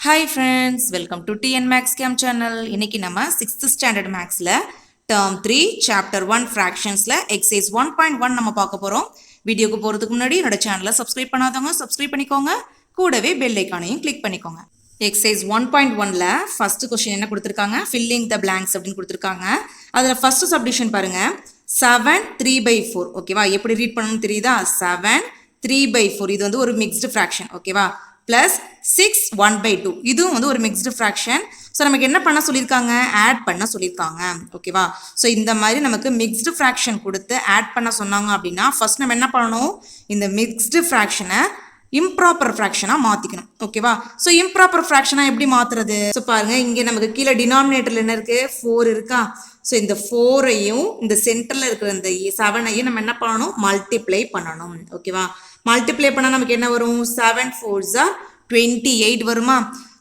Hi friends, welcome to TN Max Cam channel. இன்னைக்கு நம்ம 6th standard maxல term 3 chapter 1 fractionsல exercise 1.1 நம்ம பார்க்க போறோம். வீடியோக்கு போறதுக்கு முன்னாடி என்னோட சேனலை சப்ஸ்கிரைப் பண்ணாதவங்க சப்ஸ்கிரைப் பண்ணிக்கோங்க. கூடவே பெல் ஐகானையும் கிளிக் பண்ணிக்கோங்க. exercise 1.1ல first question என்ன கொடுத்திருக்காங்க? filling the blanks அப்படின்னு கொடுத்திருக்காங்க. அதுல first subdivision பாருங்க. 7 3/4. ஓகேவா? எப்படி ரீட் பண்ணனும் தெரியுதா? 7 3/4. இது வந்து ஒரு mixed fraction. ஓகேவா? plus 6 1/2. இதுவும் வந்து ஒரு mixed fraction. ஸோ நமக்கு என்ன பண்ண சொல்லியிருக்காங்க? ஆட் பண்ண சொல்லியிருக்காங்க. ஓகேவா? ஸோ இந்த மாதிரி நமக்கு மிக்ஸ்டு ஃப்ராக்ஷன் கொடுத்து ஆட் பண்ண சொன்னாங்க அப்படின்னா ஃபர்ஸ்ட் நம்ம என்ன பண்ணணும்? இந்த மிக்ஸ்டு ஃப்ராக்ஷனை இம்ப்ராப்பர் ஃப்ராக்ஷனாக மாற்றிக்கணும். ஓகேவா? ஸோ இம்ப்ராப்பர் ஃப்ராக்ஷனாக எப்படி மாற்றுறது? ஸோ பாருங்க, இங்கே நமக்கு கீழே டினாமினேட்டரில் என்ன இருக்குது? 4 இருக்கா? ஸோ இந்த 4ஐயும் இந்த சென்டரில் இருக்கிற இந்த 7ஐயும் நம்ம என்ன பண்ணணும்? மல்டிப்ளை பண்ணணும். ஓகேவா? மல்டிப்ளை பண்ணால் நமக்கு என்ன வரும்? 7 4s are 28 வருமா?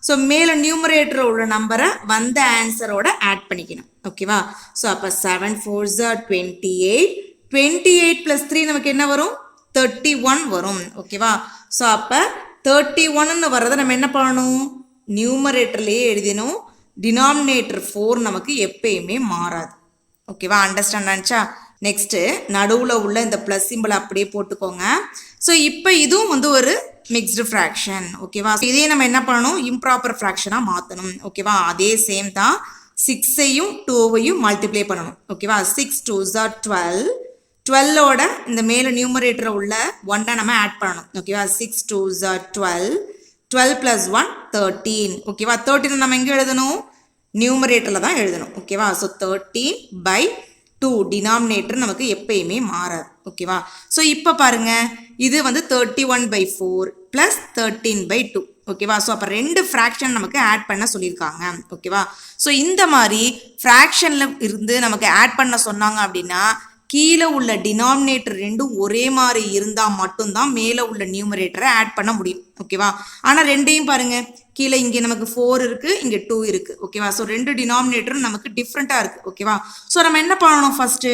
ஸோ மேலே நியூமரேட்டர் உள்ள நம்பரை வந்த ஆன்சரோட ஆட் பண்ணிக்கணும். ஓகேவா? ஸோ அப்போ 7 4s are 28. 28 + 3 நமக்கு என்ன வரும்? 31 வரும். ஓகேவா? ஸோ அப்போ 31ன்னு வர்றதை நம்ம என்ன பண்ணணும்? நியூமரேட்டர்லேயே எழுதினோம். டினாமினேட்டர் 4 நமக்கு எப்பயுமே மாறாது. ஓகேவா? அண்டர்ஸ்டாண்ட் ஆச்சா? நெக்ஸ்ட்டு நடுவில் உள்ள இந்த ப்ளஸ் சிம்பிள் அப்படியே போட்டுக்கோங்க. ஸோ இப்போ இதுவும் வந்து ஒரு மிக்ஸ்டு ஃப்ராக்ஷன். ஓகேவா? இதே நம்ம என்ன பண்ணணும்? இம்ப்ராப்பர் ஃப்ராக்ஷனாக மாற்றணும். ஓகேவா? அதே சேம் தான். 6ஐயும் 2ஐயும் மல்டிப்ளை பண்ணணும். ஓகேவா? 6 2s are 12. 12ஓட இந்த மேலே நியூமரேட்டரை உள்ள 1 நம்ம ஆட் பண்ணணும். ஓகேவா? 6 2s are 12. 12 + 1 13. ஓகேவா? 13 நம்ம எங்கே எழுதணும்? நியூமரேட்டரில் தான் எழுதணும். ஓகேவா? ஸோ 13/2 டினாமினேட்டர் நமக்கு எப்பயுமே மாறாது. ஓகேவா? ஸோ இப்போ பாருங்க, இது வந்து 31/4 + 13/2. ஓகேவா? ஸோ அப்போ 2 ஃப்ராக்ஷன் நமக்கு ஆட் பண்ண சொல்லியிருக்காங்க. ஓகேவா? ஸோ இந்த மாதிரி ஃப்ராக்ஷனில் இருந்து நமக்கு ஆட் பண்ண சொன்னாங்க அப்படின்னா கீழே உள்ள டினாமினேட்டர் ரெண்டும் ஒரே மாதிரி இருந்தால் மட்டும்தான் மேலே உள்ள நியூமரேட்டரை ஆட் பண்ண முடியும். ஓகேவா? ஆனால் ரெண்டையும் பாருங்க, கீழே இங்கே நமக்கு 4 இருக்குது, இங்கே 2 இருக்குது. ஓகேவா? ஸோ 2 டினாமினேட்டரும் நமக்கு டிஃப்ரெண்ட்டாக இருக்குது. ஓகேவா? ஸோ நம்ம என்ன பண்ணணும்? ஃபஸ்ட்டு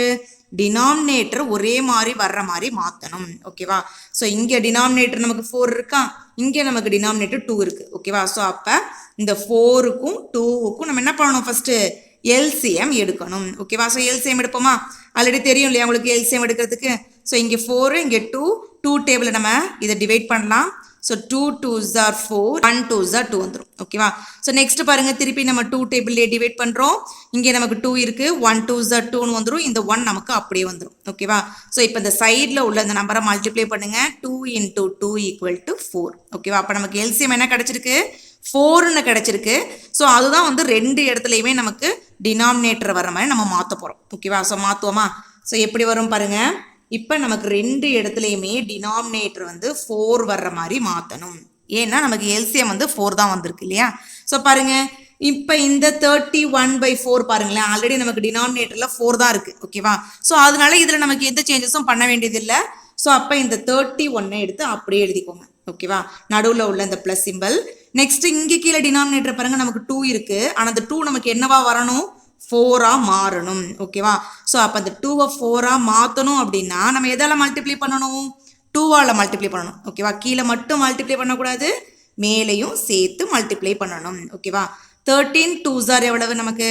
டினாமினேட்டர் ஒரே மாதிரி வர்ற மாதிரி மாற்றணும். ஓகேவா? ஸோ இங்கே டினாமினேட்டர் நமக்கு 4 இருக்கா, இங்கே நமக்கு டினாமினேட்டர் 2 இருக்குது. ஓகேவா? ஸோ அப்போ இந்த 4க்கும் 2க்கும் நம்ம என்ன பண்ணணும்? ஃபஸ்ட்டு எல்சிஎம் எடுக்கணும். ஓகேவா? So LCM எடுப்போமா? ஆல்ரெடி தெரியும் இல்லையா உங்களுக்கு எல்சிஎம் எடுக்கிறதுக்கு? ஸோ இங்கே 4, இங்கே 2 டேபிளில் நம்ம இதை டிவைட் பண்ணலாம். So 2 2s are 4, 1 2s are 2 வந்துடும். ஓகேவா? ஸோ நெக்ஸ்ட் பாருங்க, திருப்பி நம்ம 2 டேபிள்லேயே டிவைட் பண்ணுறோம். இங்கே நமக்கு 2 இருக்குது, 1 2s are 2ன்னு வந்துடும். இந்த 1 நமக்கு அப்படியே வந்துடும். ஓகேவா? ஸோ இப்போ இந்த சைடில் உள்ள இந்த நம்பரை மல்டிப்ளை பண்ணுங்க. 2 × 2 = 4. ஓகேவா? அப்போ நமக்கு எல்சிஎம் என்ன கிடச்சிருக்கு? 4ன்னு கிடச்சிருக்கு. ஸோ அதுதான் வந்து 2 இடத்துலையுமே நமக்கு டினாமினேட்டர் வர மாதிரி நம்ம மாற்ற போகிறோம். ஓகேவா? ஸோ மாற்றுவோமா? ஸோ எப்படி வரும் பாருங்க, இப்போ நமக்கு 2 இடத்துலையுமே டினாமினேட்டர் வந்து 4 வர்ற மாதிரி மாற்றணும். ஏன்னா நமக்கு எல்சிஎம் வந்து 4 தான் வந்திருக்கு இல்லையா? ஸோ பாருங்க, இப்போ இந்த 31/4 பாருங்களேன், ஆல்ரெடி நமக்கு டினாமினேட்டரில் 4 தான் இருக்குது. ஓகேவா? ஸோ அதனால இதில் நமக்கு எந்த சேஞ்சஸும் பண்ண வேண்டியதில்லை. ஸோ அப்போ இந்த 31 எடுத்து அப்படியே எழுதிக்கோங்க. ஓகேவா? நடுவில் உள்ள இந்த ப்ளஸ் சிம்பிள். நெக்ஸ்ட் இங்கே கீழே டினாமினேட்டர் பாருங்க, நமக்கு 2 இருக்குது. ஆனால் அந்த 2 நமக்கு என்னவா வரணும்? 4ஆக மாறணும். ஓகேவா? ஸோ அப்போ அந்த 2ஐ 4ஆக மாற்றணும் அப்படின்னா நம்ம எதால் மல்டிப்ளை பண்ணணும்? 2ஆல் மல்டிப்ளை பண்ணணும். ஓகேவா? கீழே மட்டும் மல்டிப்ளை பண்ணக்கூடாது, மேலேயும் சேர்த்து மல்டிப்ளை பண்ணணும். ஓகேவா? 13 2s are எவ்வளவு? நமக்கு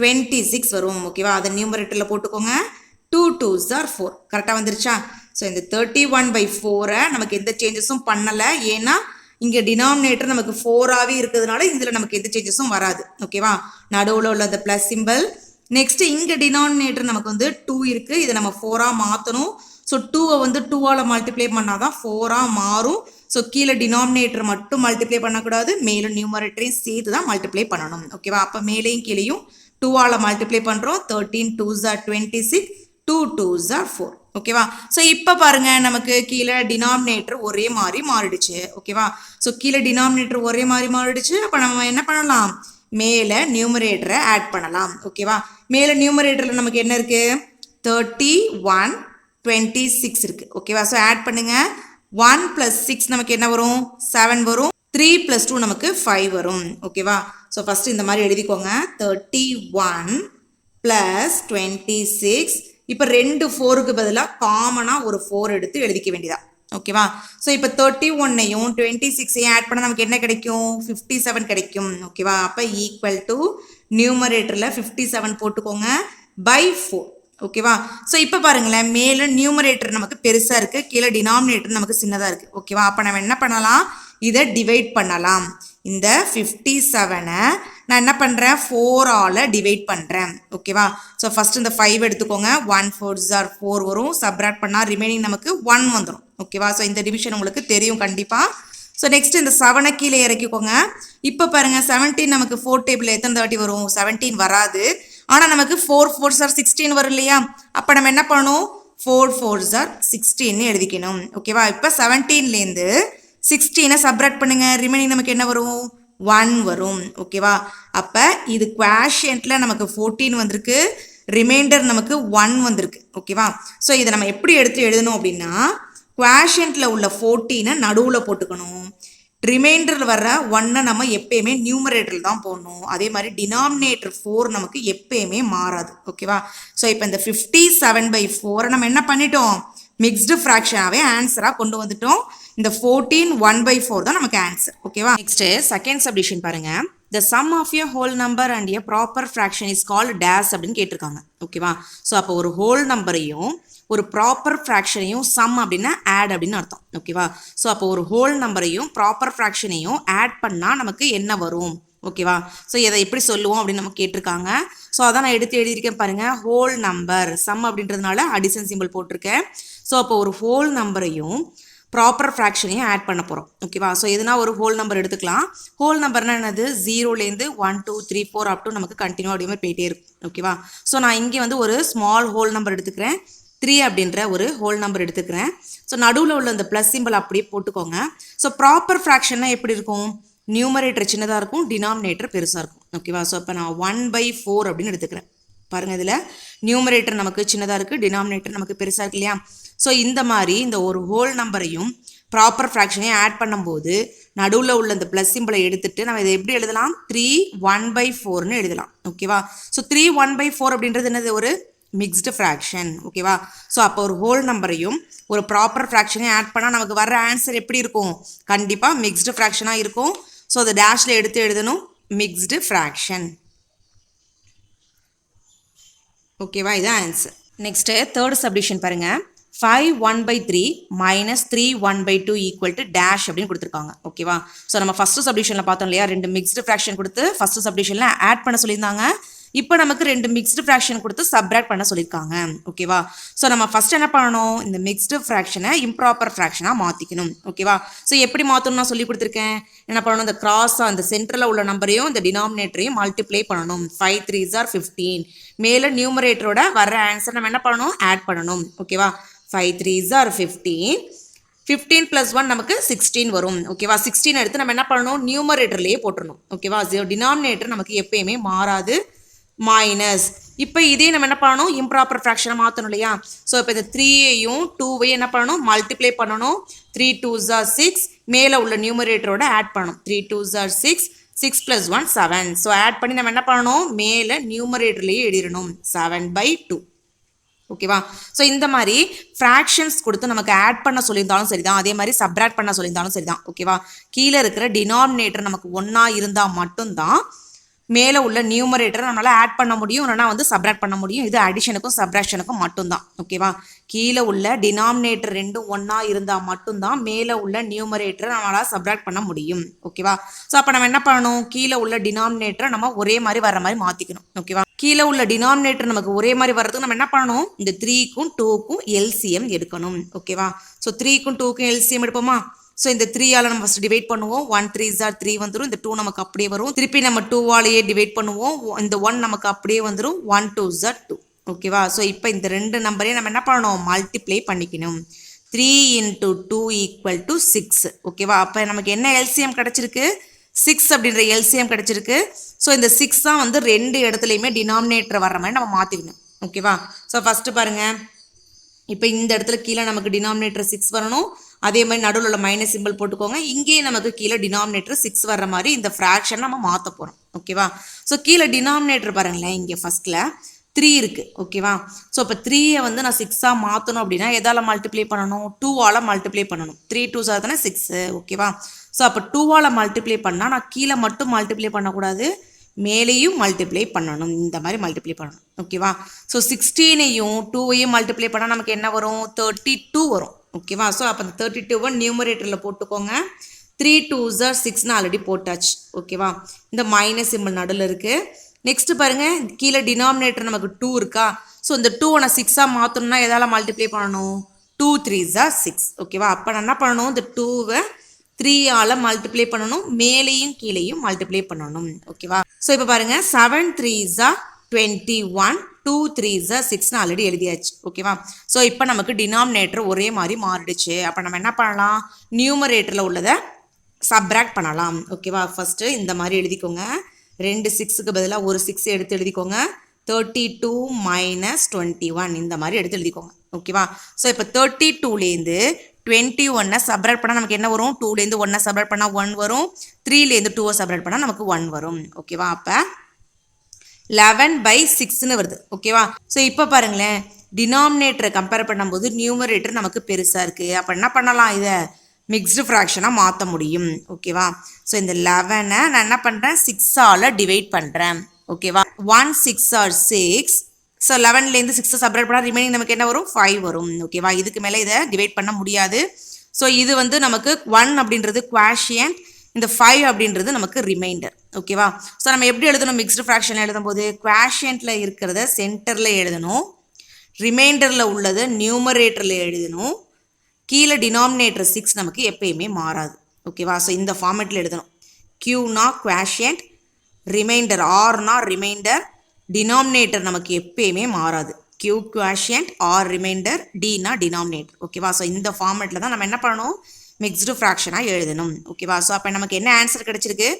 26 வரும். ஓகேவா? அதை நியூமரேட்டரில் போட்டுக்கோங்க. 2 2s are 4. கரெக்டாக வந்துருச்சா? ஸோ இந்த 31/4 நமக்கு எந்த சேஞ்சஸும் பண்ணலை. ஏன்னா இங்கே டினாமினேட்டர் நமக்கு 4ஆகவே இருக்கிறதுனால இதில் நமக்கு எந்த சேஞ்சஸும் வராது. ஓகேவா? நடுவில் உள்ள அந்த ப்ளஸ் சிம்பிள். நெக்ஸ்ட் இங்கே டினாமினேட்டர் நமக்கு வந்து 2 இருக்குது, இதை நம்ம 4ஆக மாற்றணும். ஸோ 2ஐ வந்து 2ஆல் மல்டிப்ளை பண்ணால் தான் 4ஆக மாறும். ஸோ கீழே டினாமினேட்டர் மட்டும் மல்டிப்ளை பண்ணக்கூடாது, மேலும் நியூமரேட்டரையும் சேர்த்து தான் மல்டிப்ளை பண்ணணும். ஓகேவா? அப்போ மேலேயும் கீழேயும் 2ஆல் மல்டிப்ளை பண்ணுறோம். 13 2s are 26, 2 2s are 4. ஓகேவா? ஸோ இப்போ பாருங்க, நமக்கு கீழே டினாமினேட்டர் ஒரே மாதிரி மாறிடுச்சு. ஓகேவா? ஸோ கீழே டினாமினேட்டர் ஒரே மாதிரி மாறிடுச்சு. அப்போ நம்ம என்ன பண்ணலாம்? மேலே நியூமரேட்டரை ஆட் பண்ணலாம். ஓகேவா? மேலே நியூமரேட்டரில் நமக்கு என்ன இருக்குது? 31 26 இருக்குது. ஓகேவா? ஸோ ஆட் பண்ணுங்க. 1 + 6 நமக்கு என்ன வரும்? 7 வரும். 3 + 2 நமக்கு 5 வரும். ஓகேவா? ஸோ ஃபஸ்ட்டு இந்த மாதிரி எழுதிக்கோங்க. 31 + 26. இப்போ 2 4க்கு பதிலாக காமனாக ஒரு 4 எடுத்து எழுதிக்க வேண்டியதா. ஓகேவா? ஸோ இப்போ 31ஐயும் 26ஐயும் ஆட் பண்ணால் நமக்கு என்ன கிடைக்கும்? 57 கிடைக்கும். ஓகேவா? அப்போ ஈக்குவல் டு நியூமரேட்டரில் 57 போட்டுக்கோங்க பை 4. ஓகேவா? ஸோ இப்போ பாருங்களேன், மேலே நியூமரேட்டர் நமக்கு பெருசாக இருக்குது, கீழே டினாமினேட்டர் நமக்கு சின்னதாக இருக்குது. ஓகேவா? அப்போ நம்ம என்ன பண்ணலாம்? இதை டிவைட் பண்ணலாம். இந்த 57ஐ நான் என்ன பண்ணுறேன்? 4ஆல் டிவைட் பண்ணுறேன். ஓகேவா? ஸோ ஃபஸ்ட் இந்த 5 எடுத்துக்கோங்க. 1 4s are 4 வரும். சப்ராக்ட் பண்ணால் ரிமைனிங் நமக்கு 1 வந்துடும். ஓகேவா? ஸோ இந்த டிவிஷன் உங்களுக்கு தெரியும் கண்டிப்பாக. ஸோ நெக்ஸ்ட் இந்த 7ஐ கீழே இறக்கிக்கோங்க. இப்போ பாருங்கள், 17 நமக்கு 4 டேபிள் எத்தனை வாட்டி வரும்? 17 வராது. ஆனால் நமக்கு 4 4s are 16 வரும் இல்லையா? அப்போ நம்ம என்ன பண்ணணும்? 4 4s are 16 எழுதிக்கணும். ஓகேவா? இப்போ 17லேருந்து 16ஐ சப்ராக்ட் பண்ணுங்க. ரிமைனிங் நமக்கு என்ன வரும்? 1 வரும். ஓகேவா? அப்போ இது குவாஷியன்ட்டில் நமக்கு 14 வந்திருக்கு, ரிமைண்டர் நமக்கு 1 வந்திருக்கு. ஓகேவா? ஸோ இதை நம்ம எப்படி எடுத்து எழுதணும் அப்படின்னா, குவாஷியன்ட்டில் உள்ள 14ஐ நடுவில் போட்டுக்கணும். ரிமைண்டரில் வர்ற 1ஐ நம்ம எப்பயுமே நியூமரேட்டரில் தான் போடணும். அதே மாதிரி டினாமினேட்டர் 4 நமக்கு எப்பயுமே மாறாது. ஓகேவா? ஸோ இப்போ இந்த 57/4 நம்ம என்ன பண்ணிட்டோம்? மிக்ஸ்டு ஃப்ராக்ஷனாகவே ஆன்சராக கொண்டு வந்துட்டோம். இந்த 14 1/4 தான் நமக்கு ஆன்சர். ஓகேவா? நெக்ஸ்ட் செகண்ட் சப்டிஷன் பாருங்க. The sum of a whole number and a proper fraction is called dash அப்படின்னு கேட்டிருக்காங்க. ஓகேவா? ஸோ அப்போ ஒரு ஹோல் நம்பரையும் ஒரு ப்ராப்பர் ஃப்ராக்ஷனையும் சம் அப்படின்னா ஆட் அப்படின்னு அர்த்தம். ஓகேவா? ஸோ அப்போ ஒரு ஹோல் நம்பரையும் ப்ராப்பர் ஃப்ராக்ஷனையும் ஆட் பண்ணால் நமக்கு என்ன வரும்? ஓகேவா? ஸோ இதை எப்படி சொல்லுவோம் அப்படின்னு நம்ம கேட்டிருக்காங்க. ஸோ அதான் நான் எடுத்து எழுதியிருக்கேன் பாருங்கள். ஹோல் நம்பர் சம் அப்படின்றதுனால அடிஷன் சிம்பிள் போட்டிருக்கேன். ஸோ அப்போ ஒரு ஹோல் நம்பரையும் ப்ராப்பர் ஃப்ராக்ஷனையும் ஆட் பண்ண போகிறோம். ஓகேவா? ஸோ எதுனா ஒரு ஹோல் நம்பர் எடுத்துக்கலாம். ஹோல் நம்பர்னா என்னது? 0லேருந்து 1 2 3 4 அப் டு நமக்கு கண்டினியூ அப்படியே மாதிரி போயிட்டே இருக்கும். ஓகேவா? ஸோ நான் இங்கே வந்து ஒரு ஸ்மால் ஹோல் நம்பர் எடுத்துக்கிறேன். 3 அப்படின்ற ஒரு ஹோல் நம்பர் எடுத்துக்கிறேன். ஸோ நடுவில் உள்ள இந்த ப்ளஸ் சிம்பிள் அப்படியே போட்டுக்கோங்க. ஸோ ப்ராப்பர் ஃப்ராக்ஷன்னா எப்படி இருக்கும்? நியூமரேட்டர் சின்னதாக இருக்கும், டினாமினேட்டர் பெருசாக இருக்கும். ஓகேவா? ஸோ இப்போ நான் 1/4 அப்படின்னு எடுத்துக்கிறேன். பாருங்கள், இதில் நியூமரேட்டர் நமக்கு சின்னதாக இருக்குது, டினாமினேட்டர் நமக்கு பெருசாக இருக்கு இல்லையா? ஸோ இந்த மாதிரி இந்த ஒரு ஹோல் நம்பரையும் ப்ராப்பர் ஃப்ராக்ஷனையும் ஆட் பண்ணும்போது நடுவில் உள்ள இந்த ப்ளஸ் சிம்பிளை எடுத்துட்டு நம்ம இதை எப்படி எழுதலாம்? 3 1/4ன்னு எழுதலாம். ஓகேவா? ஸோ 3 1/4 அப்படின்றது என்னது? ஒரு மிக்ஸ்டு ஃப்ராக்ஷன். ஓகேவா? ஸோ அப்போ ஒரு ஹோல் நம்பரையும் ஒரு ப்ராப்பர் ஃப்ராக்ஷனையும் ஆட் பண்ணால் நமக்கு வர்ற ஆன்சர் எப்படி இருக்கும்? கண்டிப்பாக மிக்ஸ்டு ஃப்ராக்ஷனாக இருக்கும். ஸோ அதை டேஷில் எடுத்து எழுதணும், மிக்ஸ்டு ஃப்ராக்ஷன். ஓகேவா? இதுதான் ஆன்சர். நெக்ஸ்ட்டு தேர்ட் சப்டிஷன் பாருங்கள். 5 1/3 minus 3 1/2 ஈக்குவல் டு டேஷ் அப்படின்னு கொடுத்துருக்காங்க. ஓகேவா? ஸோ நம்ம ஃபஸ்ட்டு சப்டிஷனில் பார்த்தோம் இல்லையா, 2 மிக்ஸ்டு ஃப்ராக்ஷன் கொடுத்து ஃபஸ்ட்டு சப்டிஷனில் ஆட் பண்ண சொல்லியிருந்தாங்க. இப்போ நமக்கு 2 மிக்ஸ்டு ஃப்ராக்ஷன் கொடுத்து சப்ராக்ட் பண்ண சொல்லியிருக்காங்க. ஓகேவா? ஸோ நம்ம ஃபஸ்ட் என்ன பண்ணணும்? இந்த மிக்ஸ்டு ஃப்ராக்ஷனை இம்ப்ராப்பர் ஃப்ராக்ஷனாக மாற்றிக்கணும். ஓகேவா? ஸோ எப்படி மாற்றணும் நான் சொல்லி கொடுத்துருக்கேன். என்ன பண்ணணும்? இந்த கிராஸாக அந்த சென்டரில் உள்ள நம்பரையும் இந்த டினாமினேட்டரையும் மல்டிப்ளை பண்ணணும். 5 3s are 15. மேலே நியூமரேட்டரோட வர்ற ஆன்சர் நம்ம என்ன பண்ணணும்? ஆட் பண்ணணும். ஓகேவா? 5 3s are 15. 15 + 1 நமக்கு 16 வரும். ஓகேவா? 16 எடுத்து நம்ம என்ன பண்ணணும்? நியூமரேட்டர்லேயே போட்டுடணும். ஓகேவா? டினாமினேட்டர் நமக்கு எப்பயுமே மாறாது, மைனஸ். இப்போ இதே நம்ம என்ன பண்ணணும்? இம்ப்ராப்பர் ஃப்ராக்ஷனை மாற்றணும் இல்லையா? ஸோ இப்போ இந்த 3ஐயும் 2ஐயும் என்ன பண்ணணும்? மல்டிப்ளை பண்ணணும். 3 2s are 6. மேலே உள்ள நியூமரேட்டரோட ஆட் பண்ணணும். 3 2s are 6. 6 + 1 7. ஸோ ஆட் பண்ணி நம்ம என்ன பண்ணணும்? மேலே நியூமரேட்டர்லேயே எழுதிடணும். 7/2. ஓகேவா? ஸோ இந்த மாதிரி ஃப்ராக்ஷன்ஸ் கொடுத்து நமக்கு ஆட் பண்ண சொல்லியிருந்தாலும் சரி தான், அதே மாதிரி சப்ராக்ட் பண்ண சொல்லியிருந்தாலும் சரி தான். ஓகேவா? கீழே இருக்கிற டினாமினேட்டர் நமக்கு 1 இருந்தால் மட்டும்தான் மேலே உள்ள நியூமரேட்டரை நம்மளால் ஆட் பண்ண முடியும், இல்லைனா வந்து சப்ராக்ட் பண்ண முடியும். இது அடிஷனுக்கும் சப்ராக்ஷனுக்கும் மட்டும்தான். ஓகேவா? கீழே உள்ள டினாமினேட்டர் 2 1 இருந்தால் மட்டும்தான் மேலே உள்ள நியூமரேட்டரை நம்மளால் சப்ராக்ட் பண்ண முடியும். ஓகேவா? ஸோ அப்போ நம்ம என்ன பண்ணணும்? கீழே உள்ள டினாமினேட்டரை நம்ம ஒரே மாதிரி வர்ற மாதிரி மாற்றிக்கணும். ஓகேவா? கீழே உள்ள டினாமினேட்டர் நமக்கு ஒரே மாதிரி வர்றதுக்கு நம்ம என்ன பண்ணணும்? இந்த 3க்கும் 2க்கும் எல்சிஎம் எடுக்கணும். ஓகேவா? ஸோ 3க்கும் 2க்கும் எல்சிஎம் எடுப்போமா? ஸோ இந்த 3ஆல் நம்ம ஃபஸ்ட் டிவைட் பண்ணுவோம். 1 3s are 3 வந்துடும். இந்த 2 நமக்கு அப்படியே வரும். திருப்பி நம்ம 2ஆலேயே டிவைட் பண்ணுவோம். இந்த 1 நமக்கு அப்படியே வந்துடும். 1 2s are 2. ஓகேவா? ஸோ இப்போ இந்த 2 நம்பரையும் நம்ம என்ன பண்ணணும்? மல்டிப்ளை பண்ணிக்கணும். 3 × 2 = 6. ஓகேவா? அப்போ நமக்கு என்ன எல்சிஎம் கிடச்சிருக்கு? 6 அப்படின்ற எல்சிஎம் கிடச்சிருக்கு. ஸோ இந்த 6 தான் வந்து 2 இடத்துலையுமே டினாமினேட்டர் வர்ற மாதிரி நம்ம மாற்றிக்கணும். ஓகேவா? ஸோ ஃபஸ்ட்டு பாருங்கள், இப்போ இந்த இடத்துல கீழே நமக்கு டினாமினேட்டர் 6 வரணும். அதே மாதிரி நடுவில் உள்ள மைனஸ் சிம்பிள் போட்டுக்கோங்க. இங்கேயே நமக்கு கீழே டினாமினேட்டர் 6 வர்ற மாதிரி இந்த ஃப்ராக்ஷன் நம்ம மாற்ற போகிறோம். ஓகேவா? ஸோ கீழே டினாமினேட்டர் பாருங்களேன், இங்கே ஃபஸ்ட்டில் 3 இருக்குது ஓகேவா. ஸோ இப்போ 3யை வந்து நான் 6ஆக மாற்றணும் அப்படின்னா எதால் மல்டிப்ளை பண்ணணும், 2ஆல் மல்டிப்ளை பண்ணணும். 3 2s தானே 6 ஓகேவா. ஸோ அப்போ 2ஆல் மல்டிப்ளை பண்ணால் நான் கீழே மட்டும் மல்டிப்ளை பண்ணக்கூடாது, மேலேயும் மல்டிப்ளை பண்ணணும். இந்த மாதிரி மல்டிப்ளை பண்ணணும் ஓகேவா. ஸோ 16ஐயும் 2ஐயும் மல்டிப்ளை பண்ணால் நமக்கு என்ன வரும், 32 வரும் ஓகேவா. ஸோ அப்போ அந்த 32வை நியூமரேட்டரில் போட்டுக்கோங்க. 3 2s are 6ன்னு ஆல்ரெடி போட்டாச்சு ஓகேவா. இந்த மைனஸ் சிம்பிள் நடுவில் இருக்குது. நெக்ஸ்ட் பாருங்க, கீழே டினாமினேட்டர் நமக்கு 2 இருக்கா. ஸோ இந்த 2 நான் 6ஆக மாற்றணும்னா எதால் மல்டிப்ளை பண்ணணும், 2 3s are 6 ஓகேவா. அப்போ நான் என்ன பண்ணணும், இந்த 2வை 3ஆல் மல்டிப்ளை பண்ணணும், மேலேயும் கீழேயும் மல்டிப்ளை பண்ணணும் ஓகேவா. ஸோ இப்போ பாருங்க, 7 3s are 21, 2 3s are 6ன்னு already எழுதியாச்சு ஓகேவா. ஸோ இப்போ நமக்கு டினாமினேட்டர் ஒரே மாதிரி மாறிடுச்சு. அப்போ நம்ம என்ன பண்ணலாம், நியூமரேட்டரில் உள்ளதை சப்ராக்ட் பண்ணலாம் ஓகேவா. ஃபஸ்ட்டு இந்த மாதிரி எழுதிக்கோங்க, 2 6க்கு பதிலாக ஒரு 6 எடுத்து எழுதிக்கோங்க. 32 minus 21 இந்த மாதிரி எடுத்து எழுதிக்கோங்க ஓகேவா. ஸோ இப்போ 32லேருந்து 21 சப்ராக்ட் பண்ணால் நமக்கு என்ன வரும், 2லேருந்து 1 சப்ராக்ட் பண்ணால் 1 வரும், 3லேருந்து 2 சப்ராக்ட் பண்ணால் நமக்கு 1 வரும் ஓகேவா. அப்போ 11/6ன்னு வருது ஓகேவா. ஸோ இப்போ பாருங்களேன், டினாமினேட்டரை கம்பேர் பண்ணும்போது நியூமரேட்டர் நமக்கு பெருசாக இருக்குது. அப்போ என்ன பண்ணலாம், இதை மிக்ஸ்டு ஃப்ராக்ஷனாக மாற்ற முடியும் ஓகேவா. ஸோ இந்த 11ஐ நான் என்ன பண்ணுறேன், 6ஆல் டிவைட் பண்ணுறேன் ஓகேவா. 1 6 are 6. ஸோ 11லேருந்து 6 சப்ராக்ட் பண்ணால் ரிமைனிங் நமக்கு என்ன வரும், 5 வரும் ஓகேவா. இதுக்கு மேலே இதை டிவைட் பண்ண முடியாது. ஸோ இது வந்து நமக்கு 1 அப்படின்றது குவாஷியன்ட், இந்த 5 அப்படின்றது நமக்கு ரிமைண்டர் ஓகேவா. ஸோ நம்ம எப்படி எழுதணும், மிக்ஸ்டு ஃப்ராக்ஷன் எழுதும்போது குவாஷியன்ட்டில் இருக்கிறத சென்டரில் எழுதணும், ரிமைண்டரில் உள்ளதை நியூமரேட்டரில் எழுதணும், கீழே டினாமினேட்டர் 6 நமக்கு எப்பயுமே மாறாது ஓகேவா. ஸோ இந்த ஃபார்மேட்டில் எழுதணும். க்யூனா குவாஷியன்ட், ரிமைண்டர் ஆர்னா ரிமைண்டர், டினாமினேட்டர் நமக்கு எப்பயுமே மாறாது. க்யூ குவாஷியன்ட், ஆர் ரிமைண்டர், டினா டினாமினேட்டர் ஓகேவா. ஸோ இந்த ஃபார்மேட்டில் தான் நம்ம என்ன பண்ணணும், மிக்ஸ்டு ஃப்ராக்ஷனாக எழுதணும் ஓகேவா. ஸோ அப்போ நமக்கு என்ன ஆன்சர் கிடச்சிருக்கு,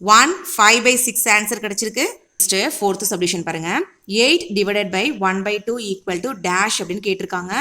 1 5/6 ஆன்சர் கிடச்சிருக்கு. நெக்ஸ்ட்டு 4th சப்டிஷன் பாருங்கள், 8 divided by 1/2 equal to dash அப்படின்னு கேட்டிருக்காங்க.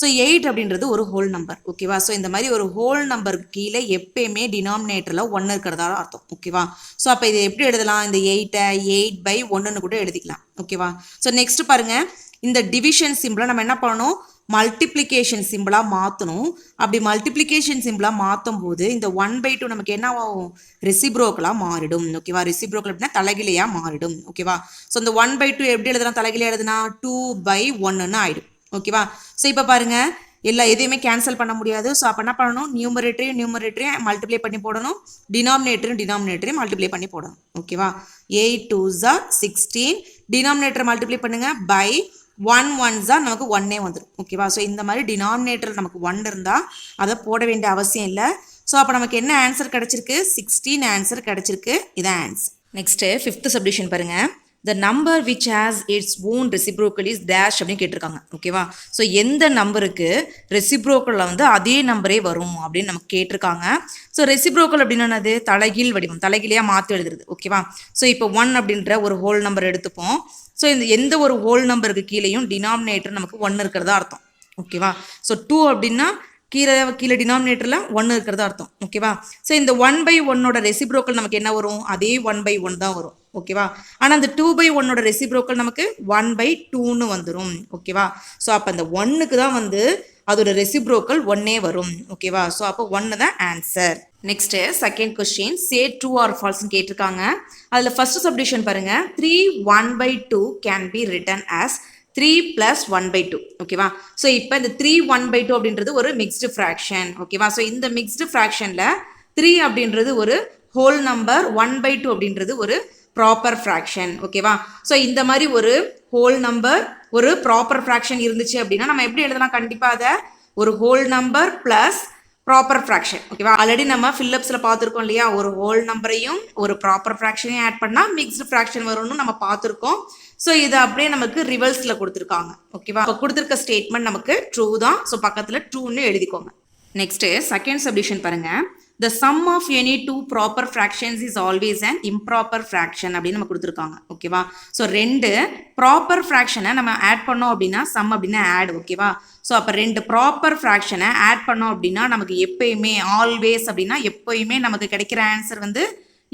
ஸோ 8 அப்படின்றது ஒரு ஹோல் நம்பர் ஓகேவா. ஸோ இந்த மாதிரி ஒரு ஹோல் நம்பருக்கு கீழே எப்பயுமே டினாமினேட்டரில் 1 இருக்கிறதா அர்த்தம் ஓகேவா. ஸோ அப்போ இதை எப்படி எழுதலாம், இந்த 8ஐ 8/1ன்னு கூட எழுதிக்கலாம் ஓகேவா. ஸோ நெக்ஸ்ட் பாருங்கள், இந்த டிவிஷன் சிம்பிளை நம்ம என்ன பண்ணணும், மல்டிப்ளிகேஷன் சிம்பிளாக மாற்றணும். அப்படி மல்டிப்ளிகேஷன் சிம்பிளாக மாற்றும் போது இந்த 1/2 நமக்கு என்ன ஆகும், ரெசிப்ரோக்கலாக மாறிடும் ஓகேவா. ரெசிப்ரோக்கல் அப்படின்னா தலைகிலையாக மாறிடும் ஓகேவா. ஸோ இந்த 1/2 எப்படி எழுதலாம், தலைகிலையாக எழுதுனா 2/1ன்னு ஆகிடும் ஓகேவா. ஸோ இப்போ பாருங்கள், எதையுமே கேன்சல் பண்ண முடியாது. ஸோ அப்போ என்ன பண்ணணும், நியூமரேட்டரையும் மல்டிப்ளை பண்ணி போடணும், டினாமினேட்டரையும் மல்டிப்ளை பண்ணி போடணும் ஓகேவா. 8 2s are 16, டினாமினேட்டரை மல்டிப்ளை பண்ணுங்கள் பை 1 1s are நமக்கு 1 வந்துடும் ஓகேவா. ஸோ இந்த மாதிரி டினாமினேட்டர் நமக்கு 1 இருந்தால் அதை போட வேண்டிய அவசியம் இல்லை. ஸோ அப்போ நமக்கு என்ன ஆன்சர் கிடச்சிருக்கு, 16 ஆன்சர் கிடச்சிருக்கு. இதான் ஆன்சர். நெக்ஸ்ட்டு 5th சப்டிஷன் பாருங்கள், the number which has its own reciprocal is dash அப்படின்னு கேட்டிருக்காங்க ஓகேவா. ஸோ எந்த நம்பருக்கு ரெசிப்ரோக்கலில் வந்து அதே நம்பரே வரும் அப்படின்னு நமக்கு கேட்டிருக்காங்க. ஸோ ரெசிப்ரோக்கல் அப்படின்னா அது தலைகீழ் வடிவம், தலைகீழையாக மாற்றி எழுதுறது ஓகேவா. ஸோ இப்போ 1 அப்படின்ற ஒரு ஹோல் நம்பர் எடுத்துப்போம். ஸோ இந்த எந்த ஒரு ஹோல் நம்பருக்கு கீழேயும் டினாமினேட்டர் நமக்கு 1 இருக்கிறதா அர்த்தம் ஓகேவா. ஸோ 2 அப்படின்னா கீழே டினாமினேட்டரில் 1 இருக்கிறதா அர்த்தம் ஓகேவா. ஸோ இந்த 1/1ஓட ரெசிப்ரோக்கல் நமக்கு என்ன வரும், அதே 1/1 தான் வரும் ஓகேவா. ஆனால் அந்த 2/1ஓட ரெசிப்ரோக்கல் நமக்கு 1/2ன்னு வந்துடும் ஓகேவா. ஸோ அப்போ அந்த 1க்கு தான் வந்து அதோட ரெசிப்ரோக்கல் 1 வரும் ஓகேவா. ஸோ அப்போ 1 தான் answer. Next second question, say true or ஃபால்ஸ்ன்னு கேட்டிருக்காங்க. அதில் ஃபர்ஸ்ட் சப்டிஷன் பாருங்கள், 3 1/2 கேன் பி ரிட்டன் ஆஸ் 3 + 1/2 ஓகேவா. ஸோ இப்போ இந்த 3 1/2 அப்படின்றது ஒரு மிக்ஸ்டு ஃப்ராக்ஷன் ஓகேவா. ஸோ இந்த மிக்ஸ்டு ஃப்ராக்ஷனில் 3 அப்படின்றது ஒரு ஹோல் நம்பர், 1/2 அப்படின்றது ஒரு ப்ராப்பர் ஃப்ராக்ஷன் ஓகேவா. ஸோ இந்த மாதிரி ஒரு ஹோல் நம்பர் ஒரு ப்ராப்பர் ஃப்ராக்ஷன் இருந்துச்சு அப்படின்னா நம்ம எப்படி எழுதலாம், கண்டிப்பாக அதை ஒரு whole number plus proper fraction ஓகேவா. ஆல்ரெடி நம்ம ஃபில்லப்ஸில் பார்த்துருக்கோம் இல்லையா, ஒரு ஹோல் நம்பரையும் ஒரு ப்ராப்பர் ஃப்ராக்ஷனையும் ஆட் பண்ணால் மிக்ஸ்டு ஃப்ராக்ஷன் வரும்னு நம்ம பார்த்துருக்கோம். ஸோ இதை அப்படியே நமக்கு ரிவர்ஸில் கொடுத்துருக்காங்க ஓகேவா. இப்போ கொடுத்துருக்க ஸ்டேட்மெண்ட் நமக்கு ட்ரூ தான். ஸோ பக்கத்தில் ட்ரூன்னு எழுதிக்கோங்க. நெக்ஸ்ட்டு செகண்ட் சப்டிஷன் பாருங்கள், the sum of any two proper fractions is always an improper fraction அப்படின்னு நம்ம கொடுத்துருக்காங்க ஓகேவா. ஸோ 2 ப்ராப்பர் ஃப்ராக்ஷனை நம்ம ஆட் பண்ணோம் அப்படின்னா சம் அப்படின்னா ஆட் ஓகேவா. ஸோ அப்போ 2 ப்ராப்பர் ஃப்ராக்ஷனை ஆட் பண்ணோம் அப்படின்னா நமக்கு எப்பயுமே ஆல்வேஸ் அப்படின்னா எப்பயுமே நமக்கு கிடைக்கிற ஆன்சர் வந்து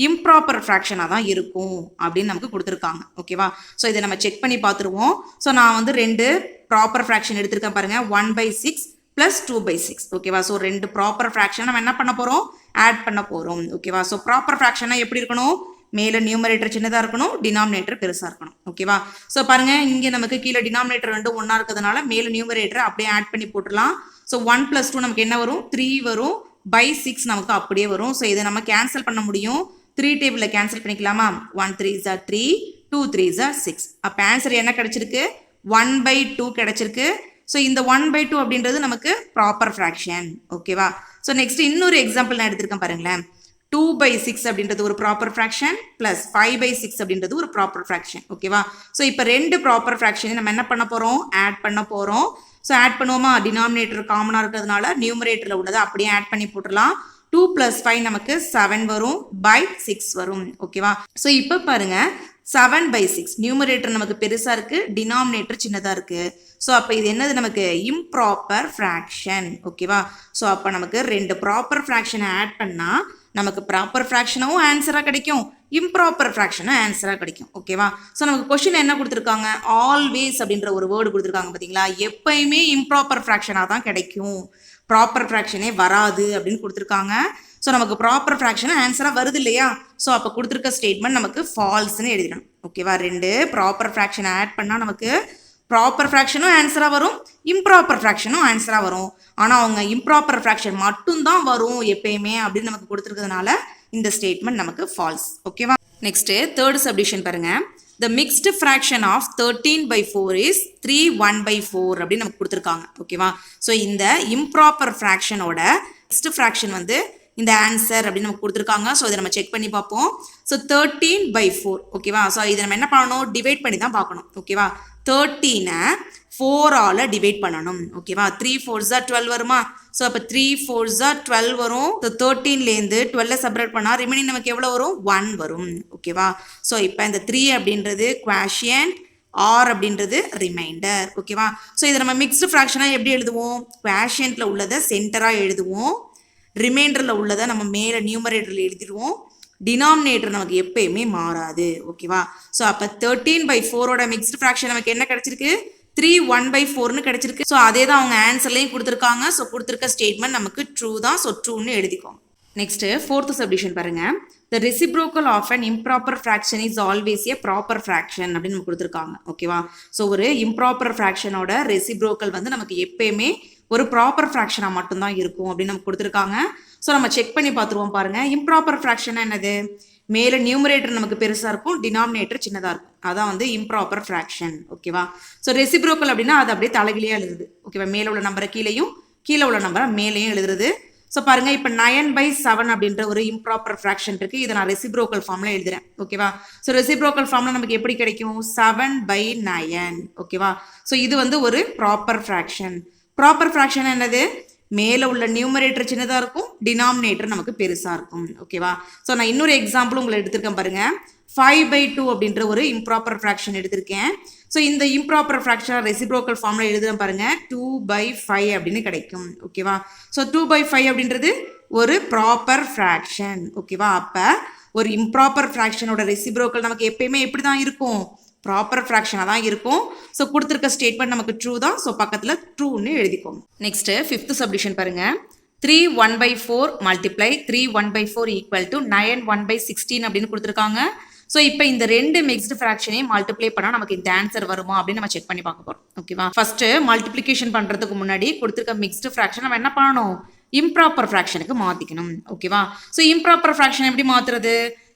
இம்ப்ராப்பர் ஃப்ராக்ஷனாக தான் இருக்கும் அப்படின்னு நமக்கு கொடுத்துருக்காங்க. ஓகேவா? ஸோ இதை நம்ம செக் பண்ணி பார்த்துருவோம். ஸோ நான் வந்து 2 ப்ராப்பர் ஃப்ராக்ஷன் எடுத்திருக்கேன் பாருங்க, 1/6 + 2/6. ஓகேவா? ஸோ 2 ப்ராப்பர் ஃப்ராக்ஷன் நம்ம என்ன பண்ண போகிறோம், ஆட் பண்ண போகிறோம். ஓகேவா? ஸோ ப்ராப்பர் ஃப்ராக்ஷனாக எப்படி இருக்கணும், மேலே நியூமரேட்டர் சின்னதாக இருக்கணும், டினாமினேட்டர் பெருசாக இருக்கணும். ஓகேவா? ஸோ பாருங்க, இங்கே நமக்கு கீழே டினாமினேட்டர் 2 ஒன்றா இருக்கிறதுனால மேலே நியூமரேட்டரை அப்படியே ஆட் பண்ணி போட்டுடலாம். ஸோ 1 + 2 நமக்கு என்ன வரும், 3 வரும், /6 நமக்கு அப்படியே வரும். ஸோ இதை நம்ம கேன்சல் பண்ண முடியும். 3 டேபிளில் கேன்சல் பண்ணிக்கலாமா? 1 3s are 3, 2 3s are 6. அப்போ ஆன்சர் என்ன கிடைச்சிருக்கு, 1/2 கிடைச்சிருக்கு. ஸோ இந்த 1/2 அப்படின்றது நமக்கு ப்ராப்பர் ஃப்ராக்ஷன். ஓகேவா? ஸோ நெக்ஸ்ட் இன்னொரு எக்ஸாம்பிள் நான் எடுத்திருக்கேன் பாருங்களேன். 2/6 அப்படின்றது ஒரு ப்ராப்பர் ஃப்ராக்ஷன் ப்ளஸ் 5/6 அப்படின்றது ஒரு ப்ராப்பர் ஃப்ராக்ஷன். ஓகேவா? ஸோ இப்போ 2 ப்ராப்பர் ஃப்ராக்ஷனை நம்ம என்ன பண்ண போகிறோம், ஆட் பண்ண போகிறோம். ஸோ ஆட் பண்ணுவோமா, டினாமினேட்டர் காமனாக இருக்கிறதுனால நியூமரேட்டரில் உள்ளதை அப்படியே ஆட் பண்ணி போட்டுடலாம். 2 + 5 நமக்கு 7 வரும், /6 வரும். ஓகேவா? ஸோ இப்போ பாருங்க, 7/6 நியூமரேட்டர் நமக்கு பெருசாக இருக்குது, டினாமினேட்டர் சின்னதாக இருக்குது. ஸோ அப்போ இது என்னது, நமக்கு இம்ப்ராப்பர் ஃப்ராக்ஷன். ஓகேவா? ஸோ அப்போ நமக்கு 2 ப்ராப்பர் ஃப்ராக்ஷனை ஆட் பண்ணால் நமக்கு ப்ராப்பர் ஃப்ராக்ஷனும் ஆன்சராக கிடைக்கும், இம்ப்ராப்பர் ஃப்ராக்ஷனும் ஆன்சராக கிடைக்கும். ஓகேவா? ஸோ நமக்கு கொஸ்டின் என்ன கொடுத்துருக்காங்க, ஆல்வேஸ் அப்படின்ற ஒரு வேர்டு கொடுத்துருக்காங்க பார்த்தீங்களா. எப்பயுமே இம்ப்ராப்பர் ஃப்ராக்ஷனாக தான் கிடைக்கும், ப்ராப்பர் ஃப்ராக்ஷனே வராது அப்படின்னு கொடுத்துருக்காங்க. ஸோ நமக்கு ப்ராப்பர் ஃப்ராக்ஷன் ஆன்சராக வருது இல்லையா. ஸோ அப்போ கொடுத்துருக்க ஸ்டேட்மெண்ட் நமக்கு ஃபால்ஸ்ன்னு எழுதிடணும். ஓகேவா? 2 ப்ராப்பர் ஃப்ராக்ஷனை ஆட் பண்ணால் நமக்கு ப்ராப்பர் ஃப்ராக்ஷனும் ஆன்சராக வரும், இம்ப்ராப்பர் ஃப்ராக்ஷனும் ஆன்சராக வரும். ஆனால் அவங்க இம்ப்ராப்பர் ஃப்ராக்ஷன் மட்டும்தான் வரும் எப்பயுமே அப்படின்னு நமக்கு கொடுத்துருக்கிறதுனால இந்த ஸ்டேட்மெண்ட் நமக்கு ஃபால்ஸ். ஓகேவா? நெக்ஸ்ட்டு தேர்ட் சப்டிஷன் பாருங்க. The mixed fraction of 13/4 is 3 1/4 அப்படின்னு நமக்கு கொடுத்துருக்காங்க. ஓகேவா? ஸோ இந்த இம்ப்ராப்பர் ஃப்ராக்ஷனோட மிக்ஸ்டு ஃப்ராக்ஷன் வந்து இந்த ஆன்சர் அப்படின்னு நமக்கு கொடுத்துருக்காங்க. ஸோ இதை நம்ம செக் பண்ணி பார்ப்போம். ஸோ 13/4. ஓகேவா? ஸோ இதை நம்ம என்ன பண்ணணும், டிவைட் பண்ணி தான் பார்க்கணும். ஓகேவா? 13-ஐ 4ஆல் டிவைட் பண்ணணும். ஓகேவா? 3 4s are 12 வருமா? ஸோ அப்போ 3 4s are 12 வரும். ஸோ 13லேருந்து 12 செப்பரேட் பண்ணால் ரிமைனிங் நமக்கு எவ்வளோ வரும், 1 வரும். ஓகேவா? ஸோ இப்போ இந்த 3 அப்படின்றது குவாஷியன்ட், ஆர் அப்படின்றது ரிமைண்டர். ஓகேவா? ஸோ இதை நம்ம மிக்ஸ்டு ஃப்ராக்ஷனாக எப்படி எழுதுவோம், குவாஷியன்ட்டில் உள்ளதை சென்டராக எழுதுவோம், ரிமைண்டரில் உள்ளதை நம்ம மேலே நியூமரேட்டரில் எழுதிடுவோம், டினாமினேட்டர் நமக்கு எப்பயுமே மாறாது. ஓகேவா? ஸோ அப்போ 13/4ஓட மிக்ஸ்டு ஃப்ராக்ஷன் நமக்கு என்ன கிடைச்சிருக்கு, 3 1/4ன்னு கிடைச்சிருக்கு. ஸோ அதே தான் அவங்க ஆன்சர்லையும் கொடுத்துருக்காங்க. ஸோ கொடுத்துருக்க ஸ்டேட்மெண்ட் நமக்கு ட்ரூ தான். ஸோ ட்ரூன்னு எழுதிக்கோங்க. நெக்ஸ்ட்டு ஃபோர்த் சப்டிஷன் பாருங்க. The reciprocal of an improper fraction is always a proper fraction அப்படின்னு நம்ம கொடுத்துருக்காங்க. ஓகேவா? ஸோ ஒரு இம்ப்ராப்பர் ஃப்ராக்ஷனோட ரெசிப்ரோக்கல் வந்து நமக்கு எப்பயுமே ஒரு ப்ராப்பர் ஃப்ராக்ஷனாக மட்டும்தான் இருக்கும் அப்படின்னு நமக்கு கொடுத்துருக்காங்க. ஸோ நம்ம செக் பண்ணி பார்த்துருவோம் பாருங்க. இம்ப்ராப்பர் ஃப்ராக்ஷன் என்னது, மேலே நியூமரேட்டர் நமக்கு பெருசாக இருக்கும், டினாமினேட்டர் சின்னதாக இருக்கும். அதான் வந்து இம்ப்ராப்பர் ஃப்ராக்ஷன். ஓகேவா? ஸோ ரெசிப்ரோக்கல் அப்படின்னா அது அப்படியே தலைகிலேயே எழுதுது. ஓகேவா? மேலே உள்ள நம்பரை கீழேயும், கீழே உள்ள நம்பரை மேலேயும் எழுதுறது. ஸோ பாருங்க, இப்போ 9/7 அப்படின்ற ஒரு இம்ப்ராப்பர் ஃப்ராக்ஷன் இருக்கு. இதை நான் ரெசிப்ரோக்கல் ஃபார்ம்ல எழுதுறேன். ஓகேவா? ஸோ ரெசிப்ரோக்கல் ஃபார்ம்ல நமக்கு எப்படி கிடைக்கும், 7/9. ஓகேவா? ஸோ இது வந்து ஒரு ப்ராப்பர் ஃப்ராக்ஷன். ப்ராப்பர் ஃப்ராக்ஷன் என்னது, மேலே உள்ள நியூமரேட்டர் சின்னதாக இருக்கும், டினாமினேட்டர் நமக்கு பெருசாக இருக்கும். ஓகேவா? ஸோ நான் இன்னொரு எக்ஸாம்பிள் உங்களை எடுத்திருக்கேன் பாருங்க. 5/2 அப்படின்ற ஒரு இம்ப்ராப்பர் ஃப்ராக்ஷன் எடுத்திருக்கேன். ஸோ இந்த இம்ப்ராப்பர் ஃப்ராக்ஷன் ரெசிப்ரோக்கல் ஃபார்மில் எழுதுறேன் பாருங்க, 2/5 அப்படின்னு கிடைக்கும். ஓகேவா? ஸோ 2/5 அப்படின்றது ஒரு ப்ராப்பர் ஃப்ராக்ஷன். ஓகேவா? அப்போ ஒரு இம்ப்ராப்பர் ஃப்ராக்ஷனோட ரெசிப்ரோக்கல் நமக்கு எப்பயுமே எப்படி தான் இருக்கும், ப்ராப்பர் ஃப்ராக்ஷனாக தான் இருக்கும். ஸோ கொடுத்துருக்க ஸ்டேட்மெண்ட் நமக்கு ட்ரூ தான். ஸோ பக்கத்தில் ட்ரூன்னு எழுதிக்கோங்க. நெக்ஸ்ட்டு ஃபிஃப்த் சப்டிஷன் பாருங்க. 3 1/4 மல்டிப்ளை 3 1/4 ஈக்குவல் டு 9 1/16 அப்படின்னு கொடுத்துருக்காங்க. ஸோ இப்போ இந்த 2 மிக்ஸ்டு ஃப்ராக்ஷனையும் மல்டிப்ளை பண்ணால் நமக்கு இந்த ஆன்சர் வருமா அப்படின்னு நம்ம செக் பண்ணி பார்க்க போகிறோம். ஓகேவா? ஃபர்ஸ்ட்டு மல்டிப்ளிகேஷன் பண்ணுறதுக்கு முன்னாடி கொடுத்துருக்க மிக்ஸ்டு ஃப்ராக்ஷன் நம்ம என்ன பண்ணணும், இம்ப்ராப்பர் ஃப்ராக்ஷனுக்கு மாற்றிக்கணும். ஓகேவா? ஸோ இம்ப்ராப்பர் ஃப்ராக்ஷன் எப்படி மாற்றுறது,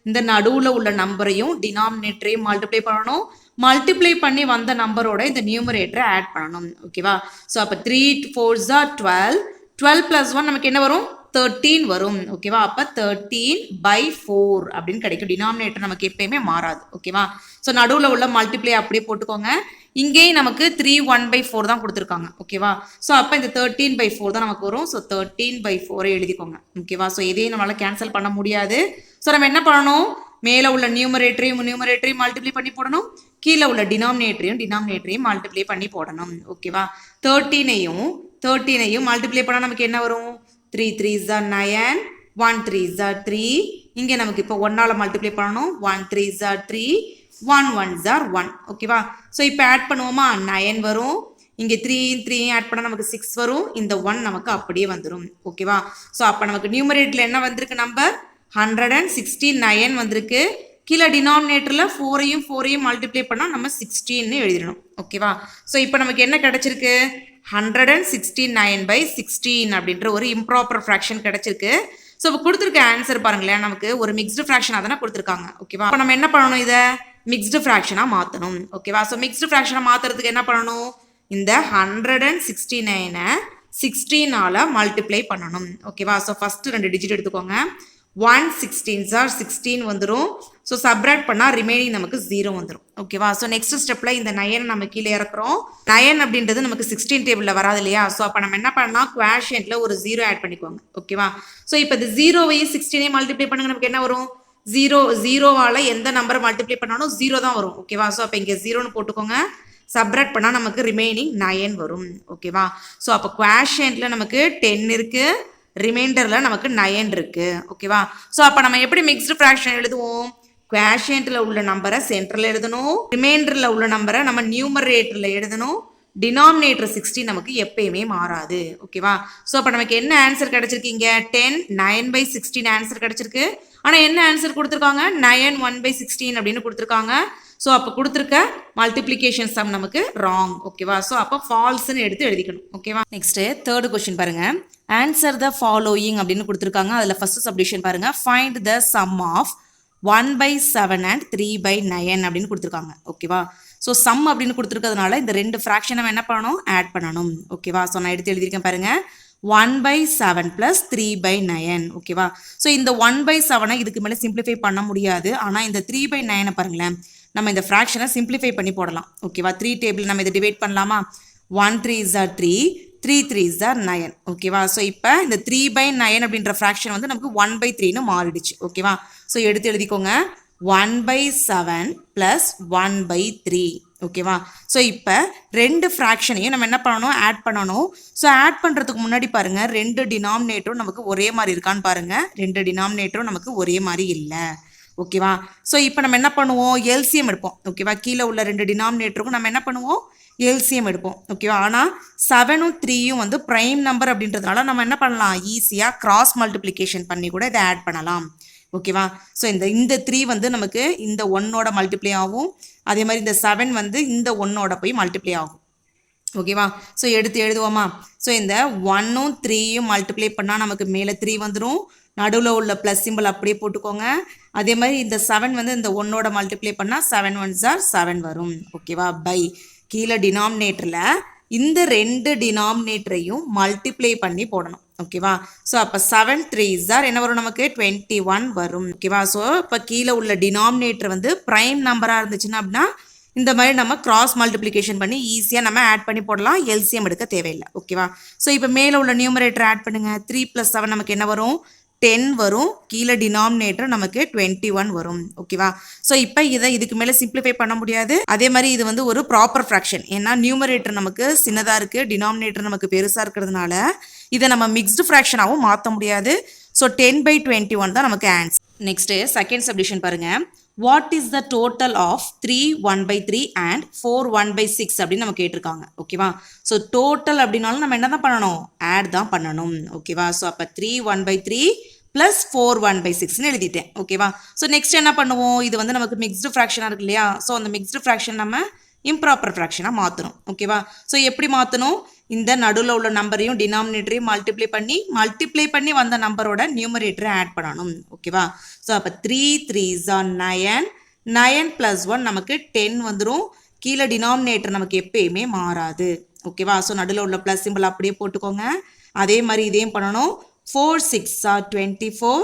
இந்த நடுவில் உள்ள நம்பரையும் டினாமினேட்டரையும் மல்டிப்ளை பண்ணணும். மல்டிப்ளை பண்ணி வந்த நம்பரோட இந்த நியூமரேட்டரை ஆட் பண்ணணும். ஓகேவா? ஸோ அப்போ 3 4s are 12. 12 + 1 நமக்கு என்ன வரும், 13 வரும். ஓகேவா? அப்போ 13/4 அப்படின்னு கிடைக்கும். டினாமினேட்டர் நமக்கு எப்பயுமே மாறாது. ஓகேவா? ஸோ நடுவில் உள்ள மல்டிப்ளை அப்படியே போட்டுக்கோங்க. இங்கேயும் நமக்கு 3 1/4 தான் கொடுத்துருக்காங்க. ஓகேவா? ஸோ அப்போ இந்த 13/4 தான் நமக்கு வரும். ஸோ 13/4 எழுதிக்கோங்க. ஓகேவா? ஸோ இதையும் நம்மளால் கேன்சல் பண்ண முடியாது. ஸோ நம்ம என்ன பண்ணணும், மேலே உள்ள நியூமரேட்டரையும் மல்டிப்ளை பண்ணி போடணும், கீழே உள்ள டினாமினேட்டரையும் மல்டிப்ளை பண்ணி போடணும். ஓகேவா? 13ஐயும் மல்டிப்ளை பண்ணால் நமக்கு என்ன வரும், 3 3s are 9, 1 3s are 3, இங்கே நமக்கு இப்போ 1ஆல் மல்டிப்ளை பண்ணணும். 1 3s are 3, 1 1s are 1. ஓகேவா? ஸோ இப்போ ஆட் பண்ணுவோமா? 9 வரும். இங்கே 3 ஆட் பண்ணால் நமக்கு 6 வரும். இந்த 1 நமக்கு அப்படியே வந்துடும். ஓகேவா? ஸோ அப்போ நமக்கு நியூமரேட்டரில் என்ன வந்திருக்கு நம்பர்? 169 வந்திருக்கு. கீழே டினாமினேட்டரில் 4ஐயும் மல்டிப்ளை பண்ணால் நம்ம 16ன்னு எழுதிடணும். ஓகேவா? ஸோ இப்போ நமக்கு என்ன கிடச்சிருக்கு? 169/16 அப்படின்ற ஒரு இம்ப்ராப்பர் ஃப்ராக்ஷன் கிடச்சிருக்கு. ஸோ இப்போ கொடுத்துருக்க ஆன்சர் பாருங்களேன், நமக்கு ஒரு மிக்ஸ்டு ஃப்ராக்ஷனாக தானே கொடுத்துருக்காங்க. ஓகேவா? இப்போ நம்ம என்ன பண்ணணும்? இதை மிக்ஸ்டு ஃப்ராக்ஷனாக மாற்றணும். ஓகேவா? ஸோ மிக்ஸ்டு ஃப்ராக்ஷனாக மாற்றுறதுக்கு என்ன பண்ணணும்? இந்த 169 16ஆல் மல்டிப்ளை பண்ணணும். ஓகேவா? ஸோ ஃபஸ்ட்டு 2 டிஜிட் எடுத்துக்கோங்க. 1 16s are 16 வந்துடும். ஸோ சப்ராக்ட் பண்ணால் ரிமைனிங் நமக்கு 0 வந்துடும். ஓகேவா? ஸோ நெக்ஸ்ட் ஸ்டெப்பில் இந்த 9 நம்ம கீழே இறக்குறோம். 9 அப்படின்றது நமக்கு 16 டேபிளில் வராது இல்லையா? ஸோ அப்போ நம்ம என்ன பண்ணலாம்? குவாஷியன்ட்டில் ஒரு 0 ஆட் பண்ணிக்கோங்க. ஓகேவா? ஸோ இப்போ இந்த 0வையும் 16ஐயும் மல்டிப்ளை பண்ணுங்க, நமக்கு என்ன வரும்? 0வால் எந்த நம்பரை மல்டிப்ளை பண்ணாலும் 0 தான் வரும். ஓகேவா? ஸோ அப்போ இங்கே 0ன்னு போட்டுக்கோங்க. சப்ராக்ட் பண்ணால் நமக்கு ரிமைனிங் 9 வரும். ஓகேவா? ஸோ அப்போ குவாஷியன்ட்டில் நமக்கு 10 இருக்குது, ரிமைண்டரில் நமக்கு 9 இருக்குது. ஓகேவா? ஸோ அப்போ நம்ம எப்படி மிக்ஸ்டு ஃப்ராக்ஷன் எழுதுவோம்? குவாஷியன்ட்டில் உள்ள நம்பரை சென்டரில் எழுதணும், ரிமைண்டரில் உள்ள நம்பரை நம்ம நியூமரேட்டரில் எழுதணும். டினாமினேட்டர் 16 நமக்கு எப்பயுமே மாறாது. ஓகேவா? ஸோ அப்போ நமக்கு என்ன ஆன்சர் கிடச்சிருக்கீங்க? 10 9/16 ஆன்சர் கிடச்சிருக்கு. ஆனால் என்ன ஆன்சர் கொடுத்துருக்காங்க? 9 1/16 அப்படின்னு கொடுத்துருக்காங்க. ஸோ அப்போ கொடுத்துருக்க மல்டிப்ளிகேஷன் சம் நமக்கு ராங். ஓகேவா? ஸோ அப்போ ஃபால்ஸ்ன்னு எடுத்து எழுதிக்கணும். ஓகேவா? நெக்ஸ்ட்டு தேர்டு கொஸ்டின் பாருங்க. ஆன்சர் த ஃபாலோயிங் அப்படின்னு கொடுத்துருக்காங்க. அதில் ஃபர்ஸ்ட் சப்டிஷன் பாருங்க. Find the sum of 1/7 and 3/9 அப்படின்னு கொடுத்துருக்காங்க. ஓகேவா? ஸோ சம் அப்படின்னு கொடுத்துருக்கிறதுனால இந்த 2 ஃப்ராக்ஷனை நம்ம என்ன பண்ணணும்? ஆட் பண்ணணும். ஓகேவா? ஸோ நான் எடுத்து எழுதியிருக்கேன் பாருங்க. 1/7 + 3/9. ஓகேவா? ஸோ இந்த 1/7 இதுக்கு மேலே சிம்பிளிஃபை பண்ண முடியாது. ஆனால் இந்த 3/9 பாருங்களேன், நம்ம இந்த ஃப்ராக்ஷனை சிம்பிளிஃபை பண்ணி போடலாம். ஓகேவா? 3 டேபிள் நம்ம இதை டிவைட் பண்ணலாமா? 1 3s are 3, 3 3s are 9. ஓகேவா? ஸோ இப்போ இந்த 3/9 அப்படின்ற ஃப்ராக்ஷன் வந்து நமக்கு 1/3ன்னு மாறிடுச்சு. ஓகேவா? ஸோ எடுத்து எழுதிக்கோங்க. 1/7 + 1/3. ஓகேவா? ஸோ இப்போ 2 ஃப்ராக்ஷனையும் நம்ம என்ன பண்ணணும்? ஆட் பண்ணணும். ஸோ ஆட் பண்ணுறதுக்கு முன்னாடி பாருங்கள், 2 டினாமினேட்டரும் நமக்கு ஒரே மாதிரி இருக்கான்னு பாருங்கள். 2 டினாமினேட்டரும் நமக்கு ஒரே மாதிரி இல்லை. ஓகேவா? ஸோ இப்போ நம்ம என்ன பண்ணுவோம்? எல்சிஎம் எடுப்போம். ஓகேவா? கீழே உள்ள 2 டினாமினேட்டருக்கும் நம்ம என்ன பண்ணுவோம்? எல்சிஎம் எடுப்போம். ஓகேவா? ஆனால் 7ம் 3யும் வந்து ப்ரைம் நம்பர் அப்படின்றதுனால நம்ம என்ன பண்ணலாம்? ஈஸியாக கிராஸ் மல்டிப்ளிகேஷன் பண்ணி கூட இதை ஆட் பண்ணலாம். ஓகேவா? ஸோ இந்த 3 வந்து நமக்கு இந்த 1ஓட மல்டிப்ளை ஆகும். அதே மாதிரி இந்த 7 வந்து இந்த 1ஓட போய் மல்டிப்ளை ஆகும். ஓகேவா? ஸோ எடுத்து எழுதுவோமா? ஸோ இந்த 1ம் 3யும் மல்டிப்ளை பண்ணால் நமக்கு மேலே 3 வந்துடும். நடுவில் உள்ள ப்ளஸ் சிம்பிள் அப்படியே போட்டுக்கோங்க. அதே மாதிரி இந்த 7 வந்து இந்த 1ஓட மல்டிப்ளை பண்ணால் 7 1s are 7 வரும். ஓகேவா? பை கீழே டினாமினேட்டரில் இந்த 2 டினாமினேட்டரையும் மல்டிப்ளை பண்ணி போடணும். ஓகேவா? ஸோ அப்போ 7 3s are என்ன வரும்? நமக்கு 21 வரும். ஓகேவா? ஸோ இப்போ கீழே உள்ள டினாமினேட்டர் வந்து ப்ரைம் நம்பராக இருந்துச்சுன்னா அப்படின்னா இந்த மாதிரி நம்ம கிராஸ் மல்டிப்ளிகேஷன் பண்ணி ஈஸியாக நம்ம ஆட் பண்ணி போடலாம். எல்சிஎம் எடுக்க தேவையில்லை. ஓகேவா? ஸோ இப்போ மேலே உள்ள நியூமரேட்டர் ஆட் பண்ணுங்கள். 3 + 7 நமக்கு என்ன வரும்? 10 வரும். கீழே டினாமினேட்டர் நமக்கு 21 வரும். ஓகேவா? ஸோ இப்போ இதுக்கு மேலே சிம்பிளிஃபை பண்ண முடியாது. அதே மாதிரி இது வந்து ஒரு ப்ராப்பர் ஃப்ராக்ஷன். ஏன்னா நியூமரேட்டர் நமக்கு சின்னதாக இருக்குது, டினாமினேட்டர் நமக்கு பெருசாக இருக்கிறதுனால இதை நம்ம மிக்ஸ்டு ஃப்ராக்ஷனாகவும் மாற்ற முடியாது. ஸோ 10/21 தான் நமக்கு ஆன்சர். நெக்ஸ்ட்டு செகண்ட் சப்டிஷன் பாருங்கள். What is the total of 3 1/3 and 4 1/6 அப்படின்னு நம்ம கேட்டிருக்காங்க. ஓகேவா? ஸோ டோட்டல் அப்படின்னாலும் நம்ம என்ன தான் பண்ணணும்? ஆட் தான் பண்ணணும். ஓகேவா? ஸோ அப்போ 3 1/3 + 4 1/6ன்னு எழுதிட்டேன். ஓகேவா? ஸோ நெக்ஸ்ட் என்ன பண்ணுவோம்? இது வந்து நமக்கு மிக்ஸ்டு ஃப்ராக்ஷனாக இருக்கு இல்லையா? ஸோ அந்த மிக்ஸ்டு ஃப்ராக்ஷன் நம்ம இம்ப்ராப்பர் ஃப்ராக்ஷனாக மாற்றணும். ஓகேவா? ஸோ எப்படி மாற்றணும்? இந்த நடுவில் உள்ள நம்பரையும் டினாமினேட்டரையும் மல்டிப்ளை பண்ணி வந்த நம்பரோட நியூமரேட்டரை ஆட் பண்ணணும். ஓகேவா? ஸோ அப்போ 3 3s are 9, 9 + 1 நமக்கு 10 வந்துடும். கீழே டினாமினேட்டர் நமக்கு எப்பயுமே மாறாது. ஓகேவா? ஸோ நடுவில் உள்ள ப்ளஸ் சிம்பிள் அப்படியே போட்டுக்கோங்க. அதே மாதிரி இதையும் பண்ணணும். 4 6s are 24,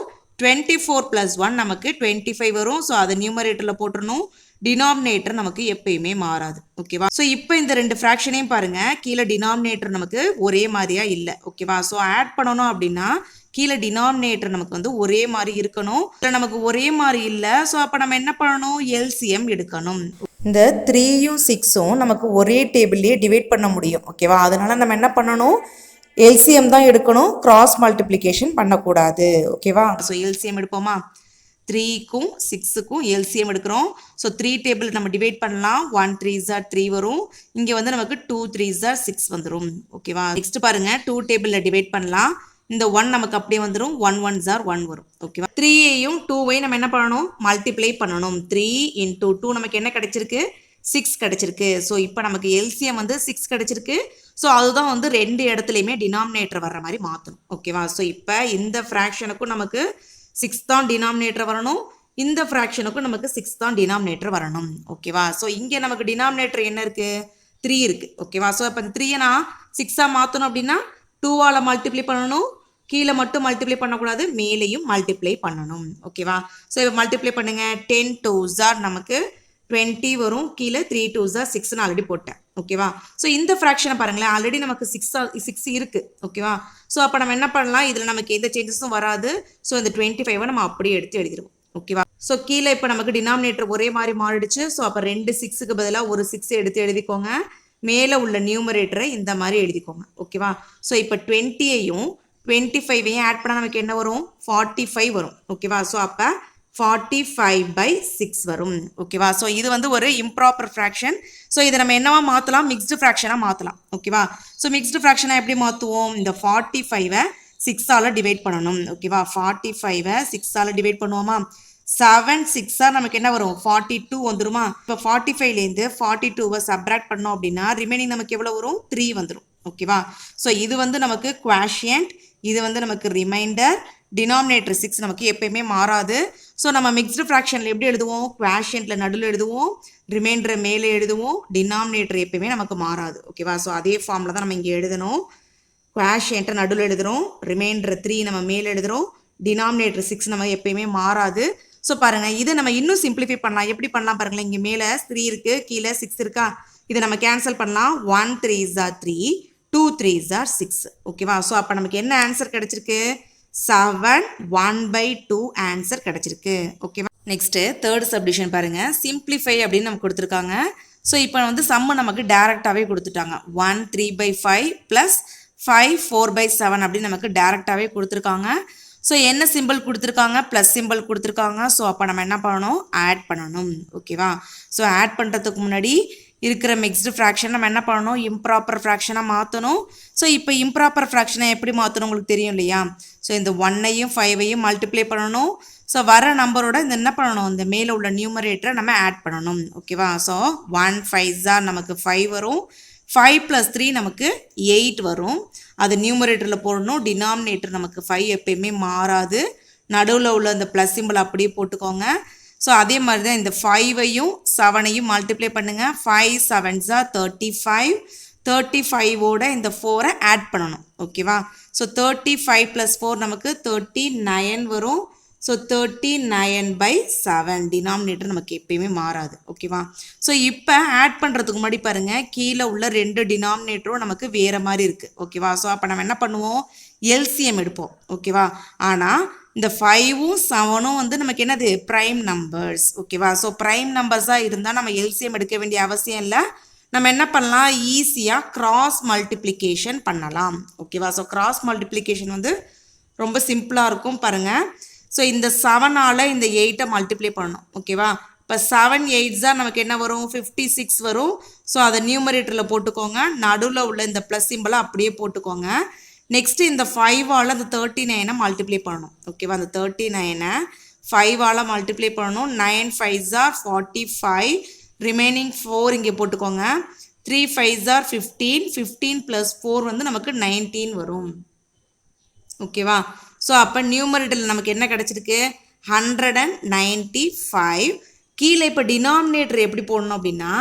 24 + 1 நமக்கு 25 வரும். ஸோ அதை நியூமரேட்டரில் போட்டுடணும். டினாமினேட்டர் நமக்கு எப்பயுமே மாறாது. ஓகேவா? ஸோ இப்போ இந்த 2 ஃப்ராக்ஷனையும் பாருங்க, கீழே டினாமினேட்டர் நமக்கு ஒரே மாதிரியா இல்லை. ஓகேவா? ஸோ ஆட் பண்ணணும் அப்படின்னா கீழே டினாமினேட்டர் நமக்கு வந்து ஒரே மாதிரி இருக்கணும். இல்லை நமக்கு ஒரே மாதிரி இல்லை. ஸோ அப்போ நம்ம என்ன பண்ணணும்? எல்சிஎம் எடுக்கணும். இந்த 3யும் 6ம் நமக்கு ஒரே டேபிள்லேயே டிவைட் பண்ண முடியும். ஓகேவா? அதனால நம்ம என்ன பண்ணணும்? எல்சிஎம் தான் எடுக்கணும். கிராஸ் மல்டிப்ளிகேஷன் பண்ணக்கூடாது. ஓகேவா? ஸோ எல்சிஎம் எடுப்போமா? 3க்கும் 6க்கும் LCM எடுக்கிறோம். ஸோ 3 டேபிள் நம்ம டிவைட் பண்ணலாம். 1 3s are 3 வரும். இங்கே வந்து நமக்கு 2 3s are 6 வந்துடும். ஓகேவா? நெக்ஸ்ட் பாருங்க 2 டேபிளில் டிவைட் பண்ணலாம். இந்த 1 நமக்கு அப்படியே வந்துடும். 1 1s are 1 வரும். ஓகேவா? 3ஐயும் 2ஐயும் நம்ம என்ன பண்ணணும்? மல்டிப்ளை பண்ணணும். 3 into 2 நமக்கு என்ன கிடைச்சிருக்கு? 6 கிடைச்சிருக்கு. ஸோ இப்போ நமக்கு LCM வந்து 6 கிடைச்சிருக்கு. ஸோ அதுதான் வந்து ரெண்டு இடத்துலையுமே டினாமினேட்டர் வர்ற மாதிரி மாற்றணும். ஓகேவா? ஸோ இப்போ இந்த ஃப்ராக்ஷனுக்கும் நமக்கு 6 தான் டினாமினேட்டர் வரணும். இந்த ஃப்ராக்ஷனுக்கும் நமக்கு 6 தான் டினாமினேட்டர் வரணும். ஓகேவா? ஸோ இங்கே நமக்கு டினாமினேட்டர் என்ன இருக்குது? 3 இருக்குது. ஓகேவா? ஸோ இப்போ 3யை நான் 6ஆக மாற்றணும் அப்படின்னா 2ஆல் மல்டிப்ளை பண்ணணும். கீழே மட்டும் மல்டிப்ளை பண்ணக்கூடாது, மேலேயும் மல்டிப்ளை பண்ணணும். ஓகேவா? ஸோ இப்போ மல்டிப்ளை பண்ணுங்கள். 10 2s are நமக்கு 20 வரும். கீழே 3 2s are 6ன்னு ஆல்ரெடி போட்டேன். ஓகேவா? ஸோ இந்த ஃப்ராக்ஷனை பாருங்களேன், ஆல்ரெடி நமக்கு 6 இருக்குது. ஓகேவா? ஸோ அப்போ நம்ம என்ன பண்ணலாம்? இதில் நமக்கு எந்த சேஞ்சஸும் வராது. ஸோ இந்த 25 நம்ம அப்படியே எடுத்து எழுதிடுவோம். ஓகேவா? ஸோ கீழே இப்போ நமக்கு டினாமினேட்டர் ஒரே மாதிரி மாறிடுச்சு. ஸோ அப்போ 2 6க்கு பதிலாக ஒரு 6 எடுத்து எழுதிக்கோங்க. மேலே உள்ள நியூமரேட்டரை இந்த மாதிரி எழுதிக்கோங்க. ஓகேவா? ஸோ இப்போ 20ஐயும் 25ஐயும் ஆட் பண்ணால் நமக்கு என்ன வரும்? 45 வரும். ஓகேவா? ஸோ அப்போ 45/6 வரும். ஓகேவா? ஸோ இது வந்து ஒரு இம்ப்ராப்பர் ஃப்ராக்ஷன். ஸோ இதை நம்ம என்னவா மாற்றலாம்? மிக்ஸ்டு ஃப்ராக்ஷனாக மாற்றலாம். ஓகேவா? ஸோ மிக்ஸ்டு ஃப்ராக்ஷனாக எப்படி மாற்றுவோம்? இந்த 45ஐ 6ஆல் டிவைட் பண்ணணும். ஓகேவா? 45ஐ 6ஆல் டிவைட் பண்ணுவோமா? 7 6 நமக்கு என்ன வரும்? 42 வந்துருமா? இப்போ 45லேருந்து 42வை சப்ராக்ட் பண்ணோம் அப்படின்னா ரிமைனிங் நமக்கு எவ்வளோ வரும்? 3 வந்துடும். ஓகேவா? ஸோ இது வந்து நமக்கு குவாஷியன்ட், இது வந்து நமக்கு ரிமைண்டர். டினாமினேட்டர் 6 நமக்கு எப்பயுமே மாறாது. ஸோ நம்ம மிக்ஸ்டு ஃப்ராக்ஷனில் எப்படி எழுதுவோம்? குவாஷியன்ட்டில் நடுவில் எழுதுவோம், ரிமைண்டரை மேலே எழுதுவோம், டினாமினேட்டர் எப்பயுமே நமக்கு மாறாது. ஓகேவா? ஸோ அதே ஃபார்மில் தான் நம்ம இங்கே எழுதணும். குவாஷியன்ட்டை நடுவில் எழுதுகிறோம், ரிமைண்டர் 3 நம்ம மேலே எழுதுகிறோம், டினாமினேட்டர் 6 நம்ம எப்பயுமே மாறாது. ஸோ பாருங்கள், இதை நம்ம இன்னும் சிம்பிளிஃபை பண்ணலாம். எப்படி பண்ணலாம் பாருங்களேன். இங்கே மேலே 3 இருக்குது, கீழே 6 இருக்கா? இதை நம்ம கேன்சல் பண்ணலாம். 1 3s are 3, 2 3s are 6. ஓகேவா? ஸோ அப்போ நமக்கு என்ன ஆன்சர் கிடைச்சிருக்கு? 7 1/2 ஆன்சர் கிடைச்சிருக்கு. ஓகேவா? நெக்ஸ்ட்டு தேர்ட் சப்டிஷன் பாருங்கள். சிம்பிளிஃபை அப்படின்னு நமக்கு கொடுத்துருக்காங்க. ஸோ இப்போ வந்து சம்மு நமக்கு டேரெக்டாகவே கொடுத்துட்டாங்க. 1 3/5 ப்ளஸ் 5 4/7 அப்படின்னு நமக்கு டேரெக்டாகவே கொடுத்துருக்காங்க. ஸோ என்ன சிம்பிள் கொடுத்துருக்காங்க? ப்ளஸ் சிம்பிள் கொடுத்துருக்காங்க. ஸோ அப்போ நம்ம என்ன பண்ணணும்? ஆட் பண்ணணும். ஓகேவா? ஸோ ஆட் பண்ணுறதுக்கு முன்னாடி இருக்கிற மிக்ஸ்டு ஃப்ராக்ஷன் நம்ம என்ன பண்ணணும்? இம்ப்ராப்பர் ஃப்ராக்ஷனாக மாற்றணும். ஸோ இப்போ இம்ப்ராப்பர் ஃப்ராக்ஷனை எப்படி மாற்றணும் உங்களுக்கு தெரியும் இல்லையா? ஸோ இந்த 1ஐயும் 5ஐயும் மல்டிப்ளை பண்ணணும். ஸோ வர நம்பரோட இந்த என்ன பண்ணணும்? இந்த மேலே உள்ள நியூமரேட்டரை நம்ம ஆட் பண்ணணும். ஓகேவா? ஸோ 1 5s are நமக்கு 5 வரும். 5 + 3 நமக்கு 8 வரும். அது நியூமரேட்டரில் போடணும். டினாமினேட்டர் நமக்கு 5 எப்பயுமே மாறாது. நடுவில் உள்ள இந்த ப்ளஸ் சிம்பிள் அப்படியே போட்டுக்கோங்க. ஸோ அதே மாதிரி தான் இந்த 5ஐயும் 7ஐயும் மல்டிப்ளை பண்ணுங்கள். 5 7s are 35. 35ஓட இந்த 4ஐ ஆட் பண்ணணும். ஓகேவா? ஸோ 35 + 4 நமக்கு 39 வரும். ஸோ 39/7 டினாமினேட்டர் நமக்கு எப்பயுமே மாறாது. ஓகேவா? ஸோ இப்போ ஆட் பண்ணுறதுக்கு முன்னாடி பாருங்கள், கீழே உள்ள 2 டினாமினேட்டரும் நமக்கு வேறு மாதிரி இருக்குது. ஓகேவா? ஸோ அப்போ நம்ம என்ன பண்ணுவோம்? LCM எடுப்போம். ஓகேவா? ஆனால் இந்த 5ம் 7ம் வந்து நமக்கு என்னது? Prime numbers. ஓகேவா? ஸோ ப்ரைம் நம்பர்ஸாக இருந்தால் நம்ம LCM எடுக்க வேண்டிய அவசியம் இல்லை. நம்ம என்ன பண்ணலாம்? ஈஸியாக கிராஸ் மல்டிப்ளிகேஷன் பண்ணலாம். ஓகேவா? ஸோ கிராஸ் மல்டிப்ளிகேஷன் வந்து ரொம்ப சிம்பிளாக இருக்கும். பாருங்கள், ஸோ இந்த 7ஆல் இந்த 8ஐ மல்டிப்ளை பண்ணணும். ஓகேவா? இப்போ 7 8s are நமக்கு என்ன வரும்? 56 வரும். ஸோ அதை நியூமரேட்டரில் போட்டுக்கோங்க. நடுவில் உள்ள இந்த ப்ளஸ் சிம்பிளை அப்படியே போட்டுக்கோங்க. நெக்ஸ்ட்டு இந்த 5ஆல் அந்த 39ஐ மல்டிப்ளை பண்ணணும். ஓகேவா? அந்த 39ஐ 5ஆல் மல்டிப்ளை பண்ணணும். 9 5s are 45. ரிமைனிங் 4 இங்கே போட்டுக்கோங்க. 3 5s are 15. 15 + 4 வந்து நமக்கு 19 வரும். ஓகேவா? ஸோ அப்போ நியூமரேட்டரில் நமக்கு என்ன கிடச்சிருக்கு? 195. கீழே இப்போ டினாமினேட்டர் எப்படி போடணும் அப்படின்னா,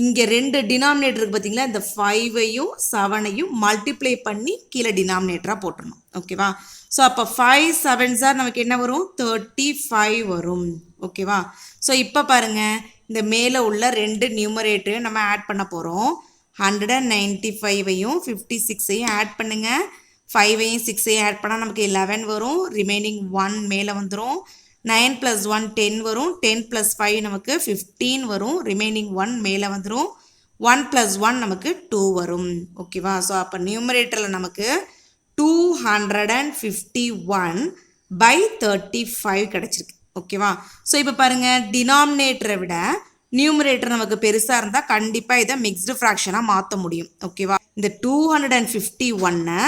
இங்கே 2 டினாமினேட்டர் இருக்குது பார்த்தீங்களா? இந்த 5ஐயும் 7ஐயும் மல்டிப்ளை பண்ணி கீழே டினாமினேட்டராக போட்டுடணும். ஓகேவா? ஸோ அப்போ 5 7s are நமக்கு என்ன வரும்? 35 வரும். ஓகேவா? ஸோ இப்போ பாருங்கள், இந்த மேலே உள்ள 2 நியூமரேட்டரையும் நம்ம ஆட் பண்ண போகிறோம். 195ஐயும் 56ஐயும் ஆட் பண்ணுங்கள். 5ஐயும் 6ஐயும் ஆட் பண்ணால் நமக்கு 11 வரும். ரிமைனிங் 1 மேலே வந்துடும். 9 + 1 10 வரும். 10 + 5 நமக்கு 15 வரும். ரிமைனிங் 1 மேலே வந்துடும். 1 + 1 நமக்கு 2 வரும். ஓகேவா? ஸோ அப்போ நியூமரேட்டரில் நமக்கு 251/35 கிடச்சிருக்கு. ஓகேவா? ஸோ இப்போ பாருங்கள், டினாமினேட்டரை விட நியூமரேட்டர் நமக்கு பெருசாக இருந்தால் கண்டிப்பாக இதை மிக்ஸ்டு ஃப்ராக்ஷனாக மாற்ற முடியும். ஓகேவா? இந்த 251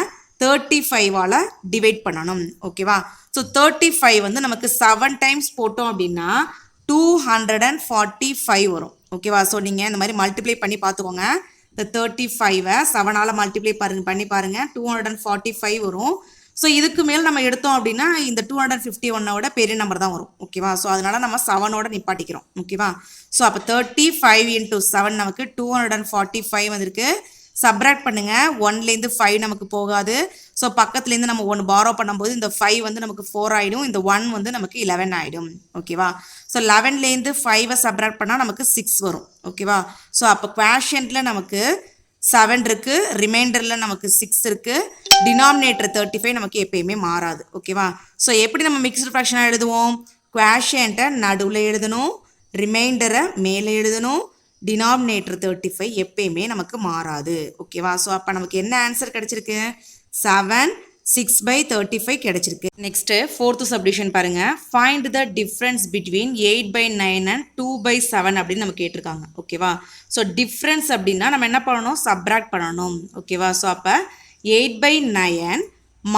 35ஆல் டிவைட் பண்ணணும். ஓகேவா? ஸோ 35 வந்து நமக்கு 7 டைம்ஸ் போட்டோம் அப்படின்னா 245 வரும். ஓகேவா? ஸோ நீங்கள் இந்த மாதிரி மல்டிப்ளை பண்ணி பார்த்துக்கோங்க. இந்த 35ஐ 7ஆல் மல்டிப்ளை பண்ணி பாருங்கள், 245 வரும். ஸோ இதுக்கு மேல் நம்ம எடுத்தோம் அப்படின்னா இந்த 251ஓட பெரிய நம்பர் தான் வரும். ஓகேவா? ஸோ அதனால் நம்ம 7ஓட நிப்பாட்டிக்கிறோம். ஓகேவா? ஸோ அப்போ 35 × 7 நமக்கு 245 வந்திருக்கு. சப்ராக்ட் பண்ணுங்கள், 1லேருந்து 5 நமக்கு போகாது. ஸோ பக்கத்துலேருந்து நம்ம 1 பாரோ பண்ணும்போது இந்த 5 வந்து நமக்கு 4 ஆகிடும், இந்த 1 வந்து நமக்கு 11 ஆகிடும். ஓகேவா? ஸோ 11லேருந்து 5ஐ சப்ராக்ட் பண்ணால் நமக்கு 6 வரும். ஓகேவா? ஸோ அப்போ குவாஷியன்ட்டில் நமக்கு 7 இருக்குது, ரிமைண்டரில் நமக்கு 6 இருக்குது, டினாமினேட்டர் 35 நமக்கு எப்பயுமே மாறாது. ஓகேவா? ஸோ எப்படி நம்ம மிக்ஸ்டு ஃப்ராக்ஷனாக எழுதுவோம்? குவாஷியன்ட்டை நடுவில் எழுதணும், ரிமைண்டரை மேலே எழுதணும், டினாமினேட்டர் 35 எப்பயுமே நமக்கு மாறாது. ஓகேவா? ஸோ அப்போ நமக்கு என்ன ஆன்சர் கிடச்சிருக்கு? 7 6/35 கிடைச்சிருக்கு. நெக்ஸ்ட்டு 4th சப்டிவிஷன் பாருங்கள். Find the difference between 8/9 and 2/7 அப்படின்னு நம்ம கேட்டிருக்காங்க. ஓகேவா? ஸோ டிஃப்ரென்ஸ் அப்படின்னா நம்ம என்ன பண்ணணும்? சப்ராக்ட் பண்ணணும். ஓகேவா? ஸோ அப்போ 8/9 -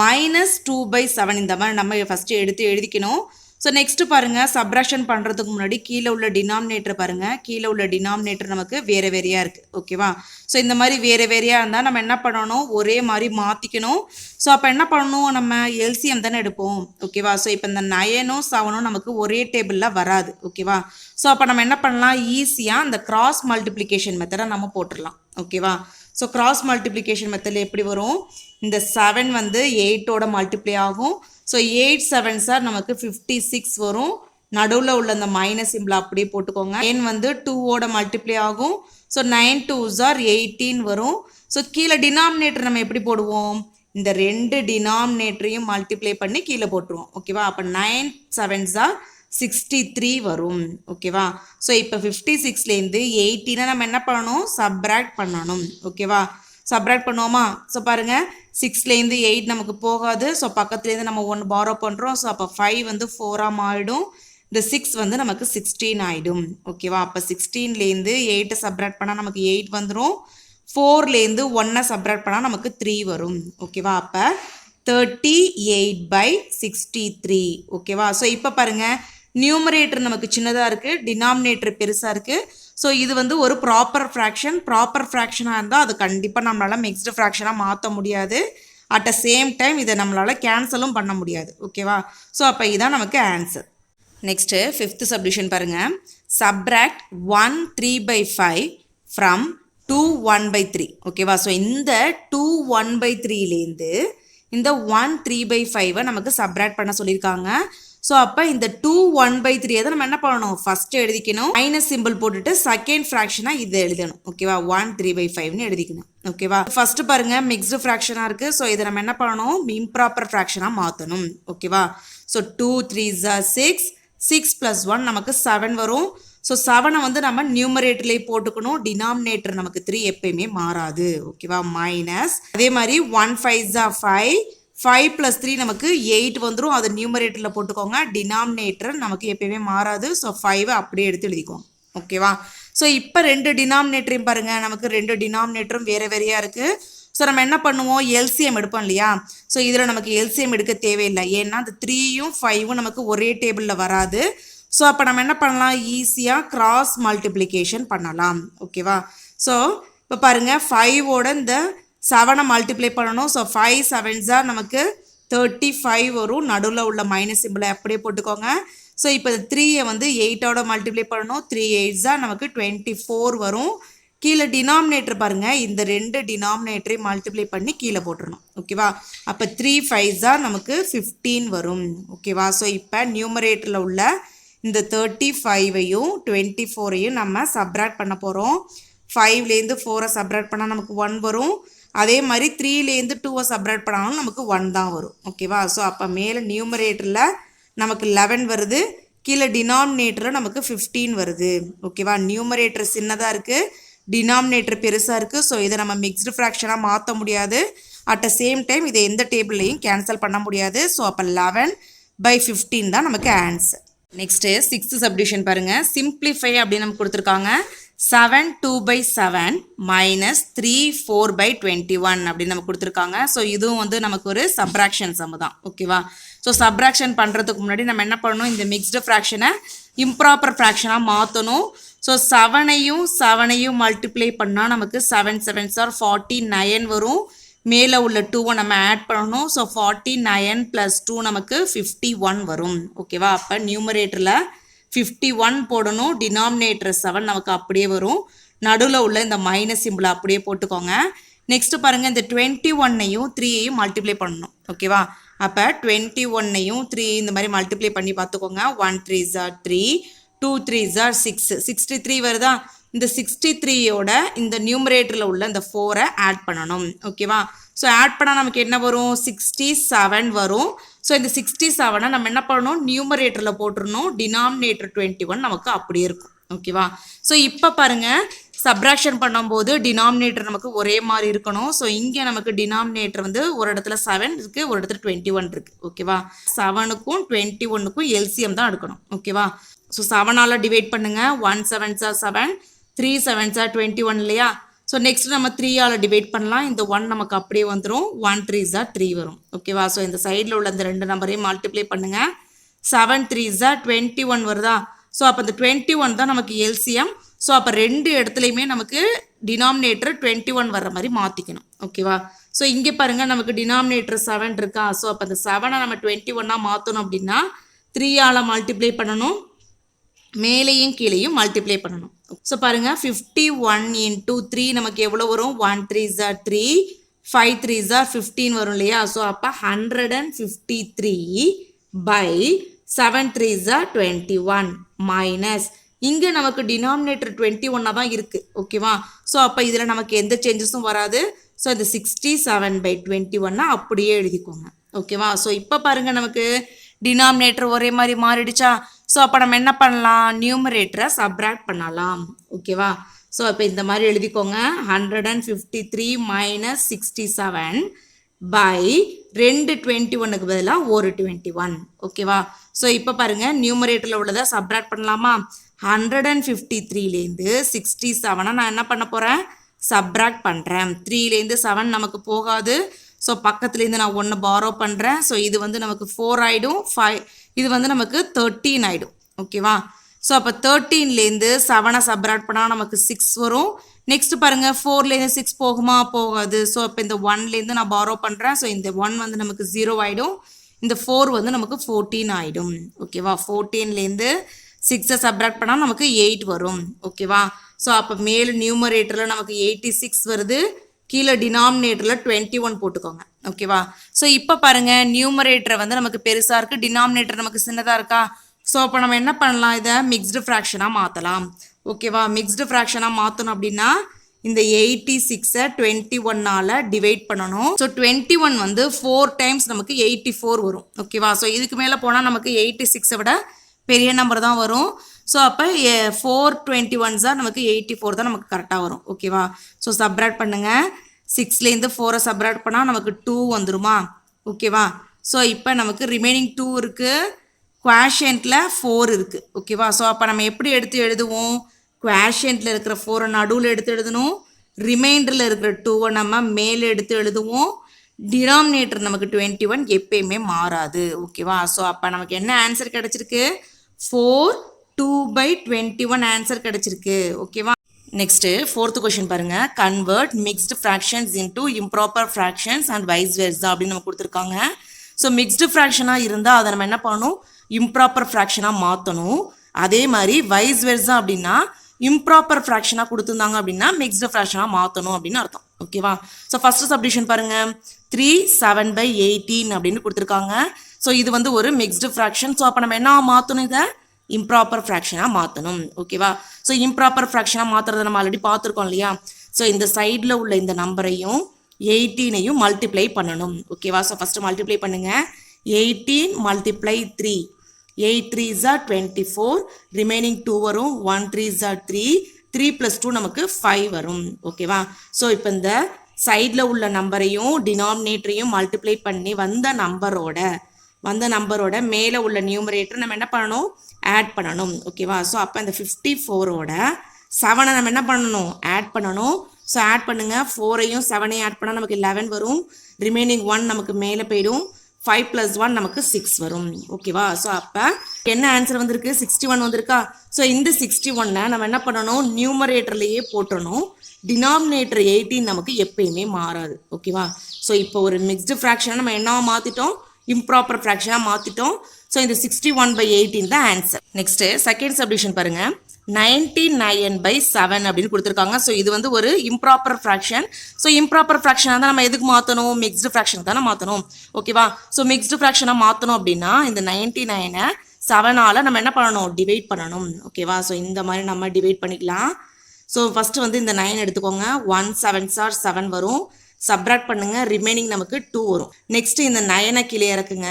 2/7 இந்த மாதிரி நம்ம ஃபஸ்ட்டு எழுதிக்கணும். ஸோ நெக்ஸ்ட்டு பாருங்கள், சப்ராக்ஷன் பண்ணுறதுக்கு முன்னாடி கீழே உள்ள டினாமினேட்டர் பாருங்கள். கீழே உள்ள டினாமினேட்டர் நமக்கு வேறு வேறையாக இருக்குது. ஓகேவா? ஸோ இந்த மாதிரி வேறு வேறையாக இருந்தால் நம்ம என்ன பண்ணணும்? ஒரே மாதிரி மாற்றிக்கணும். ஸோ அப்போ என்ன பண்ணணும்? நம்ம எல்சிஎம் தானே எடுப்போம். ஓகேவா? ஸோ இப்போ இந்த 9ம் 7ம் நமக்கு ஒரே டேபிளில் வராது. ஓகேவா? ஸோ அப்போ நம்ம என்ன பண்ணலாம்? ஈஸியாக இந்த கிராஸ் மல்டிப்ளிகேஷன் மெத்தடை நம்ம போட்டுடலாம். ஓகேவா? ஸோ கிராஸ் மல்டிப்ளிகேஷன் மெத்தடில் எப்படி வரும்? இந்த 7 வந்து 8ஓட மல்டிப்ளை ஆகும். ஸோ 8 7s நமக்கு 56 வரும். நடுவில் உள்ள அந்த மைனஸ் சிம்பிள் அப்படியே போட்டுக்கோங்க. 9 வந்து 2ஓட மல்டிப்ளை ஆகும். ஸோ 9 2s 18 வரும். ஸோ கீழே டினாமினேட்டர் நம்ம எப்படி போடுவோம்? இந்த 2 டினாமினேட்டரையும் மல்டிப்ளை பண்ணி கீழே போட்டுருவோம். ஓகேவா? அப்போ 9 7s 63 வரும். ஓகேவா? ஸோ இப்போ 56லேருந்து 18 நம்ம என்ன பண்ணணும்? சப்ராக்ட் பண்ணணும். ஓகேவா? சப்ராக்ட் பண்ணுவோமா? ஸோ பாருங்கள், 6லேருந்து 8 நமக்கு போகாது. ஸோ பக்கத்துலேருந்து நம்ம 1 பாரோ பண்ணுறோம். ஸோ அப்போ 5 வந்து 4ஆக மாறிடும். இந்த 6 வந்து நமக்கு 16 ஆகிடும். ஓகேவா? அப்போ 16லேருந்து 8 சப்ராக்ட் பண்ணால் நமக்கு 8 வந்துடும். 4லேருந்து 1 சப்ராக்ட் பண்ணால் நமக்கு 3 வரும். ஓகேவா? அப்போ 38/63. ஓகேவா? ஸோ இப்போ பாருங்கள், நியூமரேட்டர் நமக்கு சின்னதாக இருக்குது, டினாமினேட்டர் பெருசாக இருக்குது. ஸோ இது வந்து ஒரு ப்ராப்பர் ஃப்ராக்ஷனாக இருந்தால் அது கண்டிப்பாக நம்மளால் மிக்ஸ்டு ஃப்ராக்ஷனாக மாற்ற முடியாது. அட் த சேம் டைம் இதை நம்மளால் கேன்சலும் பண்ண முடியாது. ஓகேவா? ஸோ அப்போ இதுதான் நமக்கு ஆன்சர். நெக்ஸ்ட்டு 5th சப்டிவிஷன் பாருங்கள். Subtract 1 3/5 from 2 1/3. ஓகேவா? ஸோ இந்த 2 1/3லேருந்து இந்த 1 3/5 நமக்கு சப்ராக்ட் பண்ண சொல்லியிருக்காங்க. ஸோ அப்போ இந்த 2 1/3 தான் நம்ம என்ன பண்ணணும்? ஃபஸ்ட்டு எழுதிக்கணும், மைனஸ் சிம்பிள் போட்டுட்டு செகண்ட் ஃப்ராக்ஷனாக இதை எழுதணும். ஓகேவா? 1 3/5ன்னு எழுதிக்கணும். ஓகேவா? ஃபஸ்ட்டு பாருங்கள், மிக்ஸ்டு ஃப்ராக்ஷனாக இருக்குது. ஸோ இதை நம்ம என்ன பண்ணணும்? இம்ப்ராப்பர் ஃப்ராக்ஷனாக மாற்றணும். ஓகேவா? ஸோ 2 3s 6, 6 + 1 நமக்கு 7 வரும். ஸோ 7 வந்து நம்ம நியூமரேட்டர்லேயே போட்டுக்கணும். டினாமினேட்டர் நமக்கு 3 எப்பயுமே மாறாது. ஓகேவா? மைனஸ் அதே மாதிரி 1 5s 5, 5 + 3 நமக்கு 8 வந்துடும். அது நியூமரேட்டரில் போட்டுக்கோங்க. டினாமினேட்டர் நமக்கு எப்பயுமே மாறாது. ஸோ 5 அப்படியே எடுத்து எழுதிக்கோங்க. ஓகேவா? ஸோ இப்போ 2 டினாமினேட்டரையும் பாருங்கள், நமக்கு 2 டினாமினேட்டரும் வேறு வேறையாக இருக்குது. ஸோ நம்ம என்ன பண்ணுவோம்? எல்சிஎம் எடுப்போம் இல்லையா? ஸோ இதில் நமக்கு எல்சிஎம் எடுக்க தேவையில்லை. ஏன்னா அந்த 3யும் 5ம் நமக்கு ஒரே டேபிளில் வராது. ஸோ அப்போ நம்ம என்ன பண்ணலாம்? ஈஸியாக கிராஸ் மல்டிப்ளிகேஷன் பண்ணலாம். ஓகேவா? ஸோ இப்போ பாருங்கள், 5ஓட இந்த 7 மல்டிப்ளை பண்ணணும். ஸோ 5 7s நமக்கு 35 வரும். நடுவில் உள்ள மைனஸ் சிம்பிளை அப்படியே போட்டுக்கோங்க. ஸோ இப்போ 3ஐ வந்து 8ஓட மல்டிப்ளை பண்ணணும். 3 8s நமக்கு 24 வரும். கீழே டினாமினேட்டர் பாருங்கள், இந்த 2 டினாமினேட்டரை மல்டிப்ளை பண்ணி கீழே போட்டுடணும். ஓகேவா? அப்போ 3 5s நமக்கு 15 வரும். ஓகேவா? ஸோ இப்போ நியூமரேட்டரில் உள்ள இந்த 35ஐயும் 24ஐயும் நம்ம சப்ராக்ட் பண்ண போகிறோம். 5லேருந்து 4ஐ சப்ராக்ட் பண்ணால் நமக்கு 1 வரும். அதே மாதிரி 3லேருந்து 2ஐ சப்ராக்ட் பண்ணாலும் நமக்கு 1 தான் வரும். ஓகேவா? ஸோ அப்போ மேலே நியூமரேட்டரில் நமக்கு 11 வருது, கீழே டினாமினேட்டரில் நமக்கு 15 வருது. ஓகேவா? நியூமரேட்டர் சின்னதாக இருக்குது, டினாமினேட்டர் பெருசாக இருக்குது. ஸோ இதை நம்ம மிக்ஸ்டு ஃப்ராக்ஷனாக மாற்ற முடியாது. அட் த சேம் டைம் இதை எந்த டேபிள்லையும் கேன்சல் பண்ண முடியாது. ஸோ அப்போ 11/15 தான் நமக்கு ஆன்சர். நெக்ஸ்ட்டு 6th சப்டிவிஷன் பாருங்கள். சிம்பிளிஃபை அப்படின்னு நமக்கு கொடுத்துருக்காங்க. 7 2/7 மைனஸ் 3 4/21 அப்படின்னு நமக்கு கொடுத்துருக்காங்க. ஸோ இதுவும் வந்து நமக்கு ஒரு சப்ராக்ஷன் சம் தான். ஓகேவா? ஸோ சப்ராக்ஷன் பண்ணுறதுக்கு முன்னாடி நம்ம என்ன பண்ணணும், இந்த மிக்ஸ்டு ஃப்ராக்ஷனை இம்ப்ராப்பர் ஃப்ராக்ஷனாக மாற்றணும். ஸோ 7ஐயும் மல்டிப்ளை பண்ணால் நமக்கு 7 7s are 49 வரும். மேலே உள்ள 2வை நம்ம ஆட் பண்ணணும். ஸோ 49 + 2 நமக்கு 51 வரும். ஓகேவா? அப்போ நியூமரேட்டரில் 51 போடணும். டினாமினேட்டர் 7 நமக்கு அப்படியே வரும். நடுவில் உள்ள இந்த மைனஸ் சிம்பிளை அப்படியே போட்டுக்கோங்க. நெக்ஸ்ட்டு பாருங்கள், இந்த 21ஐயும் 3ஐயும் மல்டிப்ளை பண்ணணும். ஓகேவா? அப்போ 21ஐயும் 3 இந்த மாதிரி மல்டிப்ளை பண்ணி பார்த்துக்கோங்க. 1 3s are 3, 2 3s are 6, 63 வருதா? இந்த 63யோட இந்த நியூமரேட்டரில் உள்ள இந்த 4ஐ ஆட் பண்ணணும். ஓகேவா? ஸோ ஆட் பண்ணால் நமக்கு என்ன வரும்? 67 வரும். ஸோ இந்த 67ஐ நம்ம என்ன பண்ணணும், நியூமரேட்டரில் போட்டுருணும். டினாமினேட்டர் 21 நமக்கு அப்படியே இருக்கும். ஓகேவா? ஸோ இப்போ பாருங்கள், சப்ராக்ஷன் பண்ணும்போது டினாமினேட்டர் நமக்கு ஒரே மாதிரி இருக்கணும். ஸோ இங்கே நமக்கு டினாமினேட்டர் வந்து ஒரு இடத்துல 7 இருக்குது, ஒரு இடத்துல 21 இருக்குது. ஓகேவா? 7க்கும் 21க்கும் எல்சிஎம் தான் எடுக்கணும். ஓகேவா? ஸோ 7ஆல் டிவைட் பண்ணுங்கள். 1 7s are 7, 3 7s are 21 இல்லையா? ஸோ நெக்ஸ்ட் நம்ம 3ஆல் டிவைட் பண்ணலாம். இந்த 1 நமக்கு அப்படியே வந்துடும். 1 3s are 3 வரும். ஓகேவா? ஸோ இந்த சைடில் உள்ள இந்த 2 நம்பரையும் மல்டிப்ளை பண்ணுங்கள். 7 3s are 21 வருதா? ஸோ அப்போ இந்த 21 தான் நமக்கு எல்சிஎம். ஸோ அப்போ 2 இடத்துலையுமே நமக்கு டினாமினேட்டர் 21 வர்ற மாதிரி மாற்றிக்கணும். ஓகேவா? ஸோ இங்கே பாருங்கள், நமக்கு டினாமினேட்டர் 7 இருக்கா? ஸோ அப்போ அந்த 7ஐ நம்ம 21ஆக மாற்றணும் அப்படின்னா 3ஆல் மல்டிப்ளை பண்ணணும். மேலேயும் கீழேயும் மல்டிப்ளை பண்ணணும். ஸோ பாருங்கள், 51 × 3 நமக்கு எவ்வளோ வரும்? 1 3s are 3, 5 3s are 15 வரும் இல்லையா? ஸோ அப்போ 153/7 3s are 21 மைனஸ் இங்கே நமக்கு டினாமினேட்டர் 21 தான் இருக்குது. ஓகேவா? ஸோ அப்போ இதில் நமக்கு எந்த சேஞ்சஸும் வராது. ஸோ இந்த 67/21 அப்படியே எழுதிக்கோங்க. ஓகேவா? ஸோ இப்போ பாருங்கள், நமக்கு டினாமினேட்டர் ஒரே மாதிரி மாறிடுச்சா? ஸோ அப்போ நம்ம என்ன பண்ணலாம், நியூமரேட்டரை சப்ராக்ட் பண்ணலாம். ஓகேவா? ஸோ இப்போ இந்த மாதிரி எழுதிக்கோங்க. 153 - 67 2 21க்கு பதிலாக ஒரு 21. ஓகேவா? ஸோ இப்போ பாருங்கள், நியூமரேட்டரில் உள்ளதை சப்ராக்ட் பண்ணலாமா? 153லேருந்து 67 நான் என்ன பண்ண போகிறேன், சப்ராக்ட் பண்ணுறேன். 3லேருந்து 7 நமக்கு போகாது. ஸோ பக்கத்துலேருந்து நான் 1 பாரோ பண்ணுறேன். ஸோ இது வந்து நமக்கு 4 ஆகிடும். 5 இது வந்து நமக்கு 13 ஆகிடும். ஓகேவா? ஸோ அப்போ 13லேருந்து 7ஐ சப்ராக்ட் பண்ணால் நமக்கு 6 வரும். நெக்ஸ்ட் பாருங்கள், 4லேருந்து 6 போகுமா? போகாது. ஸோ அப்போ இந்த 1லேருந்து நான் பாரோ பண்ணுறேன். ஸோ இந்த 1 வந்து நமக்கு 0 ஆகிடும். இந்த 4 வந்து நமக்கு 14 ஆகிடும். ஓகேவா? 14லேருந்து 6ஐ சப்ராக்ட் பண்ணால் நமக்கு 8 வரும். ஓகேவா? ஸோ அப்போ மேலே நியூமரேட்டரில் நமக்கு 86 வருது. கீழே டினாமினேட்டரில் 21 போட்டுக்கோங்க. ஓகேவா? ஸோ இப்போ பாருங்கள், நியூமரேட்டரை வந்து நமக்கு பெருசாக இருக்குது, டினாமினேட்டர் நமக்கு சின்னதாக இருக்கா? ஸோ அப்போ நம்ம என்ன பண்ணலாம், இதை மிக்ஸ்டு ஃப்ராக்ஷனாக மாற்றலாம். ஓகேவா? மிக்ஸ்டு ஃப்ராக்ஷனாக மாற்றணும் அப்படின்னா இந்த 86ஐ 21ஆல் டிவைட் பண்ணணும். ஸோ 21 வந்து 4 டைம்ஸ் நமக்கு 84 வரும். ஓகேவா? ஸோ இதுக்கு மேலே போனால் நமக்கு 86ஐ விட பெரிய நம்பர் தான் வரும். ஸோ அப்போ 4 21s தான் நமக்கு 84 தான் நமக்கு கரெக்டாக வரும். ஓகேவா? ஸோ சப்ராக்ட் பண்ணுங்கள். 6லேருந்து 4ஐ சப்ராக்ட் பண்ணால் நமக்கு 2 வந்துருமா? ஓகேவா? ஸோ இப்போ நமக்கு ரிமைனிங் 2 இருக்குது. குவாஷியன்ட்டில் 4 இருக்குது. ஓகேவா? ஸோ அப்போ நம்ம எப்படி எடுத்து எழுதுவோம், குவாஷியன்ட்டில் இருக்கிற 4ஐ நடுவில் எடுத்து எழுதணும். ரிமைண்டரில் இருக்கிற 2ஐ நம்ம மேலே எடுத்து எழுதுவோம். டினாமினேட்டர் நமக்கு 21 எப்பயுமே மாறாது. ஓகேவா? ஸோ அப்போ நமக்கு என்ன ஆன்சர் கிடச்சிருக்கு, 4 2/21 ஆன்சர் கிடச்சிருக்கு. ஓகேவா? நெக்ஸ்ட்டு 4th கொஷின் பாருங்கள். Convert mixed fractions into improper fractions and vice Versa அப்படின்னு நம்ம கொடுத்துருக்காங்க. ஸோ மிக்ஸ்டு ஃப்ராக்ஷனாக இருந்தால் அதை நம்ம என்ன பண்ணணும், இம்ப்ராப்பர் ஃப்ராக்ஷனாக மாற்றணும். அதே மாதிரி வைஸ் வெர்சா அப்படின்னா இம்ப்ராப்பர் ஃப்ராக்ஷனாக கொடுத்துருந்தாங்க அப்படின்னா மிக்ஸ்டு ஃப்ராக்ஷனாக மாற்றணும் அப்படின்னு அர்த்தம். ஓகேவா? ஸோ ஃபஸ்ட்டு சப்டிவிஷன் பாருங்கள். 3 7/18 அப்படின்னு கொடுத்துருக்காங்க. ஸோ இது வந்து ஒரு மிக்ஸ்டு ஃப்ராக்ஷன். ஸோ அப்போ நம்ம என்ன மாற்றணும், இதை இம்ப்ராப்பர் ஃப்ராக்ஷனாக மாற்றணும். ஓகேவா? ஸோ இம்ப்ராப்பர் ஃப்ராக்ஷனாக மாற்றுறதை நம்ம ஆல்ரெடி பார்த்துருக்கோம் இல்லையா? ஸோ இந்த சைடில் உள்ள இந்த நம்பரையும் 18ஐயும் மல்டிப்ளை பண்ணணும். ஓகேவா? ஸோ ஃபஸ்ட்டு மல்டிப்ளை பண்ணுங்கள். 18 × 3 8 3s are 24, ரிமைனிங் 2 வரும். 1 3s are 3, 3 + 2 நமக்கு 5 வரும். ஓகேவா? ஸோ இப்போ இந்த சைடில் உள்ள நம்பரையும் டினாமினேட்டரையும் மல்டிப்ளை பண்ணி வந்த நம்பரோட வந்த நம்பரோட மேலே உள்ள நியூமரேட்டர் நம்ம என்ன பண்ணணும் ஆட் பண்ணணும் ஓகேவா ஸோ அப்போ இந்த 54ஓட 7 நம்ம என்ன பண்ணணும் ஆட் பண்ணணும் ஸோ ஆட் பண்ணுங்கள் 4ஐயும் 7ஐயும் ஆட் பண்ணால் நமக்கு 11 வரும் ரிமைனிங் 1 நமக்கு மேலே போயிடும் 5 + 1 நமக்கு 6 வரும் ஓகேவா ஸோ அப்போ என்ன ஆன்சர் வந்திருக்கு 61 வந்திருக்கா ஸோ இந்த 61 நம்ம என்ன பண்ணணும் நியூமரேட்டர்லேயே போட்டுறணும் டினாமினேட்டர் 18 நமக்கு எப்பயுமே மாறாது ஓகேவா ஸோ இப்போ ஒரு மிக்ஸ்டு ஃப்ராக்ஷனை நம்ம என்னவா மாற்றிட்டோம் இம்ப்ராப்பர் ஃப்ராக்ஷனாக மாற்றிட்டோம் ஸோ இந்த 61/18 தான் ஆன்சர் நெக்ஸ்ட்டு செகண்ட் சப்டிவிஷன் பாருங்கள் 99/7 அப்படின்னு கொடுத்துருக்காங்க ஸோ இது வந்து ஒரு இம்ப்ராப்பர் ஃப்ராக்ஷன் ஸோ இம்ப்ராப்பர் ஃப்ராக்ஷனாக தான் நம்ம எதுக்கு மாற்றணும் மிக்ஸ்டு ஃப்ராக்ஷன் தானே மாற்றணும் ஓகேவா ஸோ மிக்ஸ்டு ஃப்ராக்ஷனாக மாற்றணும் அப்படின்னா இந்த 99-ஐ 7ஆல் நம்ம என்ன பண்ணணும் டிவைட் பண்ணணும் ஓகேவா ஸோ இந்த மாதிரி நம்ம டிவைட் பண்ணிக்கலாம் ஸோ ஃபஸ்ட்டு வந்து இந்த 9 எடுத்துக்கோங்க 1 7s are 7 வரும் சப்ராக்ட் பண்ணுங்க ரிமைனிங் நமக்கு 2 வரும் நெக்ஸ்ட் இந்த 9 கீழே இறக்குங்க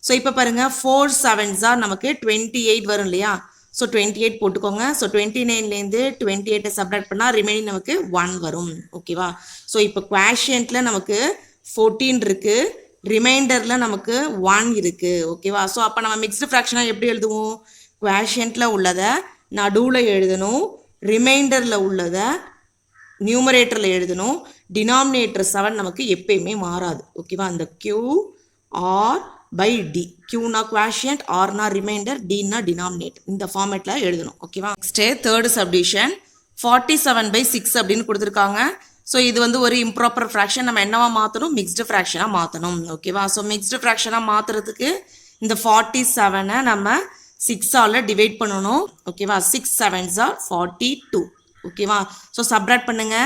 ஸோ இப்போ பாருங்க 4 7s are நமக்கு 28 வரும் இல்லையா ஸோ 28 போட்டுக்கோங்க ஸோ 29லேருந்து 28 சப்ராக்ட் பண்ணால் ரிமைனிங் நமக்கு 1 வரும் ஓகேவா ஸோ இப்போ குவாஷியன்ட்டில் நமக்கு 14 இருக்குது ரிமைண்டரில் நமக்கு 1 இருக்குது ஓகேவா ஸோ அப்போ நம்ம மிக்ஸ்டு ஃப்ராக்ஷனாக எப்படி எழுதுவோம் குவாஷியன்ட்டில் உள்ளதை நடுவில் எழுதணும் ரிமைண்டரில் உள்ளதை நியூமரேட்டரில் எழுதணும் டினாமினேட்டர் 7 நமக்கு எப்பயுமே மாறாது ஓகேவா அந்த Q/D Qனா குவாஷியன்ட் Rனா ரிமைண்டர் Dனா டினாமினேட்டர் இந்த ஃபார்மேட்டில் எழுதணும் ஓகேவா நெக்ஸ்ட்டு தேர்டு சப்டிவிஷன் 47/6 அப்படின்னு கொடுத்துருக்காங்க ஸோ இது வந்து ஒரு இம்ப்ராப்பர் ஃப்ராக்ஷன் நம்ம என்னவா மாற்றணும் மிக்ஸ்டு ஃப்ராக்ஷனாக மாற்றணும் ஓகேவா ஸோ மிக்ஸ்டு ஃப்ராக்ஷனாக மாற்றுறதுக்கு இந்த 47-ஐ நம்ம 6ஆல் டிவைட் பண்ணணும் ஓகேவா 6 7s are 42 ஓகேவா ஸோ சப்ராக்ட் பண்ணுங்க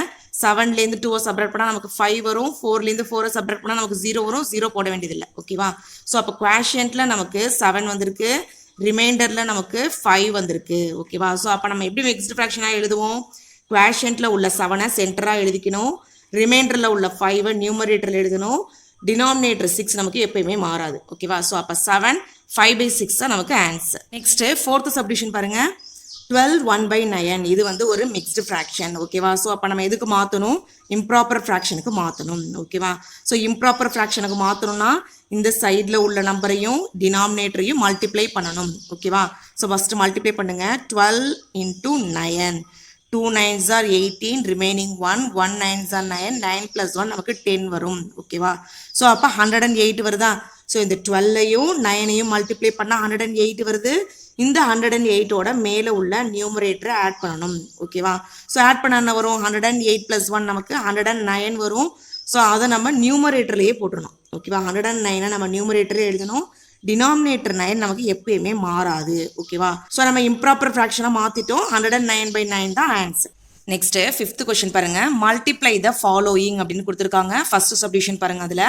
7லேருந்து 2 சப்ராக்ட் பண்ணால் நமக்கு 5 வரும் 4லேருந்து 4 சப்ராக்ட் பண்ணால் நமக்கு 0 வரும் 0 போட வேண்டியதில்லை ஓகேவா ஸோ அப்போ குவாஷியன்ட்டில் நமக்கு 7 வந்திருக்கு ரிமைண்டரில் நமக்கு 5 வந்திருக்கு ஓகேவா ஸோ அப்போ நம்ம எப்படி மிக்ஸ்டு ஃப்ராக்ஷனாக எழுதுவோம் குவாஷியன்ட்டில் உள்ள 7-ஐ சென்டராக எழுதிக்கணும் ரிமைண்டரில் உள்ள 5-ஐ நியூமரேட்டரில் எழுதணும் டினாமினேட்டர் 6 நமக்கு எப்பயுமே மாறாது ஓகேவா ஸோ அப்போ 7 5/6 தான் நமக்கு ஆன்சர் நெக்ஸ்ட்டு ஃபோர்த்து சப்டிவிஷன் பாருங்கள் 12 1/9 இது வந்து ஒரு மிக்ஸ்டு ஃப்ராக்ஷன் ஓகேவா ஸோ அப்போ நம்ம எதுக்கு மாற்றணும் இம்ப்ராப்பர் ஃப்ராக்ஷனுக்கு மாற்றணும் ஓகேவா ஸோ இம்ப்ராப்பர் ஃப்ராக்ஷனுக்கு மாற்றணும்னா இந்த சைடில் உள்ள நம்பரையும் டினாமினேட்டரையும் மல்டிப்ளை பண்ணணும் ஓகேவா ஸோ ஃபஸ்ட்டு மல்டிப்ளை பண்ணுங்கள் 12 × 9 2 9s are 18 remaining 1 1 9s are 9 9 + 1 நமக்கு 10 வரும் ஓகேவா ஸோ அப்போ 108 வருதா ஸோ இந்த 12ஐயும் 9ஐயும் மல்டிப்ளை பண்ணால் 108 வருது இந்த 108ஓட மேலே உள்ள நியூமரேட்டரை ஆட் பண்ணணும் ஓகேவா ஸோ ஆட் பண்ண என்ன வரும் 108 + 1 நமக்கு 109 வரும் ஸோ அதை நம்ம நியூமரேட்டர்லேயே போட்டுடணும் ஓகேவா 109-ஐ நம்ம நியூமரேட்டரே எழுதணும் டினாமினேட்டர் 9 நமக்கு எப்பயுமே மாறாது ஓகேவா ஸோ நம்ம இம்ப்ராப்பர் ஃப்ராக்ஷனாக மாற்றிட்டோம் 109/9 தான் ஆன்சர் நெக்ஸ்ட்டு 5th கொஸ்டின் பாருங்கள் மல்டிப்ளை த ஃபாலோயிங் அப்படின்னு கொடுத்துருக்காங்க ஃபஸ்ட்டு சப்டிவிஷன் பாருங்கள் அதில்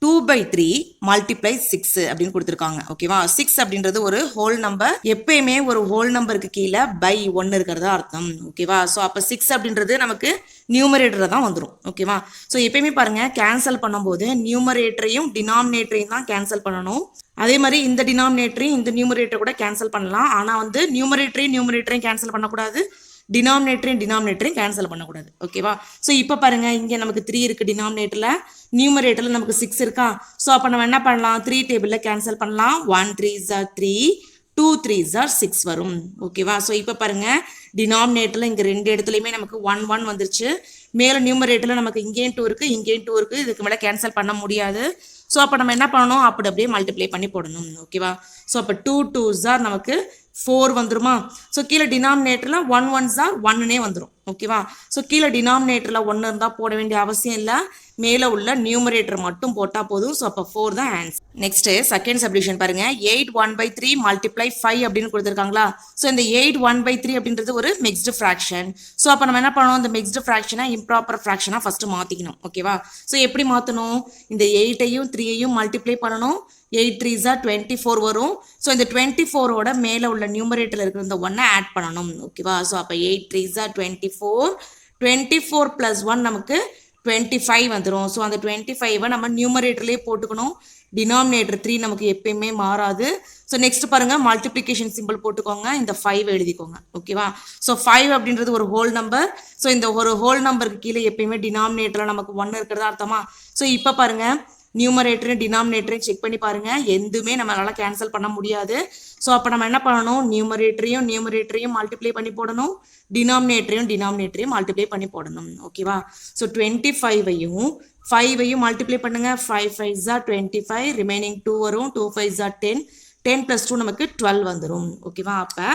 2/3 மல்டிப்ளை 6 அப்படின்னு கொடுத்துருக்காங்க ஓகேவா 6 அப்படின்றது ஒரு ஹோல் நம்பர் எப்பயுமே ஒரு ஹோல் நம்பருக்கு கீழே பை 1 இருக்கிறதா அர்த்தம் ஓகேவா ஸோ அப்போ 6 அப்படின்றது நமக்கு நியூமரேட்டரில் தான் வந்துடும் ஓகேவா ஸோ எப்பயுமே பாருங்கள் கேன்சல் பண்ணும்போது நியூமரேட்டரையும் டினாமினேட்டரையும் தான் கேன்சல் பண்ணணும் அதே மாதிரி இந்த டினாமினேட்டரையும் இந்த நியூமரேட்டர் கூட கேன்சல் பண்ணலாம் ஆனால் வந்து நியூமரேட்டரையும் கேன்சல் பண்ணக்கூடாது டினாமினேட்டரையும் கேன்சல் பண்ணக்கூடாது ஓகேவா ஸோ இப்போ பாருங்கள் இங்கே நமக்கு 3 இருக்குது நியூமரேட்டரில் நமக்கு 6 இருக்கா ஸோ அப்போ நம்ம என்ன பண்ணலாம் 3 டேபிளில் கேன்சல் பண்ணலாம் 1 3s are 3 2 3s are 6 வரும் ஓகேவா ஸோ இப்போ பாருங்கள் டினாமினேட்டரில் இங்கே 2 இடத்துலையுமே நமக்கு 1 1 வந்துருச்சு மேலே நியூமரேட்டரில் நமக்கு இங்கேயும் 2 இருக்குது இங்கேயும் 2 இருக்குது இதுக்கு மேலே கேன்சல் பண்ண முடியாது ஸோ அப்போ நம்ம என்ன பண்ணணும் அப்படியே மல்டிப்ளை பண்ணி போடணும் ஓகேவா ஸோ அப்போ 2 2s are நமக்கு 4 வந்துருமா ஸோ கீழே டினாமினேட்டரில் 1 1s are 1னே வந்துடும் ஓகேவா ஸோ கீழே டினாமினேட்டரில் 1 இருந்தால் போட வேண்டிய அவசியம் இல்லை மேலே உள்ள நியூமரேட்டர் மட்டும் போட்டால் போதும் ஸோ அப்போ 4 தான் ஆன்சர் நெக்ஸ்ட்டு செகண்ட் சப்டிவிஷன் பாருங்கள் 8 1/3 மல்டிப்ளை 5 அப்படின்னு கொடுத்துருக்காங்களா ஸோ இந்த 8 1/3 அப்படின்றது ஒரு மிக்ஸ்டு ஃப்ராக்ஷன் ஸோ அப்போ நம்ம என்ன பண்ணணும் இந்த மிக்ஸ்டு ஃப்ராக்ஷனை இம்ப்ராப்பர் ஃப்ராக்ஷனாக ஃபஸ்ட்டு மாற்றிக்கணும் ஓகேவா ஸோ எப்படி மாற்றணும் இந்த 8ஐயும் 3ஐயும் மல்டிப்ளை பண்ணணும் 8 3s are 24 வரும் ஸோ இந்த 24ஓட மேலே உள்ள நியூமரேட்டரில் இருக்கிற இந்த 1-ஐ ஆட் பண்ணணும் ஓகேவா ஸோ அப்போ 8 3s are 24 + 1 நமக்கு 25 வந்துடும் ஸோ அந்த 25-ஐ நம்ம நியூமரேட்டர்லேயே போட்டுக்கணும் டினாமினேட்டர் 3 நமக்கு எப்பயுமே மாறாது ஸோ நெக்ஸ்ட் பாருங்கள் மல்டிப்ளிகேஷன் சிம்பிள் போட்டுக்கோங்க இந்த 5 எழுதிக்கோங்க ஓகேவா ஸோ 5 அப்படின்றது ஒரு ஹோல் நம்பர் ஸோ இந்த ஒரு ஹோல் நம்பருக்கு கீழே எப்பயுமே டினாமினேட்டரில் நமக்கு 1 இருக்கிறதா அர்த்தமா ஸோ இப்போ பாருங்கள் நியூமரேட்டரையும் டினாமினேட்டரையும் செக் பண்ணி பாருங்க, எதுவுமே நம்மளால கேன்சல் பண்ண முடியாது. ஸோ அப்போ நம்ம என்ன பண்ணணும், நியூமரேட்டரையும் மல்டிப்ளை பண்ணி போடணும், டினாமினேட்டரையும் மல்டிப்ளை பண்ணி போடணும். ஓகேவா? ஸோ 25ஐயும் 5ஐயும் மல்டிப்ளை பண்ணுங்க. 5 5s are 25, ரிமைனிங் 2 வரும். 2 5s are 10, 10 plus 2 நமக்கு 12 வந்துடும். ஓகேவா? அப்போ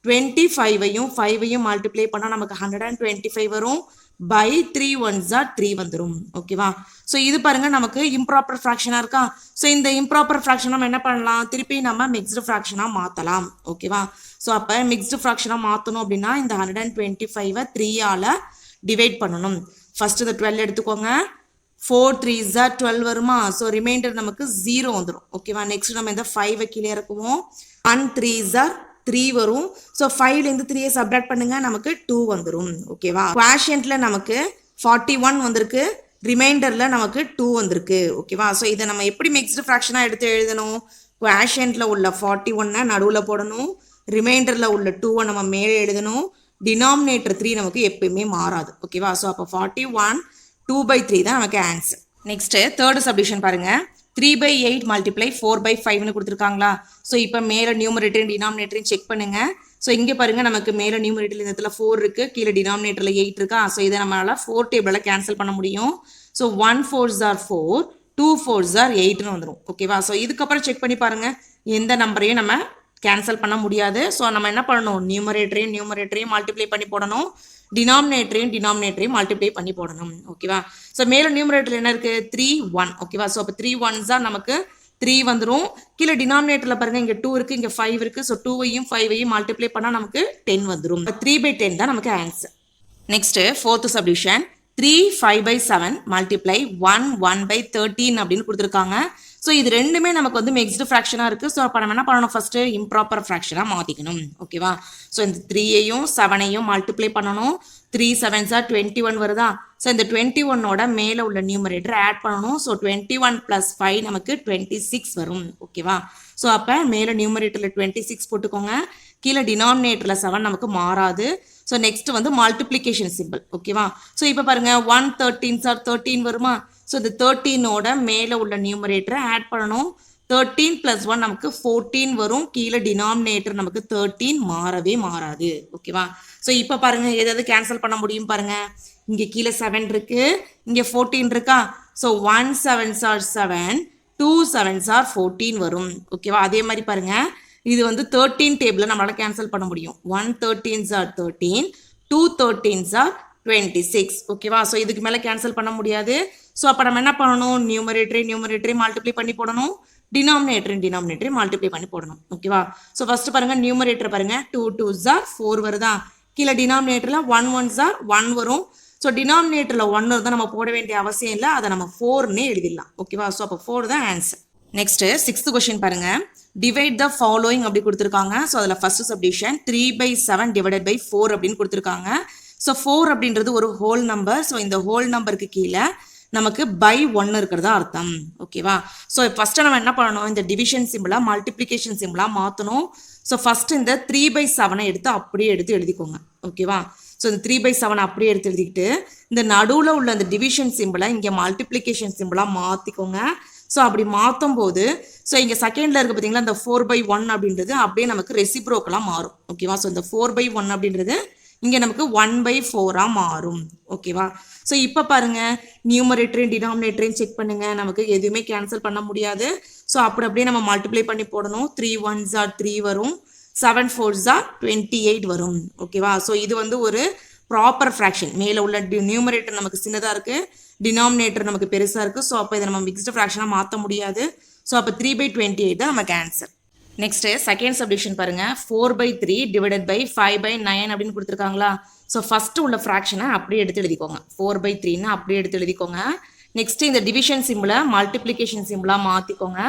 25ஐயும் 5ஐயும் மல்டிப்ளை பண்ணால் நமக்கு 125 வரும். by 3 1s are 3 வந்துடும். ஓகேவா? ஸோ இது பாருங்க நமக்கு இம்ப்ராப்பர் ஃப்ராக்ஷனாக இருக்கா? ஸோ இந்த இம்ப்ராப்பர் ஃப்ராக்ஷன் நம்ம என்ன பண்ணலாம், திருப்பி நம்ம மிக்ஸ்டு ஃப்ராக்ஷனாக மாற்றலாம். ஓகேவா? ஸோ அப்போ மிக்ஸ்டு ஃப்ராக்ஷனாக மாற்றணும் அப்படின்னா இந்த 125ஐ 3ஆல் டிவைட் பண்ணணும். ஃபர்ஸ்ட் இந்த 12 எடுத்துக்கோங்க. 4 3s are 12 வருமா? ஸோ ரிமைண்டர் நமக்கு 0 வந்துடும். ஓகேவா? நெக்ஸ்ட் நம்ம இந்த 5ஐ கீழே இறக்குவோம். 1 3s are 3 வரும். ஸோ 5லேருந்து 3ஐ சப்ராக்ட் பண்ணுங்க, நமக்கு 2 வந்துடும். ஓகேவா? குவாஷியன்ட்ல நமக்கு 41 வந்திருக்கு, ரிமைண்டரில் நமக்கு 2 வந்திருக்கு. ஓகேவா? ஸோ இதை நம்ம எப்படி மிக்ஸ்டு ஃப்ராக்ஷனாக எடுத்து எழுதணும், குவாஷியன்ட்ல உள்ள 41 நடுவில் போடணும், ரிமைண்டரில் உள்ள 2 நம்ம மேலே எழுதணும், டினாமினேட்டர் 3 நமக்கு எப்பயுமே மாறாது. ஓகேவா? ஸோ அப்போ 41 2/3 தான் நமக்கு ஆன்சர். நெக்ஸ்ட் தேர்ட் சப்டிவிஷன் பாருங்க. 3/8 மல்டிப்ளை 4/5னு கொடுத்துருக்காங்களா? ஸோ இப்போ மேலே நியூமரேட்டரையும் டினாமினேட்டரையும் செக் பண்ணுங்க. ஸோ இங்கே பாருங்க நமக்கு மேலே நியூமரேட்டர் இந்த இடத்துல 4 இருக்கு, கீழே டினாமினேட்டரில் 8 இருக்கா? ஸோ இதை நம்மளால 4 டேபிளில் கேன்சல் பண்ண முடியும். So 1 4s are 4, 2 4s are 8னு வந்துடும். ஓகேவா? ஸோ இதுக்கப்புறம் செக் பண்ணி பாருங்க, எந்த நம்பரையும் நம்ம கேன்சல் பண்ண முடியாது. ஸோ நம்ம என்ன பண்ணணும், நியூமரேட்டரையும் மல்டிப்ளை பண்ணி போடணும், டினாமினேட்டரையும் மல்டிப்ளை பண்ணி போடணும். ஓகேவா? ஸோ மேலே நியூமரேட்டர் என்ன இருக்குது, 3 1. ஓகேவா? ஸோ அப்போ 3 1s தான் நமக்கு 3 வந்துடும். கீழே டினாமினேட்டரில் பாருங்கள், இங்கே 2 இருக்குது, இங்கே 5 இருக்குது. ஸோ 2ஐயும் 5ஐயும் மல்டிப்ளை பண்ணால் நமக்கு 10 வந்துடும். 3/10 தான் நமக்கு answer. Next fourth subdivision. 3 5/7 multiply 1 1/13 அப்படின்னு கொடுத்துருக்காங்க. ஸோ இது ரெண்டுமே நமக்கு வந்து மிக்ஸ்டு ஃப்ராக்ஷனாக இருக்குது. ஸோ அப்போ நம்ம என்ன பண்ணணும், ஃபஸ்ட்டு இம்ப்ராப்பர் ஃப்ராக்ஷனாக மாற்றிக்கணும். ஓகேவா? ஸோ இந்த 3ஐயும் 7ஐயும் மல்டிப்ளை பண்ணணும். 3 7s are 21 வருதா? ஸோ இந்த 21ஓட மேலே உள்ள நியூமரேட்டர் ஆட் பண்ணணும். ஸோ 21 + 5 நமக்கு 26 வரும். ஓகேவா? ஸோ அப்போ மேலே நியூமரேட்டரில் 26 போட்டுக்கோங்க, கீழே டினாமினேட்டரில் 7 நமக்கு மாறாது. ஸோ நெக்ஸ்ட் வந்து மல்டிப்ளிகேஷன் சிம்பிள். ஓகேவா? ஸோ இப்போ பாருங்கள் 1 13s are 13 வருமா? ஸோ இந்த 13ஓட மேலே உள்ள நியூமரேட்டரை ஆட் பண்ணணும். 13 + 1 நமக்கு 14 வரும், கீழே டினாமினேட்டர் நமக்கு 13 மாறவே மாறாது. ஓகேவா? ஸோ இப்போ பாருங்க எதாவது கேன்சல் பண்ண முடியும் பாருங்க. இங்கே கீழே 7 இருக்கு, இங்கே 14 இருக்கா? So 1 7s are 7, 2 7s are 14 வரும். ஓகேவா? அதே மாதிரி பாருங்க, இது வந்து 13 டேபிளில் நம்மளால கேன்சல் பண்ண முடியும். 1 13s are 13, 2 13s are 26. ஓகேவா? ஸோ இதுக்கு மேலே கேன்சல் பண்ண முடியாது. ஸோ அப்போ நம்ம என்ன பண்ணணும், நியூமரேட்டரை மல்டிப்ளை பண்ணி போடணும், டினாமினேட்டரையும் மல்டிப்ளை பண்ணி போடணும். ஓகேவா? ஸோ ஃபர்ஸ்ட் பாருங்க, நியூமரேட்டர் பாருங்க, 2 2s are 4 வருதா? கீழே டினாமினேட்டரில் 1 1s are 1 வரும். ஸோ டினாமினேட்டரில் 1 இருந்தால் நம்ம போட வேண்டிய அவசியம் இல்லை, அதை நம்ம 4ன்னு எழுதிடலாம். ஓகேவா? ஸோ அப்போ 4 தான் ஆன்சர். நெக்ஸ்ட் 6th கொஸ்டின் பாருங்க. டிவைட் த ஃபாலோயிங் அப்படி கொடுத்துருக்காங்க. ஸோ அதில் ஃபர்ஸ்ட் சப்டிவிஷன் 3/7 டிவைடட் பை 4 அப்படின்னு கொடுத்துருக்காங்க. ஸோ 4 அப்படின்றது ஒரு ஹோல் நம்பர். ஸோ இந்த ஹோல் நம்பருக்கு கீழே நமக்கு by 1 இருக்கிறதா அர்த்தம். ஓகேவா? ஸோ ஃபஸ்ட்டு நம்ம என்ன பண்ணணும், இந்த டிவிஷன் சிம்பிளா மல்டிப்ளிகேஷன் சிம்பிளா மாற்றணும். ஸோ ஃபஸ்ட்டு இந்த 3/7 எடுத்து அப்படியே எடுத்து எழுதிக்கோங்க. ஓகேவா? ஸோ இந்த 3/7 அப்படியே எடுத்து எழுதிக்கிட்டு இந்த நடுவில் உள்ள அந்த டிவிஷன் சிம்பிளை இங்கே மல்டிப்ளிகேஷன் சிம்பிளா மாற்றிக்கோங்க. ஸோ அப்படி மாற்றும் போது ஸோ இங்கே செகண்டில் இருக்க பார்த்தீங்களா, இந்த 4/1 அப்படின்றது அப்படியே நமக்கு ரெசிப்ரோக்கலாக மாறும். ஓகேவா? ஸோ இந்த 4/1 அப்படின்றது இங்கே நமக்கு 1/4 மாறும். ஓகேவா? ஸோ இப்போ பாருங்க, நியூமரேட்டரையும் டினாமினேட்டரையும் செக் பண்ணுங்க, நமக்கு எதுவுமே கேன்சல் பண்ண முடியாது. ஸோ அப்படியே நம்ம மல்டிப்ளை பண்ணி போடணும். 3 1s are 3 வரும், 7 4s are 28 வரும். ஓகேவா? ஸோ இது வந்து ஒரு ப்ராப்பர் ஃப்ராக்ஷன். மேலே உள்ள நியூமரேட்டர் நமக்கு சின்னதாக இருக்குது, டினாமினேட்டர் நமக்கு பெருசாக இருக்குது. ஸோ அப்போ இதை நம்ம மிக்ஸ்டு ஃப்ராக்ஷனாக மாற்ற முடியாது. ஸோ அப்போ 3/28 தான் நமக்கு ஆன்சர். நெக்ஸ்ட் செகண்ட் சப்டிவிஷன் பாருங்க. 4/3 டிவைடட் பை 5/9 அப்படின்னு கொடுத்துருக்காங்களா? ஸோ ஃபர்ஸ்ட் உள்ள ஃப்ராக்ஷனை அப்படியே எடுத்து எழுதிக்கோங்க. 4/3ன்னு அப்படியே எடுத்து எழுதிக்கோங்க. நெக்ஸ்ட் இந்த டிவிஷன் சிம்பிளை மல்டிப்ளிகேஷன் சிம்பிளா மாற்றிக்கோங்க.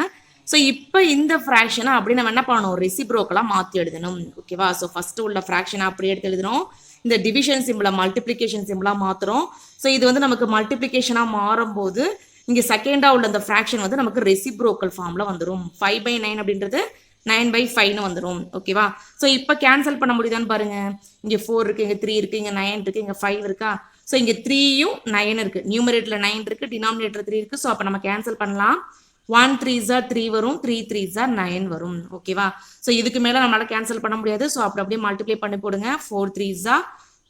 ஸோ இப்போ இந்த ஃப்ராக்ஷனை அப்படி நம்ம என்ன பண்ணணும், ரெசிப்ரோக்கலாக மாற்றி எழுதணும். ஓகேவா? ஸோ ஃபர்ஸ்ட் உள்ள ஃப்ராக்ஷனை அப்படியே எடுத்து எழுதணும், இந்த டிவிஷன் சிம்பிளை மல்டிப்ளிகேஷன் சிம்பிளா மாற்றுறோம். ஸோ இது வந்து நமக்கு மல்டிப்ளிகேஷனாக மாறும்போது இங்கே செகண்டாக உள்ள அந்த ஃப்ராக்ஷன் வந்து நமக்கு ரெசிப்ரோக்கல் ஃபார்மில் வந்துடும். 5/9 அப்படின்றது 9/5ன்னு வந்துடும். ஓகேவா? ஸோ இப்போ கேன்சல் பண்ண முடியுதான்னு பாருங்க. இங்கே 4 இருக்குது, இங்கே 3 இருக்குது, இங்கே 9 இருக்குது, இங்கே 5 இருக்கா? ஸோ இங்கே 3யும் 9 இருக்குது, நியூமரேட்டரில் 9 இருக்குது, டினாமினேட்டர் 3 இருக்குது. ஸோ அப்போ நம்ம கேன்சல் பண்ணலாம். 1 3s are 3 வரும், 3 3s are 9 வரும். ஓகேவா? ஸோ இதுக்கு மேலே நம்மளால் கேன்சல் பண்ண முடியாது. ஸோ அப்படி அப்படியே மல்டிப்ளை பண்ணி போடுங்க. 4 3s are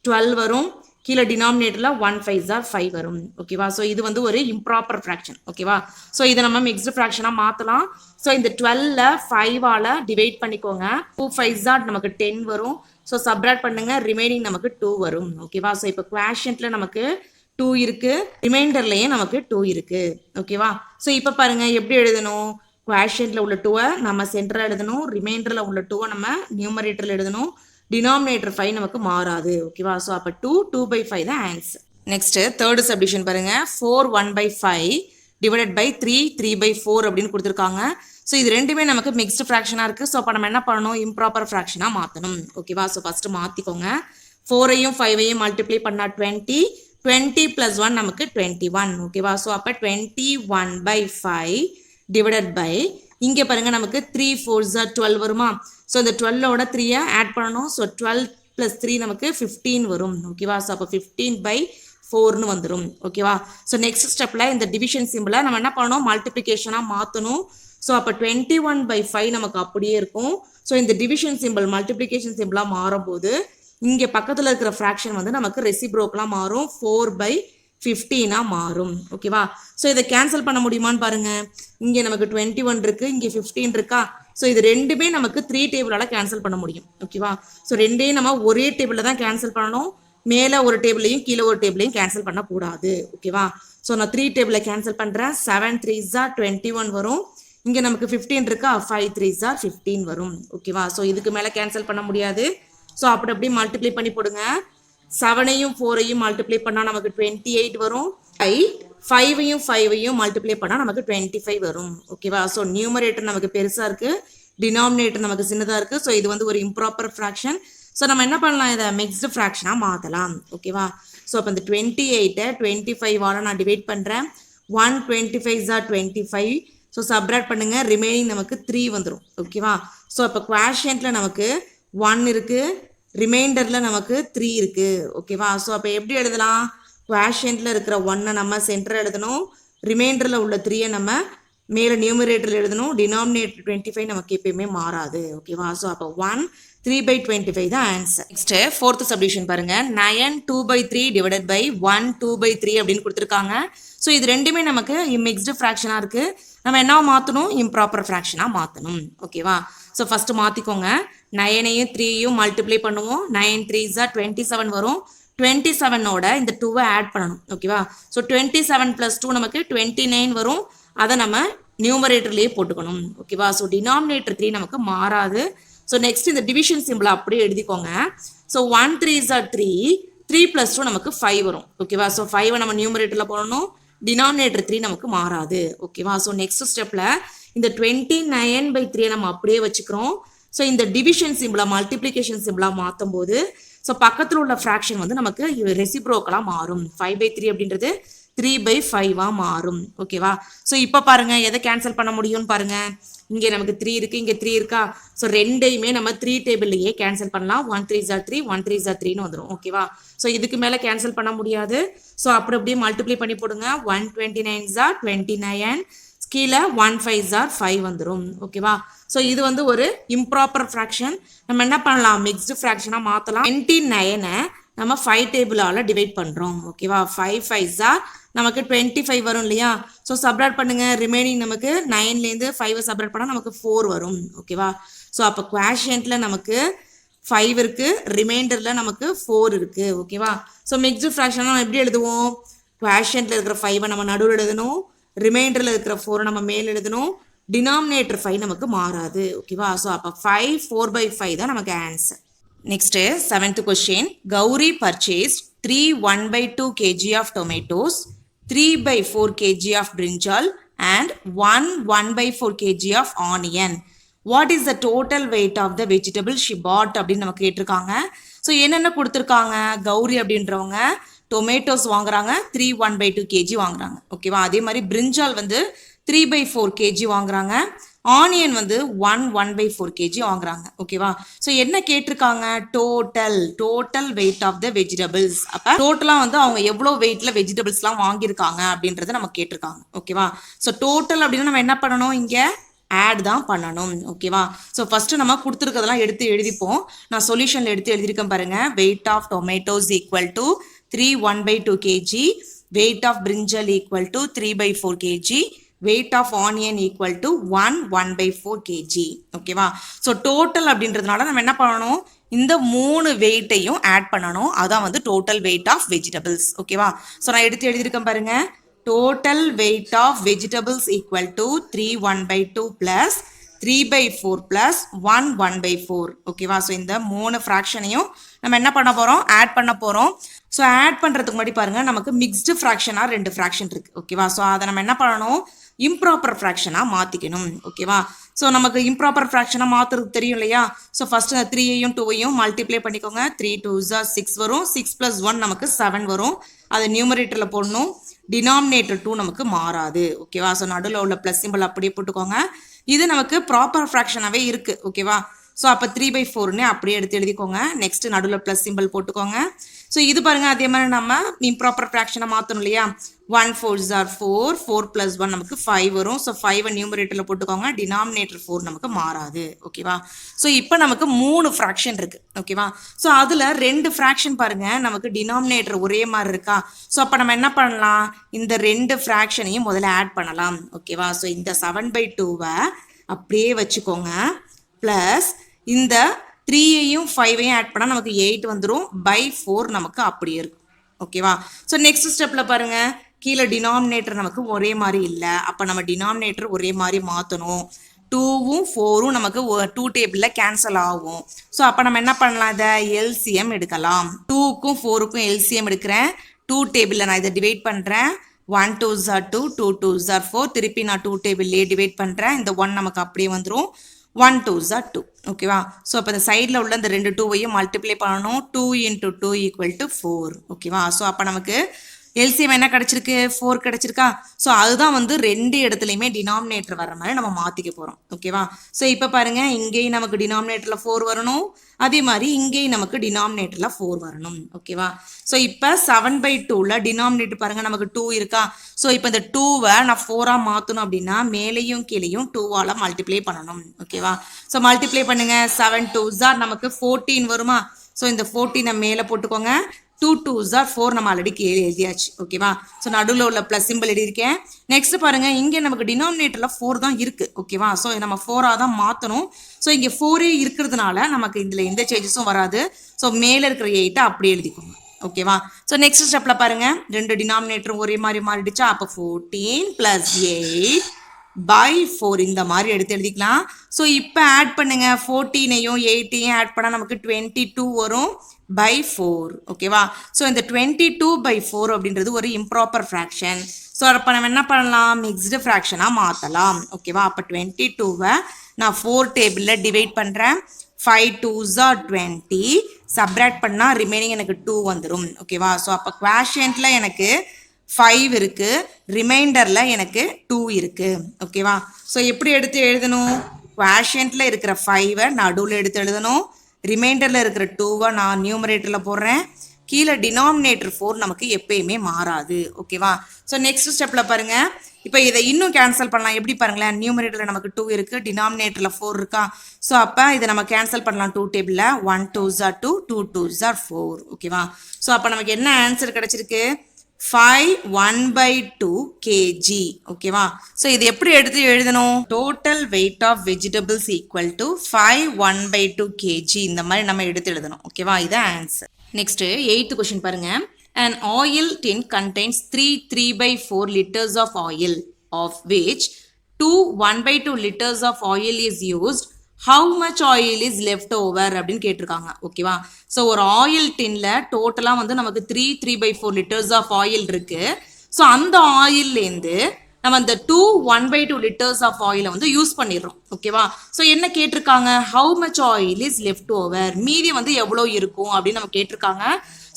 12 வரும், கீழே டினாமினேட்டரில் 1 5s are 5 வரும். ஓகேவா? ஸோ இது வந்து ஒரு இம்ப்ராப்பர் ஃப்ராக்ஷன். ஓகேவா? ஸோ இதை நம்ம மிக்ஸ்டு ஃப்ராக்ஷனாக மாற்றலாம். ஸோ இந்த 12ல 5ஆல் டிவைட் பண்ணிக்கோங்க. 2 5s are நமக்கு 10 வரும். ஸோ சப்ராக்ட் பண்ணுங்க, ரிமைனிங் நமக்கு 2 வரும். ஓகேவா? ஸோ இப்போ குவாஷியன்ட்ல நமக்கு 2 இருக்கு, ரிமைண்டர்லயும் நமக்கு 2 இருக்கு. ஓகேவா? ஸோ இப்போ பாருங்க எப்படி எழுதணும். குவாஷியன்ட்ல உள்ள 2 நம்ம சென்டர்ல எழுதணும், ரிமைண்டர்ல உள்ள 2 நம்ம நியூமரேட்டர்ல எழுதணும், டினாமினேட்டர் 5 நமக்கு மாறாது. ஓகேவா? ஸோ அப்போ 2/5 தான் ஆன்சர். நெக்ஸ்ட் தேர்ட் சப்டிவிஷன் பாருங்க. 4 1/5 டிவைடட் பை 3 3/4 அப்படின்னு கொடுத்துருக்காங்க. ஸோ இது ரெண்டுமே நமக்கு மிக்ஸ்டு ஃப்ராக்ஷனாக இருக்குது. ஸோ அப்போ நம்ம என்ன பண்ணணும், இம்ப்ராப்பர் ஃப்ராக்ஷனாக மாற்றணும். ஓகேவா? ஸோ ஃபஸ்ட்டு மாற்றிக்கோங்க. 4ஐயும் 5ஐயும் மல்டிப்ளை பண்ணால் 20, 20 + 1 நமக்கு 21. ஓகேவா? ஸோ அப்போ 21/5 டிவைடட் பை, இங்கே பாருங்கள் நமக்கு 3 4s are 12 வருமா? ஸோ இந்த 12ஓட 3ஐ ஆட் பண்ணணும். ஸோ 12 + 3 நமக்கு 15 வரும். ஓகேவா? ஸோ அப்போ 15/4ன்னு வந்துடும். ஓகேவா? ஸோ நெக்ஸ்ட் ஸ்டெப்பில் இந்த டிவிஷன் சிம்பிளை நம்ம என்ன பண்ணணும், மல்டிப்ளிகேஷனாக மாற்றணும். ஸோ அப்போ 21/5 நமக்கு அப்படியே இருக்கும். ஸோ இந்த டிவிஷன் சிம்பிள் மல்டிப்ளிகேஷன் சிம்பிளாக மாறும்போது இங்கே பக்கத்தில் இருக்கிற ஃப்ராக்ஷன் வந்து நமக்கு ரெசிப்ரோக்கெலாம் மாறும், 4/15 மாறும். ஓகேவா? ஸோ இதை கேன்சல் பண்ண முடியுமான்னு பாருங்க. இங்கே நமக்கு 21 இருக்குது, இங்கே 15 இருக்கா? ஸோ இது ரெண்டுமே நமக்கு 3 டேபிளால் கேன்சல் பண்ண முடியும். ஓகேவா? ஸோ ரெண்டையும் நம்ம ஒரே டேபிளில் தான் கேன்சல் பண்ணணும். மேலே ஒரு டேபிளையும் கீழே ஒரு டேபிளையும் கேன்சல் பண்ணக்கூடாது. ஓகேவா? ஸோ நான் 3 டேபிளை கேன்சல் பண்ணுறேன். 7 3s are 21 வரும். இங்கே நமக்கு 15 இருக்கா? 5 3s are 15 வரும். ஓகேவா? ஸோ இதுக்கு மேலே கேன்சல் பண்ண முடியாது. ஸோ அப்படி மல்டிப்ளை பண்ணி போடுங்க. 7ஐயும் 4ஐயும் மல்டிப்ளை பண்ணால் நமக்கு 28 வரும். 5ஐயும் 5ஐயும் மல்டிப்ளை பண்ணால் நமக்கு 25 வரும். ஓகேவா? ஸோ நியூமரேட்டர் நமக்கு பெருசாக இருக்குது, டினாமினேட்டர் நமக்கு சின்னதாக இருக்குது. ஸோ இது வந்து ஒரு இம்ப்ராப்பர் ஃப்ராக்ஷன். ஸோ நம்ம என்ன பண்ணலாம், இதை மிக்ஸ்டு ஃப்ராக்ஷனாக மாற்றலாம். ஓகேவா? ஸோ அப்போ இந்த 28ஐ 25ஆல் நான் டிவைட் பண்ணுறேன். 1 25s are 25. ஸோ சப்ராக்ட் பண்ணுங்க, ரிமைனிங் நமக்கு 3 வந்துடும். ஓகேவா? ஸோ அப்போ குவாஷியன்ட்டில் நமக்கு 1 இருக்குது, ரிமைண்டரில் நமக்கு 3 இருக்குது. ஓகேவா? ஸோ அப்போ எப்படி எழுதலாம், குவாஷியன்ட்டில் இருக்கிற 1ஐ நம்ம சென்டர் எழுதணும், ரிமைண்டரில் உள்ள 3ஐ நம்ம மேலே நியூமரேட்டரில் எழுதணும், டினாமினேட்டர் 25 நமக்கு எப்பயுமே மாறாது. ஓகேவா? ஸோ அப்போ 1 3/25 தான் ஆன்சர். நெக்ஸ்ட்டு ஃபோர்த் சப்டிவிஷன் பாருங்கள். 9 2/3 டிவைடட் பை 1 2/3 அப்படின்னு கொடுத்துருக்காங்க. ஸோ இது ரெண்டுமே நமக்கு மிக்ஸ்டு ஃப்ராக்ஷனாக இருக்குது. நம்ம என்ன மாற்றணும், இம்ப்ராப்பர் ஃப்ராக்ஷனாக மாற்றணும். ஓகேவா? ஸோ ஃபஸ்ட்டு மாற்றிக்கோங்க. 9ஐயும் 3ஐயும் மல்டிப்ளை பண்ணுவோம். 9 3s are 27 வரும். 27ஓட இந்த 2ஐ ஆட் பண்ணணும். ஓகேவா? ஸோ 27 + 2 நமக்கு 29 வரும். அதை நம்ம நியூமரேட்டர்லேயே போட்டுக்கணும். ஓகேவா? ஸோ டினாமினேட்டர் 3 நமக்கு மாறாது. ஸோ நெக்ஸ்ட் இந்த டிவிஷன் சிம்பிளை அப்படியே எழுதிக்கோங்க. ஸோ 1 3s are 3, 3 + 2 நமக்கு 5 வரும். ஓகேவா? ஸோ 5ஐ நம்ம நியூமரேட்டரில் போடணும், டினாமினேட்டர் 3 நமக்கு மாறாது. ஓகேவா? ஸோ நெக்ஸ்ட் ஸ்டெப்பில் இந்த 29/3 நம்ம அப்படியே வச்சுக்கிறோம். ஸோ இந்த டிவிஷன் சிம்பிளை மல்டிப்ளிகேஷன் சிம்பிளாக மாற்றும் போது ஸோ பக்கத்தில் உள்ள ஃப்ராக்ஷன் வந்து நமக்கு ரெசிப்ரோக்கலாக மாறும். 5/3 அப்படின்றது 3/5 மாறும். ஓகேவா? ஸோ இப்போ பாருங்கள் எதை கேன்சல் பண்ண முடியும்னு பாருங்கள். இங்கே நமக்கு 3 இருக்குது, இங்கே 3 இருக்கா? ஸோ ரெண்டையுமே நம்ம 3 டேபிள்லையே கேன்சல் பண்ணலாம். 1 3s are 3, 1 3s are 3ன்னு வந்துடும். ஓகேவா? ஸோ இதுக்கு மேலே கேன்சல் பண்ண முடியாது. ஸோ அப்படியே மல்டிப்ளை பண்ணி போடுங்க. 1 29s are 29, கீழே 1 5s are 5 வந்துடும். ஓகேவா? ஸோ இது வந்து ஒரு இம்ப்ராப்பர் ஃப்ராக்ஷன். நம்ம என்ன பண்ணலாம், மிக்ஸ்டு ஃப்ராக்ஷனாக மாற்றலாம். 29ஐ நம்ம 5 டேபிளால் டிவைட் பண்ணுறோம். ஓகேவா? 5 5s are நமக்கு 25 வரும் இல்லையா? ஸோ சப்ராக்ட் பண்ணுங்க, ரிமைனிங் நமக்கு 9லேருந்து 5ஐ சப்ராக்ட் பண்ணால் நமக்கு 4 வரும். ஓகேவா? ஸோ அப்போ குவாஷியன்ட்டில் நமக்கு 5 இருக்குது, ரிமைண்டரில் நமக்கு 4 இருக்குது. ஓகேவா? ஸோ மிக்ஸ்டு ஃப்ராக்ஷனாக நம்ம எப்படி எழுதுவோம், குவாஷியன்ட்டில் இருக்கிற 5ஐ நம்ம நடுவில் எழுதணும், ரிமைண்டரில் இருக்கிற 4 நம்ம மேலே எழுதணும், டினாமினேட்டர் 5 நமக்கு மாறாது. ஓகேவா? ஸோ அப்போ 5 4/5 தான் நமக்கு answer. Next 7th question. Gowri purchased 3 1/2 kg of tomatoes, 3/4 kg of brinjal and 1/4 kg of onion. What is the total weight of the vegetable she bought அப்படின்னு நம்ம கேட்டிருக்காங்க. ஸோ என்னென்ன கொடுத்துருக்காங்க, கௌரி அப்படின்றவங்க டொமேட்டோஸ் வாங்குறாங்க, 3 1/2 kg வாங்குறாங்க. ஓகேவா? அதே மாதிரி பிரிஞ்சால் வந்து 3/4 kg வாங்குறாங்க, ஆனியன் வந்து 1/4 kg வாங்குறாங்க ஓகேவா. ஸோ என்ன கேட்டிருக்காங்க, total weight of the vegetables. அப்போ டோட்டலாக வந்து அவங்க எவ்வளோ வெயிட்ல வெஜிடபிள்ஸ்லாம் வாங்கியிருக்காங்க அப்படின்றத நம்ம கேட்டிருக்காங்க ஓகேவா. ஸோ டோட்டல் அப்படின்னா நம்ம என்ன பண்ணணும், இங்கே ஆட் தான் பண்ணணும் ஓகேவா. ஸோ ஃபர்ஸ்ட் நம்ம கொடுத்துருக்கதெல்லாம் எடுத்து எழுதிப்போம். நான் சொல்யூஷன்ல எடுத்து எழுதியிருக்கேன் பாருங்க. Weight of tomatoes equal to 3 1/2 kg, weight of brinjal equal to 3/4 kg, weight of onion equal to 1/4 kg ஓகேவா. ஸோ டோட்டல் அப்படின்றதுனால நம்ம என்ன பண்ணணும், இந்த 3 வெயிட்டையும் ஆட் பண்ணணும். அதான் வந்து டோட்டல் வெயிட் ஆஃப் வெஜிடபிள்ஸ் ஓகேவா. ஸோ நான் எடுத்து எழுதியிருக்கேன் பாருங்க. Total weight of vegetables equal to 3 1/2 plus 3/4 plus 1/4 ஓகேவா. ஸோ இந்த 3 ஃப்ராக்ஷனையும் நம்ம என்ன பண்ண போகிறோம், ஆட் பண்ண போகிறோம். ஸோ ஆட் பண்ணுறதுக்கு முன்னாடி பாருங்க, நமக்கு மிக்ஸ்டு ஃப்ராக்ஷனாக 2 ஃப்ராக்ஷன் இருக்கு ஓகேவா. ஸோ அதை நம்ம என்ன பண்ணணும், இம்ப்ராப்பர் ஃப்ராக்ஷனாக மாற்றிக்கணும் ஓகேவா. ஸோ நமக்கு இம்ப்ராப்பர் ஃப்ராக்ஷனாக மாற்றுறதுக்கு தெரியும் இல்லையா. ஸோ ஃபர்ஸ்ட் அந்த 3ஐயும் 2ஐயும் மல்டிப்ளை பண்ணிக்கோங்க. 3 2s 6 வரும். 6 + 1 நமக்கு 7 வரும். அதை நியூமரேட்டரில் போடணும். டினாமினேட்டர் 2 நமக்கு மாறாது ஓகேவா. ஸோ நடுவில் உள்ள ப்ளஸ் சிம்பிள் அப்படியே போட்டுக்கோங்க. இது நமக்கு ப்ராப்பர் ஃப்ராக்ஷனாகவே இருக்குது ஓகேவா. ஸோ அப்போ 3/4ன்னு அப்படியே எடுத்து எழுதிக்கோங்க. நெக்ஸ்ட் நடுவில் ப்ளஸ் சிம்பிள் போட்டுக்கோங்க. ஸோ இது பாருங்க, அதே மாதிரி நம்ம இம்ப்ராப்பர் ஃப்ராக்ஷனை மாற்றணும் இல்லையா. 1 4s 4, 4 + 1 நமக்கு 5 வரும். ஸோ 5 நியூமரேட்டரில் போட்டுக்கோங்க. டினாமினேட்டர் 4 நமக்கு மாறாது ஓகேவா. ஸோ இப்போ நமக்கு 3 ஃப்ராக்ஷன் இருக்கு ஓகேவா. ஸோ அதில் 2 ஃப்ராக்ஷன் பாருங்க, நமக்கு டினாமினேட்டர் ஒரே மாதிரி இருக்கா. ஸோ அப்போ நம்ம என்ன பண்ணலாம், இந்த 2 ஃப்ராக்ஷனையும் முதல்ல ஆட் பண்ணலாம் ஓகேவா. ஸோ இந்த 7/2 அப்படியே வச்சுக்கோங்க. ப்ளஸ் இந்த 3ஐயும் 5ஐயும் ஆட் பண்ணால் நமக்கு 8 வந்துடும். /4 நமக்கு அப்படியே இருக்கும் ஓகேவா. ஸோ நெக்ஸ்ட் ஸ்டெப்பில் பாருங்க, கீழே டினாமினேட்டர் நமக்கு ஒரே மாதிரி இல்லை. அப்போ நம்ம டினாமினேட்டர் ஒரே மாதிரி மாற்றணும். 2ம் 4ம் நமக்கு 2 டேபிளில் கேன்சல் ஆகும். ஸோ அப்போ நம்ம என்ன பண்ணலாம், இதை எல்சிஎம் எடுக்கலாம். 2க்கும் 4க்கும் எல்சிஎம் எடுக்கிறேன். 2 டேபிளில் நான் இதை டிவைட் பண்ணுறேன். 1 2s 2, 2 2s 4. திருப்பி நான் 2 டேபிள்லேயே டிவைட் பண்ணுறேன். இந்த 1 நமக்கு அப்படியே வந்துடும். 1 2s 2 ஓகேவா. ஸோ அப்போ இந்த சைடில் உள்ள இந்த 2 2ஐயும் மல்டிப்ளை பண்ணணும். 2 × 2 = 4 ஓகேவா. ஸோ அப்போ நமக்கு எல்சிஎம் என்ன கிடச்சிருக்கு, 4 கிடச்சிருக்கா. ஸோ அதுதான் வந்து 2 இடத்துலையுமே டினாமினேட்டர் வர மாதிரி நம்ம மாற்றிக்க போகிறோம் ஓகேவா. ஸோ இப்போ பாருங்க, இங்கேயும் நமக்கு டினாமினேட்டரில் 4 வரணும். அதே மாதிரி இங்கேயும் நமக்கு டினாமினேட்டரில் 4 வரணும் ஓகேவா. ஸோ இப்போ 7/2ல் டினாமினேட்டர் பாருங்க, நமக்கு 2 இருக்கா. ஸோ இப்போ இந்த 2வை நான் 4ஆக மாற்றணும் அப்படின்னா மேலேயும் கீழேயும் 2ஆல் மல்டிப்ளை பண்ணணும் ஓகேவா. ஸோ மல்டிப்ளை பண்ணுங்க. 7 2s நமக்கு 14 வருமா. ஸோ இந்த 14 மேலே போட்டுக்கோங்க. 2 2s 4 நம்ம ஆல்ரெடி கீழே எழுதியாச்சு ஓகேவா. ஸோ நடுவில் உள்ள ப்ளஸ் சிம்பிள் எழுதியிருக்கேன். நெக்ஸ்ட் பாருங்க, இங்கே நமக்கு டினாமினேட்டரில் 4 தான் இருக்குது ஓகேவா. ஸோ நம்ம 4ஆக தான் மாற்றணும். ஸோ இங்கே 4 இருக்கிறதுனால நமக்கு இதில் எந்த சேஞ்சஸும் வராது. ஸோ மேலே இருக்கிற 8 அப்படியே எழுதிக்கோங்க ஓகேவா. ஸோ நெக்ஸ்ட் ஸ்டெப்பில் பாருங்க, 2 டினாமினேட்டரும் ஒரே மாதிரி மாறிடுச்சா. அப்போ 14 + 8/4 இந்த மாதிரி எடுத்து எழுதிக்கலாம். ஸோ இப்போ ஆட் பண்ணுங்க. 14ஐயும் 8ஐயும் ஆட் பண்ணால் நமக்கு 22 வரும். /4 ஓகேவா. ஸோ இந்த 22/4 அப்படின்றது ஒரு இம்ப்ராப்பர் ஃப்ராக்ஷன். ஸோ அப்போ நம்ம என்ன பண்ணலாம், மிக்ஸ்டு ஃப்ராக்ஷனாக மாற்றலாம் ஓகேவா. அப்போ 22வை நான் 4 டேபிளில் டிவைட் பண்ணுறேன். 5 2s 20, சப்ராக்ட் பண்ணால் ரிமைனிங் எனக்கு 2 வந்துடும் ஓகேவா. ஸோ அப்போ குவாஷியன்ட்டில் எனக்கு 5 இருக்குது, ரிமைண்டரில் எனக்கு 2 இருக்குது ஓகேவா. ஸோ எப்படி எடுத்து எழுதணும், குவாஷியன்ட்டில் இருக்கிற 5வை நடுவில் எடுத்து எழுதணும். ரிமைண்டரில் இருக்கிற 2வை நான் நியூமரேட்டரில் போடுறேன். கீழே டினாமினேட்டர் 4 நமக்கு எப்பயுமே மாறாது ஓகேவா. ஸோ நெக்ஸ்ட் ஸ்டெப்பில் பாருங்கள், இப்போ இதை இன்னும் கேன்சல் பண்ணலாம். எப்படி பாருங்களேன், நியூமரேட்டரில் நமக்கு 2 இருக்குது, டினாமினேட்டரில் 4 இருக்கா. ஸோ அப்போ இதை நம்ம கேன்சல் பண்ணலாம். 2 டேபிளில் 1 2s 2, 2 2s 4 ஓகேவா. ஸோ அப்போ நமக்கு என்ன ஆன்சர் கிடச்சிருக்கு, 5 1/2 kg ஓகேவா. ஸோ இது எப்படி எடுத்து எழுதணும், total weight of vegetables equal to 5 1/2 kg இந்த மாதிரி நம்ம எடுத்து எழுதணும் ஓகேவா. இதான் ஆன்சர். நெக்ஸ்ட் 8th கொஸ்டின் பாருங்க. An oil tin contains 3 3/4 liters of oil, of which 2 1/2 liters of oil is used. How much oil is left over அப்படின்னு கேட்டிருக்காங்க ஓகேவா. ஸோ ஒரு ஆயில் டின்ல டோட்டலாக வந்து நமக்கு 3 3/4 liters ஆஃப் ஆயில் இருக்கு. ஸோ அந்த ஆயில்லேருந்து நம்ம அந்த 2 1/2 liters ஆஃப் ஆயிலை வந்து யூஸ் பண்ணிடுறோம் ஓகேவா. ஸோ என்ன கேட்டிருக்காங்க, how much oil is left over, மீதி வந்து எவ்வளோ இருக்கும் அப்படின்னு நம்ம கேட்டிருக்காங்க.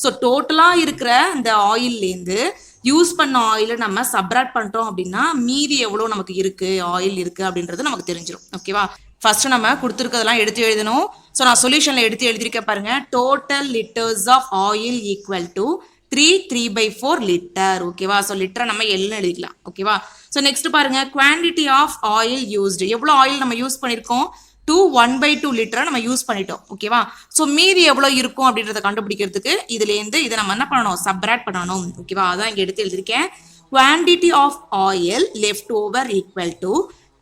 ஸோ டோட்டலாக இருக்கிற இந்த ஆயில்லேருந்து யூஸ் பண்ண ஆயிலை நம்ம சப்ராக்ட் பண்ணிட்டோம் அப்படின்னா மீதி எவ்வளோ நமக்கு இருக்கு ஆயில் இருக்கு அப்படின்றது நமக்கு தெரிஞ்சிடும். ஓகேவா, ஃபர்ஸ்ட் நம்ம கொடுத்துருக்கிறதெல்லாம் எடுத்து எழுதணும். ஸோ நான் சொல்யூஷன்ல எடுத்து எழுதிருக்கேன் பாருங்க. Total litres of oil equal to 3/4 litre. ஓகேவா, ஸோ லிட்டரை நம்ம எல்லாம் எழுதிக்கலாம். ஓகேவா, ஸோ நெக்ஸ்ட் பாருங்க குவான்டிட்டி ஆஃப் ஆயில் யூஸ்டு. எவ்வளோ ஆயில் நம்ம யூஸ் பண்ணியிருக்கோம்? 1/2 லிட்டரை நம்ம யூஸ் பண்ணிட்டோம். ஓகேவா, ஸோ மீதி எவ்வளோ இருக்கும் அப்படின்றத கண்டுபிடிக்கிறதுக்கு இதுலேருந்து இதை நம்ம என்ன பண்ணணும்? சப்ராக்ட் பண்ணணும். ஓகேவா, அதான் இங்கே எடுத்து எழுதிருக்கேன். Quantity of oil left over equal to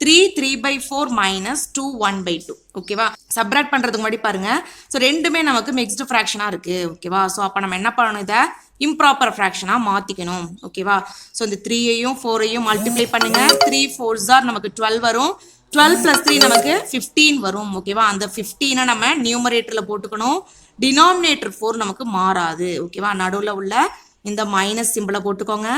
3/4 minus 1/2. ஓகேவா, சப்ராக்ட் பண்றதுக்கு முன்னாடி பாருங்க. ஸோ ரெண்டுமே நமக்கு மிக்ஸ்டு ஃப்ராக்ஷனா இருக்கு. ஓகேவா, ஸோ அப்போ நம்ம என்ன பண்ணணும்? இதை இம்ப்ராப்பர் ஃப்ராக்ஷனா மாத்திக்கணும். ஓகேவா, ஸோ இந்த 3ஐயும் 4ஐயும் மல்டிப்ளை பண்ணுங்க. 3 4s are நமக்கு 12 வரும். 12 plus 3 நமக்கு 15 வரும். ஓகேவா, அந்த 15 நம்ம நியூமரேட்டர்ல போட்டுக்கணும். டினாமினேட்டர் 4 நமக்கு மாறாது. ஓகேவா, நடுவில் உள்ள இந்த மைனஸ் சிம்பிளை போட்டுக்கோங்க.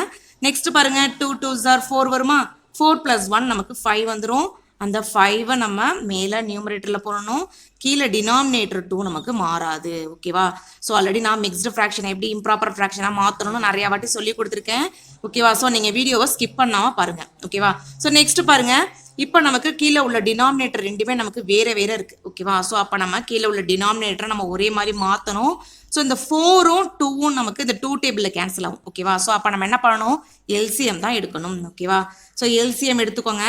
நெக்ஸ்ட் பாருங்க 2 2s are 4 வருமா? 4 plus 1 நமக்கு 5 வந்துடும். அந்த 5 நம்ம மேலே நியூமரேட்டரில் போடணும். கீழே டினாமினேட்டர் 2 நமக்கு மாறாது. ஓகேவா, ஸோ ஆல்ரெடி நான் மிக்ஸ்டு ஃப்ராக்ஷன் எப்படி இம்ப்ராப்பர் ஃப்ராக்ஷனாக மாற்றணும்னு நிறையா வாட்டி சொல்லி கொடுத்துருக்கேன். ஓகேவா, ஸோ நீங்கள் வீடியோவை ஸ்கிப் பண்ணாமல் பாருங்க. ஓகேவா, ஸோ நெக்ஸ்ட் பாருங்க. இப்போ நமக்கு கீழே உள்ள டினாமினேட்டர் ரெண்டுமே நமக்கு வேற வேற இருக்கு. ஓகேவா, ஸோ அப்போ நம்ம கீழே உள்ள டினாமினேட்டரை நம்ம ஒரே மாதிரி மாற்றணும். ஸோ இந்த 4ம் 2ம் நமக்கு இந்த 2 டேபிளில் கேன்சல் ஆகும். ஓகேவா, ஸோ அப்போ நம்ம என்ன பண்ணணும்? எல்சிஎம் தான் எடுக்கணும். ஓகேவா, ஸோ எல்சிஎம் எடுத்துக்கோங்க.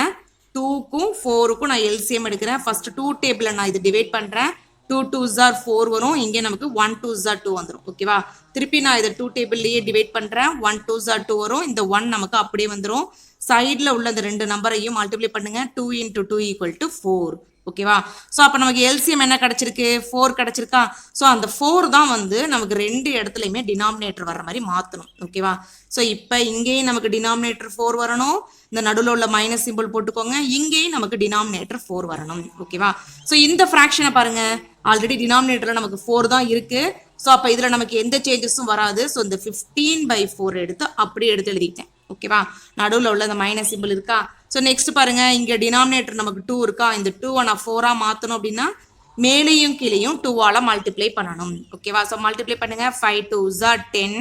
2க்கும் 4க்கும் நான் எல்சிஎம் எடுக்கிறேன். ஃபர்ஸ்ட் 2 டேபிளில் நான் இது டிவைட் பண்ணுறேன். 2 2s are 4 வரும். இங்கே நமக்கு 1 2s are 2 வந்துடும். ஓகேவா, திருப்பி நான் இதை 2 டேபிள்லேயே டிவைட் பண்ணுறேன். 1 2s are 2 வரும். இந்த 1 நமக்கு அப்படியே வந்துடும். சைடில் உள்ள இந்த ரெண்டு நம்பரையும் மல்டிப்ளை பண்ணுங்க. 2 into 2 equal to 4. ஓகேவா, ஸோ அப்போ நமக்கு எல்சிஎம் என்ன கிடைச்சிருக்கு? 4 கிடைச்சிருக்கா? ஸோ அந்த 4 தான் வந்து நமக்கு ரெண்டு இடத்துலையுமே டினாமினேட்டர் வர்ற மாதிரி மாற்றணும். ஓகேவா, ஸோ இப்போ இங்கேயும் நமக்கு டினாமினேட்டர் 4 வரணும். இந்த நடுவில் உள்ள மைனஸ் சிம்பிள் போட்டுக்கோங்க. இங்கேயும் நமக்கு டினாமினேட்டர் 4 வரணும். ஓகேவா, ஸோ இந்த ஃப்ராக்ஷனை பாருங்க. ஆல்ரெடி டினாமினேட்டரில் நமக்கு 4 தான் இருக்கு. ஸோ அப்போ இதில் நமக்கு எந்த சேஞ்சஸும் வராது. ஸோ இந்த 15/4 எடுத்து அப்படியே எடுத்து எழுதிட்டேன். ஓகேவா, நடுவில் உள்ள இந்த மைனஸ் சிம்பிள் இருக்கா? ஸோ நெக்ஸ்ட் பாருங்க. இங்கே டினாமினேட்டர் நமக்கு 2 இருக்கா? இந்த 2 நான் 4ஆக மாற்றணும் அப்படின்னா மேலேயும் கீழேயும் 2ஆல் மல்டிப்ளை பண்ணணும். ஓகேவா, ஸோ மல்டிப்ளை பண்ணுங்க. 5 2s are 10.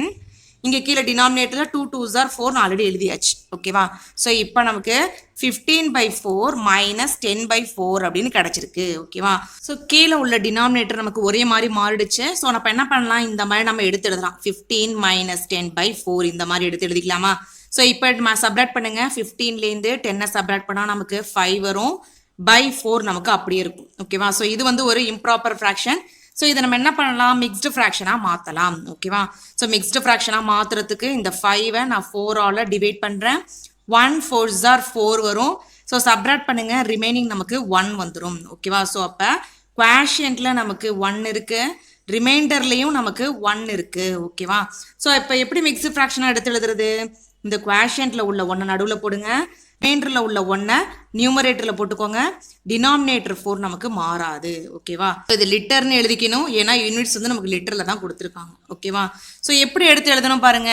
இங்கே கீழே டினாமினேட்டரில் 2 2s are 4 நான் ஆல்ரெடி எழுதியாச்சு. ஓகேவா, ஸோ இப்போ நமக்கு 15/4 minus 10/4 அப்படின்னு கிடைச்சிருக்கு. ஓகேவா, ஸோ கீழே உள்ள டினாமினேட்டர் நமக்கு ஒரே மாதிரி மாறிடுச்சு. ஸோ நம்ம என்ன பண்ணலாம்? இந்த மாதிரி நம்ம எடுத்து எழுதலாம். 15 minus 10/4 இந்த மாதிரி எடுத்து எழுதிக்கலாமா? ஸோ இப்போ நம்ம சப்ராக்ட் பண்ணுங்க. 15லேருந்து 10 சப்ராக்ட் பண்ணால் நமக்கு 5 வரும். by 4 நமக்கு அப்படியே இருக்கும். ஓகேவா, ஸோ இது வந்து ஒரு இம்ப்ராப்பர் ஃப்ராக்ஷன். ஸோ இதை நம்ம என்ன பண்ணலாம்? மிக்ஸ்டு ஃப்ராக்ஷனாக மாற்றலாம். ஓகேவா, ஸோ மிக்ஸ்டு ஃப்ராக்ஷனாக மாற்றுறதுக்கு இந்த 5ஐ நான் 4ஆல் டிவைட் பண்ணுறேன். 1 4s are 4 வரும். ஸோ சப்ராக்ட் பண்ணுங்க. ரிமைனிங் நமக்கு 1 வந்துடும். ஓகேவா, ஸோ அப்போ குவாஷியன்ட்ல நமக்கு 1 இருக்கு. ரிமைண்டர்லையும் நமக்கு 1 இருக்கு. ஓகேவா, ஸோ இப்போ எப்படி மிக்ஸ்டு ஃப்ராக்ஷனாக எடுத்து எழுதுறது? இந்த குவாஷியன்ட்ல உள்ள 1 நடுவில் போடுங்க. ரிமைண்டரில் உள்ள 1 நியூமரேட்டரில் போட்டுக்கோங்க. டினாமினேட்டர் 4 நமக்கு மாறாது. ஓகேவா, இது லிட்டர்னு எழுதிக்கணும். ஏன்னா யூனிட்ஸ் வந்து நமக்கு லிட்டரில் தான் கொடுத்துருக்காங்க. ஓகேவா, ஸோ எப்படி எடுத்து எழுதணும் பாருங்க.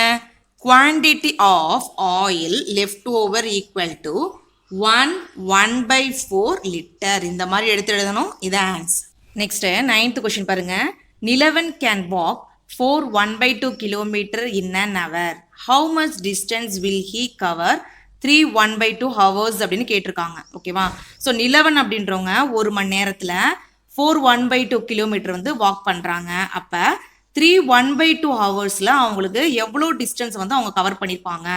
Quantity of oil left over equal to 1/4 litre. இந்த மாதிரி எடுத்து எழுதணும். இது ஆன்சர். நெக்ஸ்ட் 9th கொஸ்டின் பாருங்க. Nilavan can walk for 1/2 kilometer in an hour. How much distance will he cover 3 1/2 hours அப்படின்னு கேட்டிருக்காங்க. ஓகேவா, ஸோ நிலவன் அப்படின்றவங்க 1 மணி நேரத்தில் 4 1/2 கிலோமீட்டர் வந்து வாக் பண்ணுறாங்க. அப்போ 3 1/2 ஹவர்ஸில் அவங்களுக்கு எவ்வளோ டிஸ்டன்ஸ் வந்து அவங்க கவர் பண்ணியிருப்பாங்க?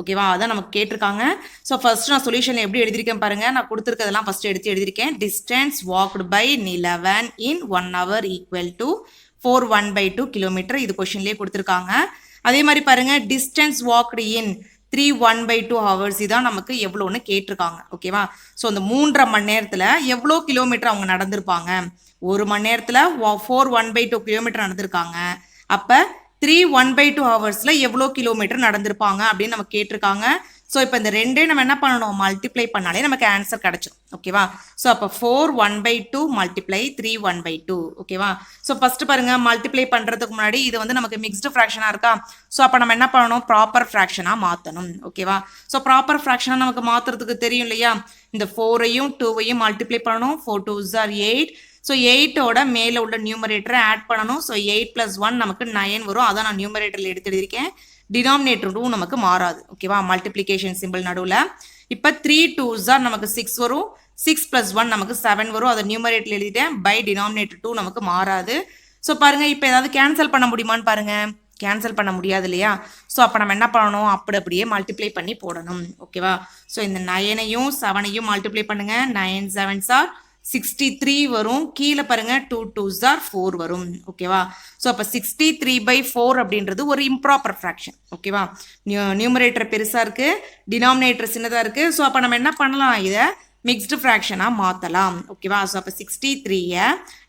ஓகேவா, அதான் நமக்கு கேட்டிருக்காங்க. ஸோ ஃபர்ஸ்ட் நான் சொல்யூஷன் எப்படி எழுதியிருக்கேன் பாருங்க. நான் கொடுத்துருக்கதெல்லாம் ஃபர்ஸ்ட் எடுத்து எழுதியிருக்கேன். Distance walked by Nilavan in 1 hour equal to 4 1/2 kilometre. இது கொஸ்டின்லேயே கொடுத்துருக்காங்க. அதே மாதிரி பாருங்க. டிஸ்டன்ஸ் வாக்டு இன் 3 1/2 ஹவர்ஸ் இதான் நமக்கு எவ்வளோன்னு கேட்டிருக்காங்க. ஓகேவா, ஸோ அந்த 3.5 மணி நேரத்தில் எவ்வளோ கிலோமீட்டர் அவங்க நடந்திருப்பாங்க? 1 மணி நேரத்தில் 4 1/2 கிலோமீட்டர் நடந்திருக்காங்க. அப்போ 3 1/2 ஹவர்ஸில் எவ்வளோ கிலோமீட்டர் நடந்திருப்பாங்க அப்படின்னு நமக்கு கேட்டிருக்காங்க. ஸோ இப்போ இந்த ரெண்டே நம்ம என்ன பண்ணணும்? மல்டிப்ளை பண்ணாலே நமக்கு ஆன்சர் கிடைச்சிடும். ஓகேவா, ஸோ அப்போ 4 1/2 மல்டிப்ளை 3 1/2. ஓகேவா, ஸோ ஃபர்ஸ்ட் பாருங்க. மல்டிப்ளை பண்ணுறதுக்கு முன்னாடி இது வந்து நமக்கு மிக்ஸ்டு ஃப்ராக்ஷனாக இருக்கா? ஸோ அப்போ நம்ம என்ன பண்ணணும்? ப்ராப்பர் ஃப்ராக்ஷனாக மாற்றணும். ஓகேவா, ஸோ ப்ராப்பர் ஃப்ராக்ஷனாக நமக்கு மாற்றுறதுக்கு தெரியும் இல்லையா? இந்த 4ஐயும் 2ஐயும் மல்டிப்ளை பண்ணணும். 4 2s are 8. ஸோ 8ஓட மேலே உள்ள நியூமரேட்டரை ஆட் பண்ணணும். ஸோ 8 + 1 நமக்கு 9 வரும். அதான் நான் நியூமரேட்டரில் எடுத்து எழுதியிருக்கேன். டினாமினேட்டரும் நமக்கு மாறாது. ஓகேவா, மல்டிப்ளிகேஷன் சிம்பிள் நடுவில். இப்போ 3 2s நமக்கு 6 வரும். 6 + 1 நமக்கு 7 வரும். அதை நியூமரேட்டரில் எழுதிட்டேன். பை டினாமினேட்டர் 2 நமக்கு மாறாது. ஸோ பாருங்கள், இப்போ ஏதாவது கேன்சல் பண்ண முடியுமான்னு பாருங்கள். கேன்சல் பண்ண முடியாது இல்லையா? ஸோ அப்போ நம்ம என்ன பண்ணணும், அப்படியே மல்டிப்ளை பண்ணி போடணும். ஓகேவா, ஸோ இந்த 9ஐயும் 7ஐயும் மல்டிப்ளை பண்ணுங்கள். 9 7s 63 வரும். கீழே பாருங்க 2 2s 4 வரும். ஓகேவா, ஸோ அப்போ 63/4 அப்படின்றது ஒரு இம்ப்ராப்பர் ஃப்ராக்ஷன். ஓகேவா, நியூமரேட்டர் பெருசாக இருக்குது, டினாமினேட்டர் சின்னதாக இருக்குது. ஸோ அப்போ நம்ம என்ன பண்ணலாம், இதை மிக்ஸ்டு ஃப்ராக்ஷனாக மாற்றலாம். ஓகேவா, ஸோ அப்போ 63ஐ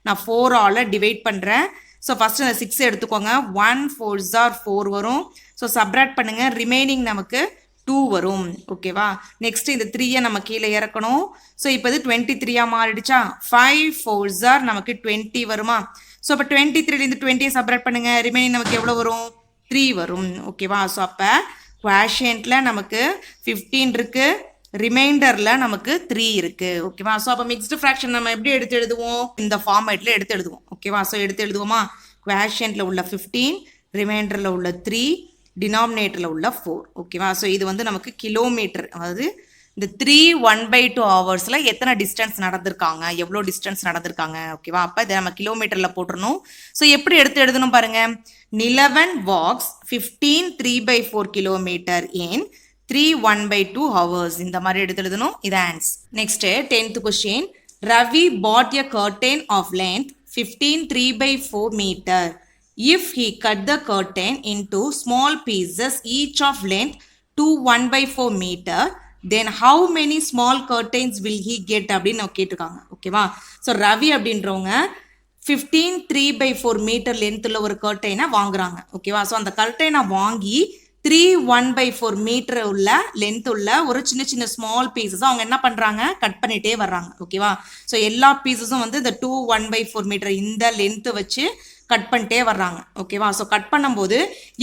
நான் 4ஆல் டிவைட் பண்ணுறேன். ஸோ ஃபஸ்ட்டு இந்த 6 எடுத்துக்கோங்க. 1 4s 4 வரும். ஸோ சப்ராக்ட் பண்ணுங்கள், ரிமைனிங் நமக்கு 2 வரும். ஓகேவா, நெக்ஸ்ட் இந்த 3ஐ நம்ம கீழே இறக்கணும். ஸோ இப்போ இது 23ஆ மாறிடுச்சா? 5 4s நமக்கு 20 வருமா? ஸோ அப்போ 23லேருந்து 20ஐ சப்ராக்ட் பண்ணுங்கள், ரிமைனிங் நமக்கு எவ்வளோ வரும்? 3 வரும். ஓகேவா, ஸோ அப்போ குவாஷியன்ட்டில் நமக்கு 15 இருக்குது, ரிமைண்டரில் நமக்கு 3 இருக்குது. ஓகேவா, ஸோ அப்போ மிக்ஸ்டு ஃப்ராக்ஷன் நம்ம எப்படி எடுத்து எழுதுவோம்? இந்த ஃபார்மேட்டில் எடுத்து எழுதுவோம். ஓகேவா, ஸோ எடுத்து எழுதுவோமா? குவாஷியன்ட்டில் உள்ள 15, ரிமைண்டரில் உள்ள 3, டினாமினேட்டரில் உள்ள 4. ஓகேவா, ஸோ இது வந்து நமக்கு கிலோமீட்டர், அதாவது இந்த 3 1/2 ஹவர்ஸில் எத்தனை டிஸ்டன்ஸ் நடந்திருக்காங்க, எவ்வளோ டிஸ்டன்ஸ் நடந்திருக்காங்க. ஓகேவா, அப்போ இதை நம்ம கிலோமீட்டரில் போட்டுருணும். ஸோ எப்படி எடுத்து எழுதணும் பாருங்கள். Nilavan walks 15 3/4 kilometre in 3 1/2 hours. இந்த மாதிரி எடுத்து எழுதணும். இது ans. Next 10th question. Ravi bought a curtain of length 15 3/4 meter. If he cut the curtain into small pieces each of length 2 1/4 meter, then how many small curtains will he get அப்படின்னு கேட்டிருக்காங்க. ஓகேவா, so Ravi அப்படின்றவங்க 15 3/4 metre லென்த்தில் ஒரு கர்டைனை வாங்குறாங்க. ஓகேவா, so அந்த கர்டைனை வாங்கி 3 1/4 மீட்டர் உள்ள லென்த் உள்ள ஒரு சின்ன சின்ன ஸ்மால் பீசஸ் அவங்க என்ன பண்ணுறாங்க, கட் பண்ணிகிட்டே வர்றாங்க. ஓகேவா, ஸோ எல்லா பீசஸும் வந்து இந்த 2 1/4 மீட்டர் இந்த லென்த்து வச்சு கட் பண்ணிட்டே வர்றாங்க. ஓகேவா, ஸோ கட் பண்ணும்போது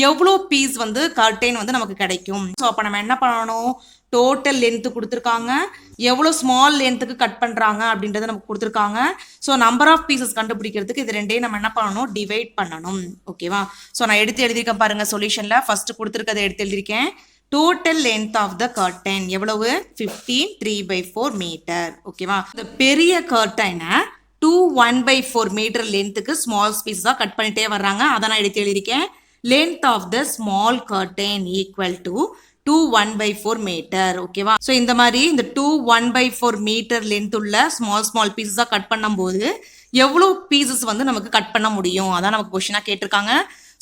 எவ்வளோ பீஸ் வந்து கர்டைன் வந்து நமக்கு கிடைக்கும். ஸோ அப்போ நம்ம என்ன பண்ணணும், டோட்டல் லென்த்து கொடுத்துருக்காங்க, எவ்வளோ ஸ்மால் லென்த்துக்கு கட் பண்ணுறாங்க அப்படின்றத நமக்கு கொடுத்துருக்காங்க. ஸோ நம்பர் ஆஃப் பீசஸ் கண்டுபிடிக்கிறதுக்கு இது ரெண்டையும் நம்ம என்ன பண்ணணும், டிவைட் பண்ணணும். ஓகேவா, ஸோ நான் எடுத்து எழுதியிருக்கேன் பாருங்கள். சொல்யூஷனில் ஃபஸ்ட்டு கொடுத்துருக்கதை எடுத்து எழுதியிருக்கேன். Total length of the curtain எவ்வளவு? 15 3/4 மீட்டர். ஓகேவா, இந்த பெரிய கர்டைனை 2 1/4 மீட்டர் லென்த்துக்கு ஸ்மால் பீஸாக கட் பண்ணிட்டே வர்றாங்க. அதை நான் எடுத்து எழுதியிருக்கேன். Length of the small curtain equal to 2 1/4 metre. ஓகேவா, ஸோ இந்த மாதிரி இந்த 2 1/4 மீட்டர் லென்த் உள்ள ஸ்மால் பீஸஸாக கட் பண்ணும்போது எவ்வளோ பீசஸ் வந்து நமக்கு கட் பண்ண முடியும், அதான் நமக்கு கொஸ்டினாக கேட்டிருக்காங்க.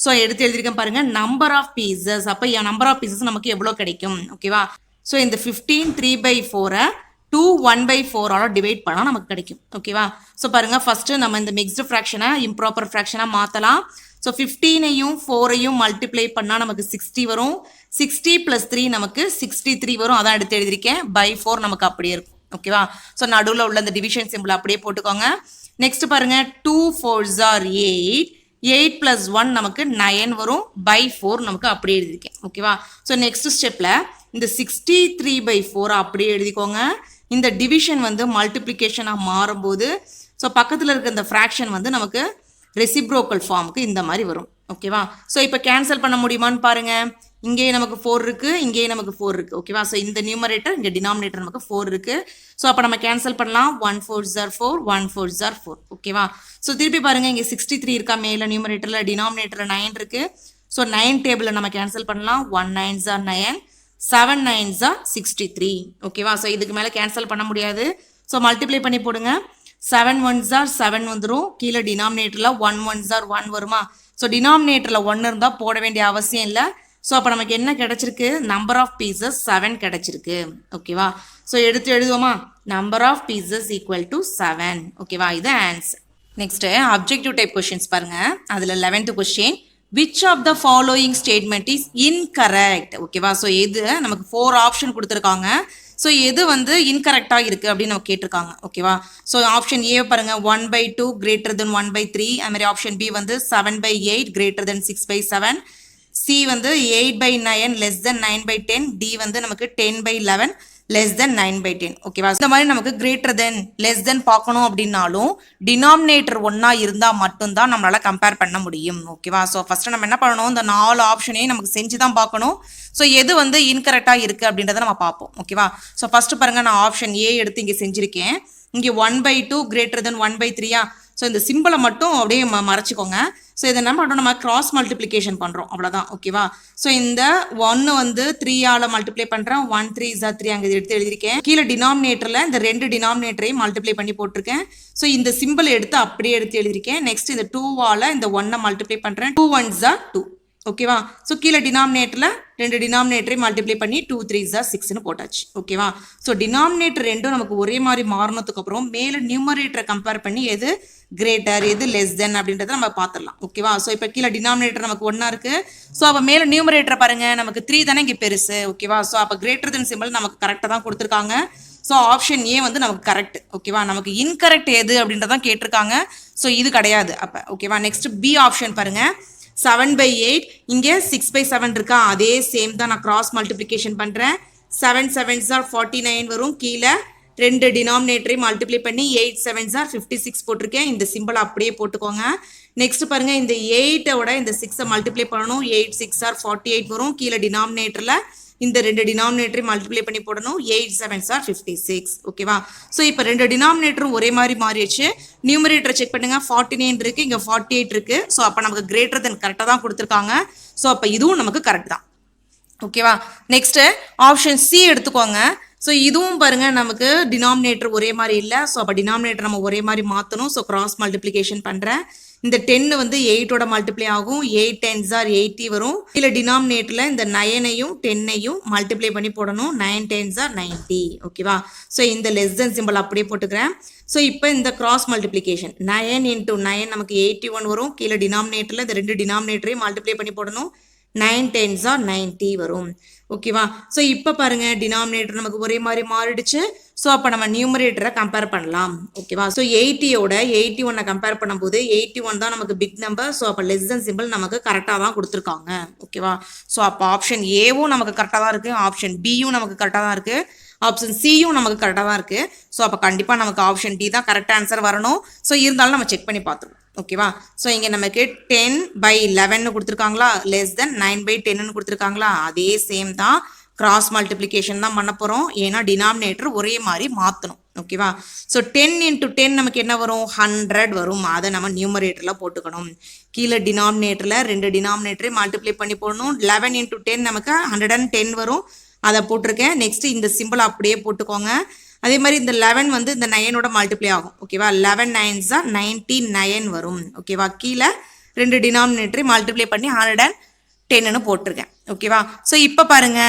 ஸோ எடுத்து எழுதியிருக்கேன் பாருங்கள், நம்பர் ஆஃப் பீசஸ். அப்போ நம்பர் ஆஃப் பீசஸ் நமக்கு எவ்வளோ கிடைக்கும். ஓகேவா, ஸோ இந்த 15 3/4 2 1/4 டிவைட் பண்ணால் நமக்கு கிடைக்கும். ஓகேவா, ஸோ பாருங்கள், ஃபஸ்ட்டு நம்ம இந்த மிக்ஸ்டு ஃப்ராக்ஷனை இம்ப்ராப்பர் ஃப்ராக்ஷனாக மாற்றலாம். ஸோ 15ஐயும் 4ஐயும் மல்டிப்ளை பண்ணால் நமக்கு 60 வரும். 60 + 3 நமக்கு 63 வரும். அதான் எடுத்து எழுதியிருக்கேன். பை 4 நமக்கு அப்படியே இருக்கும். ஓகேவா, ஸோ நடுவில் உள்ள இந்த டிவிஷன் சிம்பிள் அப்படியே போட்டுக்கோங்க. நெக்ஸ்ட் பாருங்கள், 2 4s 8, 8 + 1 நமக்கு 9 வரும். பை 4 நமக்கு அப்படியே எழுதியிருக்கேன். ஓகேவா, ஸோ நெக்ஸ்ட் ஸ்டெப்பில் இந்த 63/4 அப்படியே எழுதிக்கோங்க. இந்த டிவிஷன் வந்து மல்டிப்ளிகேஷனாக மாறும்போது ஸோ பக்கத்தில் இருக்க இந்த ஃப்ராக்ஷன் வந்து நமக்கு ரெசிப்ரோக்கல் ஃபார்முக்கு இந்த மாதிரி வரும். ஓகேவா, ஸோ இப்போ கேன்சல் பண்ண முடியுமான்னு பாருங்கள். இங்கேயே நமக்கு 4 இருக்குது, இங்கேயே நமக்கு 4 இருக்குது. ஓகேவா, ஸோ இந்த நியூமரேட்டர் இங்கே டினாமினேட்டர் நமக்கு 4 இருக்குது. ஸோ அப்போ நம்ம கேன்சல் பண்ணலாம். 1 4s 4, 1 4s 4. ஓகேவா, ஸோ திருப்பி பாருங்கள், இங்கே 63 இருக்கா மேலே நியூமரேட்டரில், டினாமினேட்டரில் 9 இருக்குது. ஸோ 9 டேபிளில் நம்ம கேன்சல் பண்ணலாம். 1 9s 9, 7 9s 63. ஓகேவா, ஸோ இதுக்கு மேலே கேன்சல் பண்ண முடியாது. ஸோ மல்டிப்ளை பண்ணி போடுங்க. 7 1s 7 வந்துடும். கீழே டினாமினேட்டரில் 1 1s 1 வருமா? ஸோ டினாமினேட்டரில் 1 இருந்தால் போட வேண்டிய அவசியம் இல்லை. ஸோ அப்போ நமக்கு என்ன கிடச்சிருக்கு, நம்பர் ஆஃப் பீசஸ் 7 கிடச்சிருக்கு. ஓகேவா, ஸோ எடுத்து எழுதுவோமா, number of pieces equal to 7. ஓகேவா, இது answer. Next objective type questions பாருங்கள். அதில் 11th question, which of the following statement is incorrect? ஓகேவா, ஸோ எது நமக்கு 4 ஆப்ஷன் கொடுத்துருக்காங்க. ஸோ எது வந்து இன்கரெக்டாக இருக்குது அப்படின்னு நம்ம கேட்டிருக்காங்க. ஓகேவா, ஸோ ஆப்ஷன் ஏ பாருங்கள், 1/2 greater than 1/3. அதுமாதிரி ஆப்ஷன் பி வந்து 7/8 greater than 6/7. சி வந்து 8/9 less than 9/10. டி வந்து நமக்கு 10/11. less than 9/10 ஓகேவா இந்த மாதிரி நமக்கு greater than less than பார்க்கணும் அப்படின்னாலும் denominator ஒன்னா இருந்தா மட்டும்தான் நம்மளால கம்பேர் பண்ண முடியும் ஓகேவா ஸோ ஃபர்ஸ்ட் நம்ம என்ன பண்ணணும் இந்த 4 ஆப்ஷனையும் நமக்கு செஞ்சு தான் பார்க்கணும் ஸோ எது வந்து இன்கரெக்டா இருக்கு அப்படின்றத நம்ம பார்ப்போம் ஓகேவா ஸோ ஃபர்ஸ்ட் பாருங்க நான் ஆப்ஷன் ஏ எடுத்து இங்கே செஞ்சிருக்கேன் இங்கே 1/2 greater than 1/3 ஸோ இந்த சிம்பிளை மட்டும் அப்படியே மறைச்சிக்கோங்க ஸோ இதை என்ன பண்ணுறோம் நம்ம கிராஸ் மல்டிப்ளிகேஷன் பண்ணுறோம் அவ்வளோதான் ஓகேவா ஸோ இந்த 1 வந்து 3ஆல் மல்டிப்ளை பண்ணுறேன் 1 3 is 3 அங்கே எடுத்து எழுதியிருக்கேன் கீழே டினாமினேட்டரில் இந்த 2 டினாமினேட்டரையும் மல்டிப்ளை பண்ணி போட்டிருக்கேன் ஸோ இந்த சிம்பிள் எடுத்து அப்படியே எடுத்து எழுதியிருக்கேன் நெக்ஸ்ட் இந்த 2ஆல் இந்த 1 மல்டிப்ளை பண்ணுறேன் 2 1s are 2 ஓகேவா ஸோ கீழே டினாமினேட்டரில் 2 டினாமினேட்டரை மல்டிப்ளை பண்ணி 2 3s are 6ன்னு போட்டாச்சு ஓகேவா ஸோ டினாமினேட்டர் ரெண்டும் நமக்கு ஒரே மாதிரி மாறினதுக்கு அப்புறம் மேலே நியூமரேட்டரை கம்பேர் பண்ணி எது கிரேட்டர் எது லெஸ் தென் அப்படின்றத நம்ம பார்த்துடலாம் ஓகேவா ஸோ இப்போ கீழே டினாமினேட்டர் நமக்கு 1 இருக்கு ஸோ அப்போ மேலே நியூமரேட்டரை பாருங்க நமக்கு 3 தானே இங்கே பெருசு ஓகேவா ஸோ அப்போ கிரேட்டர் தென் சிம்பிள் நமக்கு கரெக்டாக தான் கொடுத்துருக்காங்க ஸோ ஆப்ஷன் ஏ வந்து நமக்கு கரெக்ட் ஓகேவா நமக்கு இன்கரெக்ட் எது அப்படின்றதான் கேட்டிருக்காங்க ஸோ இது கிடையாது அப்போ ஓகேவா நெக்ஸ்ட் பி ஆப்ஷன் பாருங்க 7/8 இங்கே 6/7 இருக்கா அதே சேம் தான் நான் கிராஸ் மல்டிப்ளிகேஷன் பண்ணுறேன் 7 7s are 49 வரும் கீழே 2 டினாமினேட்டரை மல்டிப்ளை பண்ணி 8 7s are 56 போட்டிருக்கேன் இந்த சிம்பிள் அப்படியே போட்டுக்கோங்க நெக்ஸ்ட் பாருங்க இந்த 8ஓட இந்த 6 மல்டிப்ளை பண்ணணும் 8 6 are 48 வரும் கீழே டினாமினேட்டரில் இந்த 2 டினாமினேட்டரை மல்டிப்ளை பண்ணி போடணும் 8 7s are 56 ஓகேவா ஸோ இப்போ 2 டினாமினேட்டரும் ஒரே மாதிரி மாறிடுச்சு நியூமரேட்டரை செக் பண்ணுங்க 49 இருக்கு இங்கே 48 இருக்கு ஸோ அப்போ நமக்கு கிரேட்டர் தென் கரெக்டாக தான் கொடுத்துருக்காங்க ஸோ அப்போ இதுவும் நமக்கு கரெக்ட் தான் ஓகேவா நெக்ஸ்ட் ஆப்ஷன் சி எடுத்துக்கோங்க ஸோ இதுவும் பாருங்க நமக்கு டினாமினேட்டர் ஒரே மாதிரி இல்லை ஸோ அப்போ டினாமினேட்டர் நம்ம ஒரே மாதிரி மாற்றணும் ஸோ கிராஸ் மல்டிப்ளிகேஷன் பண்ணுறேன் இந்த 10 வந்து 8ஓட மல்டிப்ளை ஆகும் 8 10s are 80 வரும் இல்லை டினாமினேட்டரில் இந்த 9ஐயும் 10ஐயும் மல்டிப்ளை பண்ணி போடணும் 9 10s are 90 ஓகேவா ஸோ இந்த லெஸ் தென் சிம்பிள் அப்படியே போட்டுக்கிறேன் ஸோ இப்போ இந்த கிராஸ் மல்டிப்ளிகேஷன் 9 × 9 நமக்கு 81 வரும் கீழே டினாமினேட்டரில் இந்த 2 டினாமினேட்டரையும் மல்டிப்ளை பண்ணி போடணும் 9 10s are 90 வரும் ஓகேவா ஸோ இப்போ பாருங்க டினாமினேட்டர் நமக்கு ஒரே மாதிரி மாறிடுச்சு ஸோ அப்போ நம்ம நியூமரேட்டரை கம்பேர் பண்ணலாம் ஓகேவா ஸோ 80ஓட 81 கம்பேர் பண்ணும்போது 81 தான் நமக்கு பிக் நம்பர் ஸோ அப்போ லெஸ் தென் சிம்பிள் நமக்கு கரெக்டாக தான் கொடுத்துருக்காங்க ஓகேவா ஸோ அப்போ ஆப்ஷன் ஏவும் நமக்கு கரெக்டாக தான் இருக்குது ஆப்ஷன் பியும் நமக்கு கரெக்டாக தான் இருக்குது ஆப்ஷன் சியும் நமக்கு கரெக்டாக தான் இருக்குது ஸோ அப்போ கண்டிப்பாக நமக்கு ஆப்ஷன் டி தான் கரெக்ட் ஆன்சர் வரணும் ஸோ இருந்தாலும் நம்ம செக் பண்ணி பார்த்துருவோம் ஓகேவா ஸோ இங்கே நமக்கு 10/11 கொடுத்துருக்காங்களா லெஸ் தென் 9/10 கொடுத்துருக்காங்களா அதே சேம் தான் கிராஸ் மல்டிப்ளிகேஷன் தான் பண்ண போகிறோம் ஏன்னா டினாமினேட்டர் ஒரே மாதிரி மாற்றணும் ஓகேவா ஸோ 10 × 10 நமக்கு என்ன வரும் 100 வரும் அதை நம்ம நியூமரேட்டரில் போட்டுக்கணும் கீழே டினாமினேட்டரில் 2 டினாமினேட்டரை மல்டிப்ளை பண்ணி போடணும் 11 × 10 நமக்கு 110 வரும் அதை போட்டிருக்கேன் நெக்ஸ்ட் இந்த சிம்பிள் அப்படியே போட்டுக்கோங்க அதே மாதிரி இந்த 11 வந்து இந்த 9ஓட மல்டிப்ளை ஆகும் ஓகேவா 11 9s are 99 வரும் ஓகேவா கீழே 2 டினாமினேட்டரை மல்டிப்ளை பண்ணி 110ன்னு போட்டிருக்கேன் ஓகேவா ஸோ இப்போ பாருங்க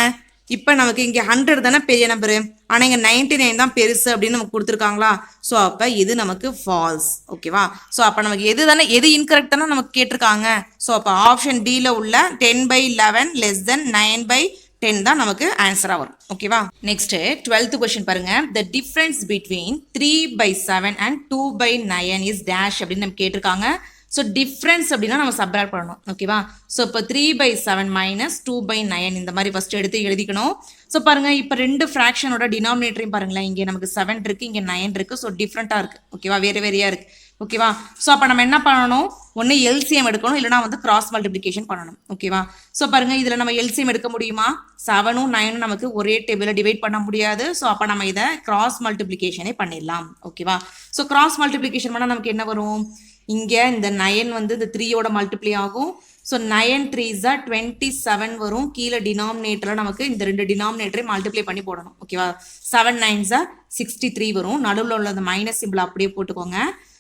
இப்போ நமக்கு இங்கே 100 தானே பெரிய நம்பரு ஆனால் இங்கே 99 தான் பெருசு அப்படின்னு நமக்கு கொடுத்துருக்காங்களா ஸோ அப்போ இது நமக்கு ஃபால்ஸ் ஓகேவா ஸோ அப்போ நமக்கு எது இன்கரெக்ட் தானே நமக்கு கேட்டிருக்காங்க ஸோ அப்போ ஆப்ஷன் டியில் உள்ள 10/11 less than 9/10 தான் நமக்கு ஆன்சராக வரும் ஓகேவா நெக்ஸ்ட் 12th கொஸ்டின் பாருங்க the difference between 3/7 and 2/9 is dash அப்படின்னு நம்ம கேட்டிருக்காங்க ஸோ டிஃப்ரென்ஸ் அப்படின்னா நம்ம சப்ராக்ட் பண்ணணும் ஓகேவா ஸோ இப்போ 3/7 மைனஸ் 2/9 இந்த மாதிரி ஃபர்ஸ்ட் எடுத்து எழுதிக்கணும் ஸோ பாருங்க இப்போ 2 ஃப்ராக்ஷனோட டினாமினேட்டரையும் பாருங்களேன் இங்கே நமக்கு 7 இருக்கு இங்கே 9 இருக்கு ஸோ டிஃப்ரெண்ட்டாக இருக்கு ஓகேவா வேறையா இருக்கு ஓகேவா ஸோ அப்போ நம்ம என்ன பண்ணணும் ஒன்று எல்சிஎம் எடுக்கணும் இல்லைனா வந்து கிராஸ் மல்டிப்ளிகேஷன் பண்ணணும் ஓகேவா ஸோ பாருங்க இதில் நம்ம எல்சிஎம் எடுக்க முடியுமா 7ம் 9ம் நமக்கு ஒரே டேபிளில் டிவைட் பண்ண முடியாது ஸோ அப்போ நம்ம இதை கிராஸ் மல்டிப்ளிகேஷனே பண்ணிடலாம் ஓகேவா ஸோ கிராஸ் மல்டிப்ளிகேஷன் பண்ணால் நமக்கு என்ன வரும் இங்கே இந்த 9 வந்து இந்த 3ஓட மல்டிப்ளை ஆகும் ஸோ 9 3s are 27 வரும் கீழே டினாமினேட்டரில் நமக்கு இந்த 2 டினாமினேட்டரை மல்டிப்ளை பண்ணி போடணும் ஓகேவா 7 9s are 63 வரும் நடுவில் உள்ள அந்த மைனஸ் சிம்பிள் அப்படியே போட்டுக்கோங்க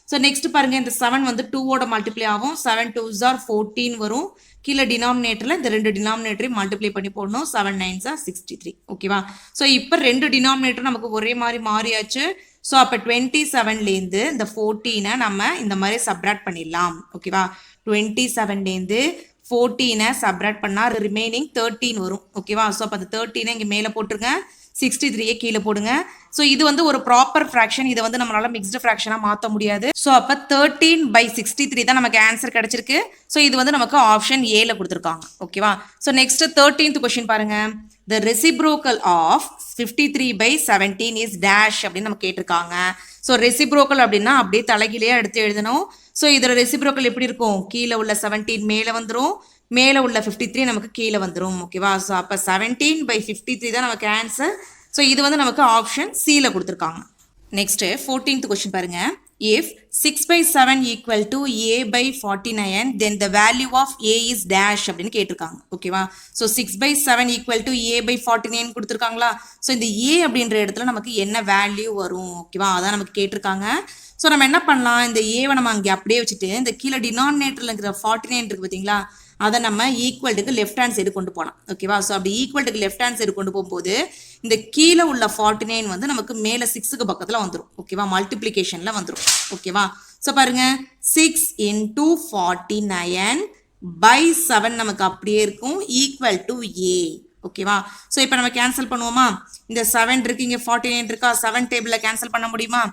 ஸோ நெக்ஸ்ட் பாருங்க இந்த 7 வந்து 2ஓட மல்டிப்ளை ஆகும் 7 2s are 14 வரும் கீழே டினாமினேட்டரில் இந்த 2 டினாமினேட்டரை மல்டிப்ளை பண்ணி போடணும் 7 9s are 63 ஓகேவா ஸோ இப்போ 2 டினாமினேட்டர் நமக்கு ஒரே மாதிரி மாறியாச்சு ஸோ அப்போ 27லேருந்து இந்த 14 நம்ம இந்த மாதிரி சப்ராக்ட் பண்ணிடலாம் ஓகேவா 27லேருந்து 14 சப்ராக்ட் பண்ணால் ரிமைனிங் 13 வரும் ஓகேவா ஸோ அப்போ அந்த 13 இங்கே மேலே போட்டுருங்க 63 கீழே போடுங்க. ஸோ இது வந்து ஒரு ப்ராப்பர் ஃப்ராக்ஷன். இதை வந்து நம்மளால மிக்ஸ்டு ஃப்ராக்ஷனாக மாற்ற முடியாது. ஸோ அப்போ 13/63 தான் நமக்கு ஆன்சர் கிடைச்சிருக்கு. ஸோ இது வந்து நமக்கு ஆப்ஷன் ஏல கொடுத்துருக்காங்க. ஓகேவா? ஸோ நெக்ஸ்ட் 13th கொஸ்டின் பாருங்க. The reciprocal of 53/17 is dash அப்படின்னு நம்ம கேட்டிருக்காங்க. ஸோ ரெசிப்ரோக்கல் அப்படின்னா அப்படியே தலைகீழே எடுத்து எழுதணும். ஸோ இதில் ரெசிப்ரோக்கல் எப்படி இருக்கும்? கீழே உள்ள 17 மேலே வந்துடும், மேலே உள்ள 53 நமக்கு கீழே வந்துடும். ஓகேவா? ஸோ அப்போ 17/53 தான் நமக்கு ஆன்சர். ஸோ இது வந்து நமக்கு ஆப்ஷன் சியில் கொடுத்துருக்காங்க. நெக்ஸ்ட் 14th கொஸ்டின் பாருங்க. If 6/7 equal to a/49 then the value of a is dash அப்படின்னு கேட்டிருக்காங்க. ஓகேவா? ஸோ 6/7 equal to a/49 கொடுத்துருக்காங்களா? ஸோ இந்த a அப்படின்ற இடத்துல நமக்கு என்ன வேல்யூ வரும்? ஓகேவா? அதான் நமக்கு கேட்டிருக்காங்க. ஸோ நம்ம என்ன பண்ணலாம்? இந்த ஏவை நம்ம அங்கே அப்படியே வச்சுட்டு இந்த கீழே டினாமினேட்டரில் இருக்கிற 49 இருக்குது பார்த்தீங்களா, அதை நம்ம ஈக்குவல்ட்டுக்கு லெஃப்ட் ஹேண்ட் சைடு கொண்டு போகலாம். ஓகேவா? ஸோ அப்படி ஈக்குவல்ட்டுக்கு லெஃப்ட் ஹேண்ட் சைடு கொண்டு போகும்போது இந்த கீழே உள்ள 49 வந்து நமக்கு மேலே 6க்கு பக்கத்தில் வந்துடும். ஓகேவா? மல்டிப்ளிகேஷனில் வந்துடும். ஓகேவா? ஸோ பாருங்க 6 × 49/7 நமக்கு அப்படியே இருக்கும் ஈக்குவல் டு ஏ. ஓகேவா? ஸோ இப்போ நம்ம கேன்சல் பண்ணுவோமா? இந்த 7 இருக்கு, இங்கே 49 இருக்கா? 7 டேபிளில் கேன்சல் பண்ண முடியுமா?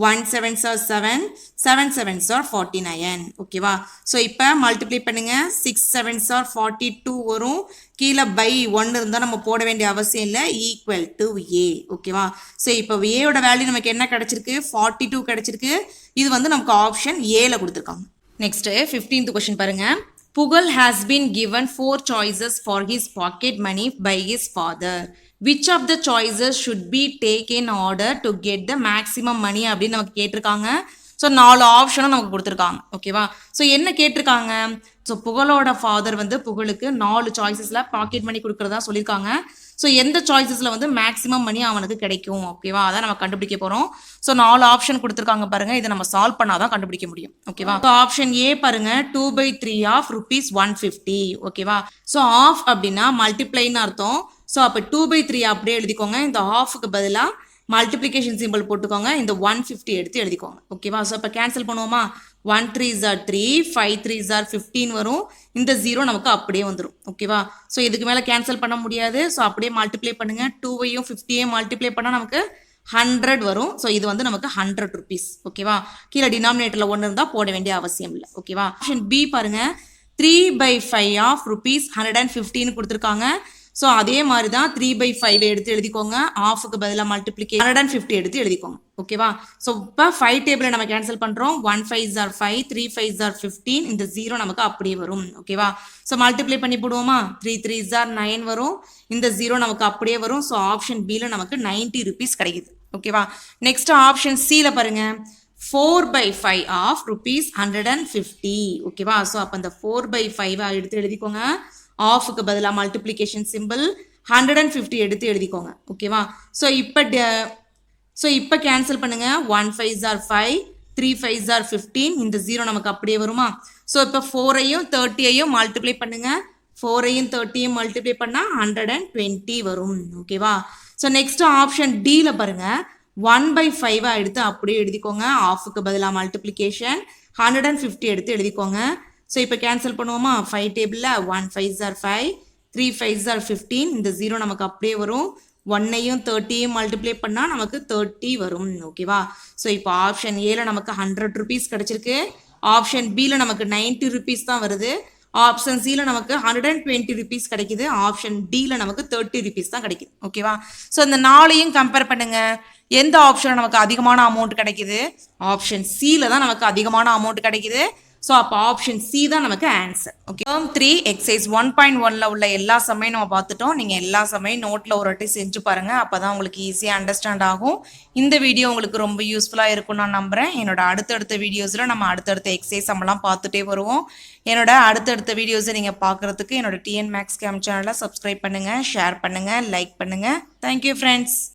1 7s are 7, 7 7s are 49. ஓகேவா? ஸோ இப்போ மல்டிப்ளை பண்ணுங்க. 6 7s are 42 வரும். கீழே பை 1 இருந்தால் நம்ம போட வேண்டிய அவசியம் இல்லை, ஈக்குவல் டு ஏ. ஓகேவா? ஸோ இப்போ ஏயோட வேல்யூ நமக்கு என்ன கிடைச்சிருக்கு? 42 கிடைச்சிருக்கு. இது வந்து நமக்கு ஆப்ஷன் ஏல கொடுத்துருக்காங்க. நெக்ஸ்ட் 15th கொஸ்டின் பாருங்க. Pugal has been given 4 choices for his pocket money by his father. Which of the choices should be taken in order to get the maximum money அப்படின்னு நமக்கு கேட்டிருக்காங்க. ஸோ 4 ஆப்ஷனும் நமக்கு கொடுத்துருக்காங்க. ஓகேவா? ஸோ என்ன கேட்டிருக்காங்க? ஸோ புகழோட ஃபாதர் வந்து புகழுக்கு 4 சாய்ஸஸில் பாக்கெட் மணி கொடுக்குறதா சொல்லியிருக்காங்க. ஸோ எந்த சாய்ஸஸில் வந்து மேக்ஸிமம் மணி அவனுக்கு கிடைக்கும்? ஓகேவா? அதான் நம்ம கண்டுபிடிக்க போகிறோம். ஸோ 4 ஆப்ஷன் கொடுத்துருக்காங்க பாருங்க. இதை நம்ம சால்வ் பண்ணாதான் கண்டுபிடிக்க முடியும். ஓகேவா? ஸோ ஆப்ஷன் ஏ பாருங்க, 2/3 ஆஃப் ₹150. ஓகேவா? ஸோ ஆஃப் அப்படின்னா மல்டிப்ளைன்னு அர்த்தம். ஸோ அப்போ 2/3 அப்படியே எழுதிக்கோங்க. இந்த ஆஃபுக்கு பதிலாக மல்டிப்ளிகேஷன் சிம்பிள் போட்டுக்கோங்க. இந்த 150 எடுத்து எழுதிக்கோங்க. ஓகேவா? ஸோ இப்போ கேன்சல் பண்ணுவோமா? 1 3s are 3, 5 3s are 15 வரும். இந்த 0 நமக்கு அப்படியே வந்துடும். ஓகேவா? ஸோ இதுக்கு மேலே கேன்சல் பண்ண முடியாது. ஸோ அப்படியே மல்டிப்ளை பண்ணுங்க. 2ஐயும் 50ஐயும் மல்டிப்ளை பண்ணால் நமக்கு 100 வரும். ஸோ இது வந்து நமக்கு ₹100. ஓகேவா? கீழே டினாமினேட்டரில் 1 இருந்தால் போட வேண்டிய அவசியம் இல்லை. ஓகேவா? ஆப்ஷன் பி பாருங்க, 3/5 ஆஃப் ₹115 கொடுத்துருக்காங்க. ஸோ அதே மாதிரி தான் 3/5 எடுத்து எழுதிக்கோங்க. ஆஃபுக்கு பதிலாக மல்டிப்ளிகேஷன் 150 எடுத்து எழுதிக்கோங்க. ஓகேவா? ஸோ இப்போ 5 டேபிளை நம்ம கேன்சல் பண்ணுறோம். 1 5s are 5, 3 5s are 15. இந்த 0 நமக்கு அப்படியே வரும். ஓகேவா? ஸோ மல்டிப்ளை பண்ணி போடுவோமா? 3 3s are 9 வரும். இந்த 0 நமக்கு அப்படியே வரும். ஸோ ஆப்ஷன் பியில் நமக்கு ₹90 கிடைக்குது. ஓகேவா? நெக்ஸ்ட் ஆப்ஷன் சியில் பாருங்க, 4/5 ஆஃப் ₹150. ஓகேவா? ஸோ அப்போ அந்த 4/5 எடுத்து எழுதிக்கோங்க. ஆஃபுக்கு பதிலாக மல்டிப்ளிகேஷன் சிம்பிள் 150 எடுத்து எழுதிக்கோங்க. ஓகேவா? ஸோ இப்போ கேன்சல் பண்ணுங்க. 1 5s are 5, 3 5s are 15. இந்த 0 நமக்கு அப்படியே வருமா? ஸோ இப்போ 4ஐயும் 30ஐயும் மல்டிப்ளை பண்ணுங்க. 4ஐயும் 30ஐயும் மல்டிப்ளை பண்ணால் 120 வரும். ஓகேவா? ஸோ நெக்ஸ்ட் ஆப்ஷன் டியில் பாருங்க, 1/5 எடுத்து அப்படியே எழுதிக்கோங்க. ஆஃபுக்கு பதிலாக மல்டிப்ளிகேஷன் 150 எடுத்து எழுதிக்கோங்க. ஸோ இப்போ கேன்சல் பண்ணுவோமா? 5 டேபிளில் 1 5s are 5, 3 5s are 15. இந்த 0 நமக்கு அப்படியே வரும். 1ஐயும் 30ஐயும் மல்டிப்ளை பண்ணால் நமக்கு 30 வரும். ஓகேவா? ஸோ இப்போ ஆப்ஷன் ஏல நமக்கு ₹100 கிடைச்சிருக்கு. ஆப்ஷன் பியில் நமக்கு ₹90 தான் வருது. ஆப்ஷன் சியில் நமக்கு ₹120 கிடைக்குது. ஆப்ஷன் டியில் நமக்கு ₹30 தான் கிடைக்குது. ஓகேவா? ஸோ இந்த 4ஐயும் கம்பேர் பண்ணுங்க. எந்த ஆப்ஷனில் நமக்கு அதிகமான அமௌண்ட் கிடைக்குது? ஆப்ஷன் சியில் தான் நமக்கு அதிகமான அமௌண்ட் கிடைக்குது. ஸோ அப்போ ஆப்ஷன் சி தான் நமக்கு ஆன்சர். ஓகே, டேர்ம் 3 எக்ஸசைஸ் 1.1ல் உள்ள எல்லா சமையும் நம்ம பார்த்துட்டோம். நீங்கள் எல்லா சமையும் நோட்டில் ஒரு வாட்டி செஞ்சு பாருங்கள். அப்போ தான் உங்களுக்கு ஈஸியாக அண்டர்ஸ்டாண்ட் ஆகும். இந்த வீடியோ உங்களுக்கு ரொம்ப யூஸ்ஃபுல்லாக இருக்கும்னு நான் நம்புகிறேன். என்னோட அடுத்தடுத்த வீடியோஸில் நம்ம அடுத்தடுத்த எக்ஸசைஸ் நம்மலாம் பார்த்துட்டே வருவோம். என்னோட அடுத்தடுத்த வீடியோஸை நீங்கள் பார்க்குறதுக்கு என்னோட டிஎன் மேக்ஸ் கேம் சேனலை சப்ஸ்கிரைப் பண்ணுங்கள், ஷேர் பண்ணுங்கள், லைக் பண்ணுங்கள். Thank you friends.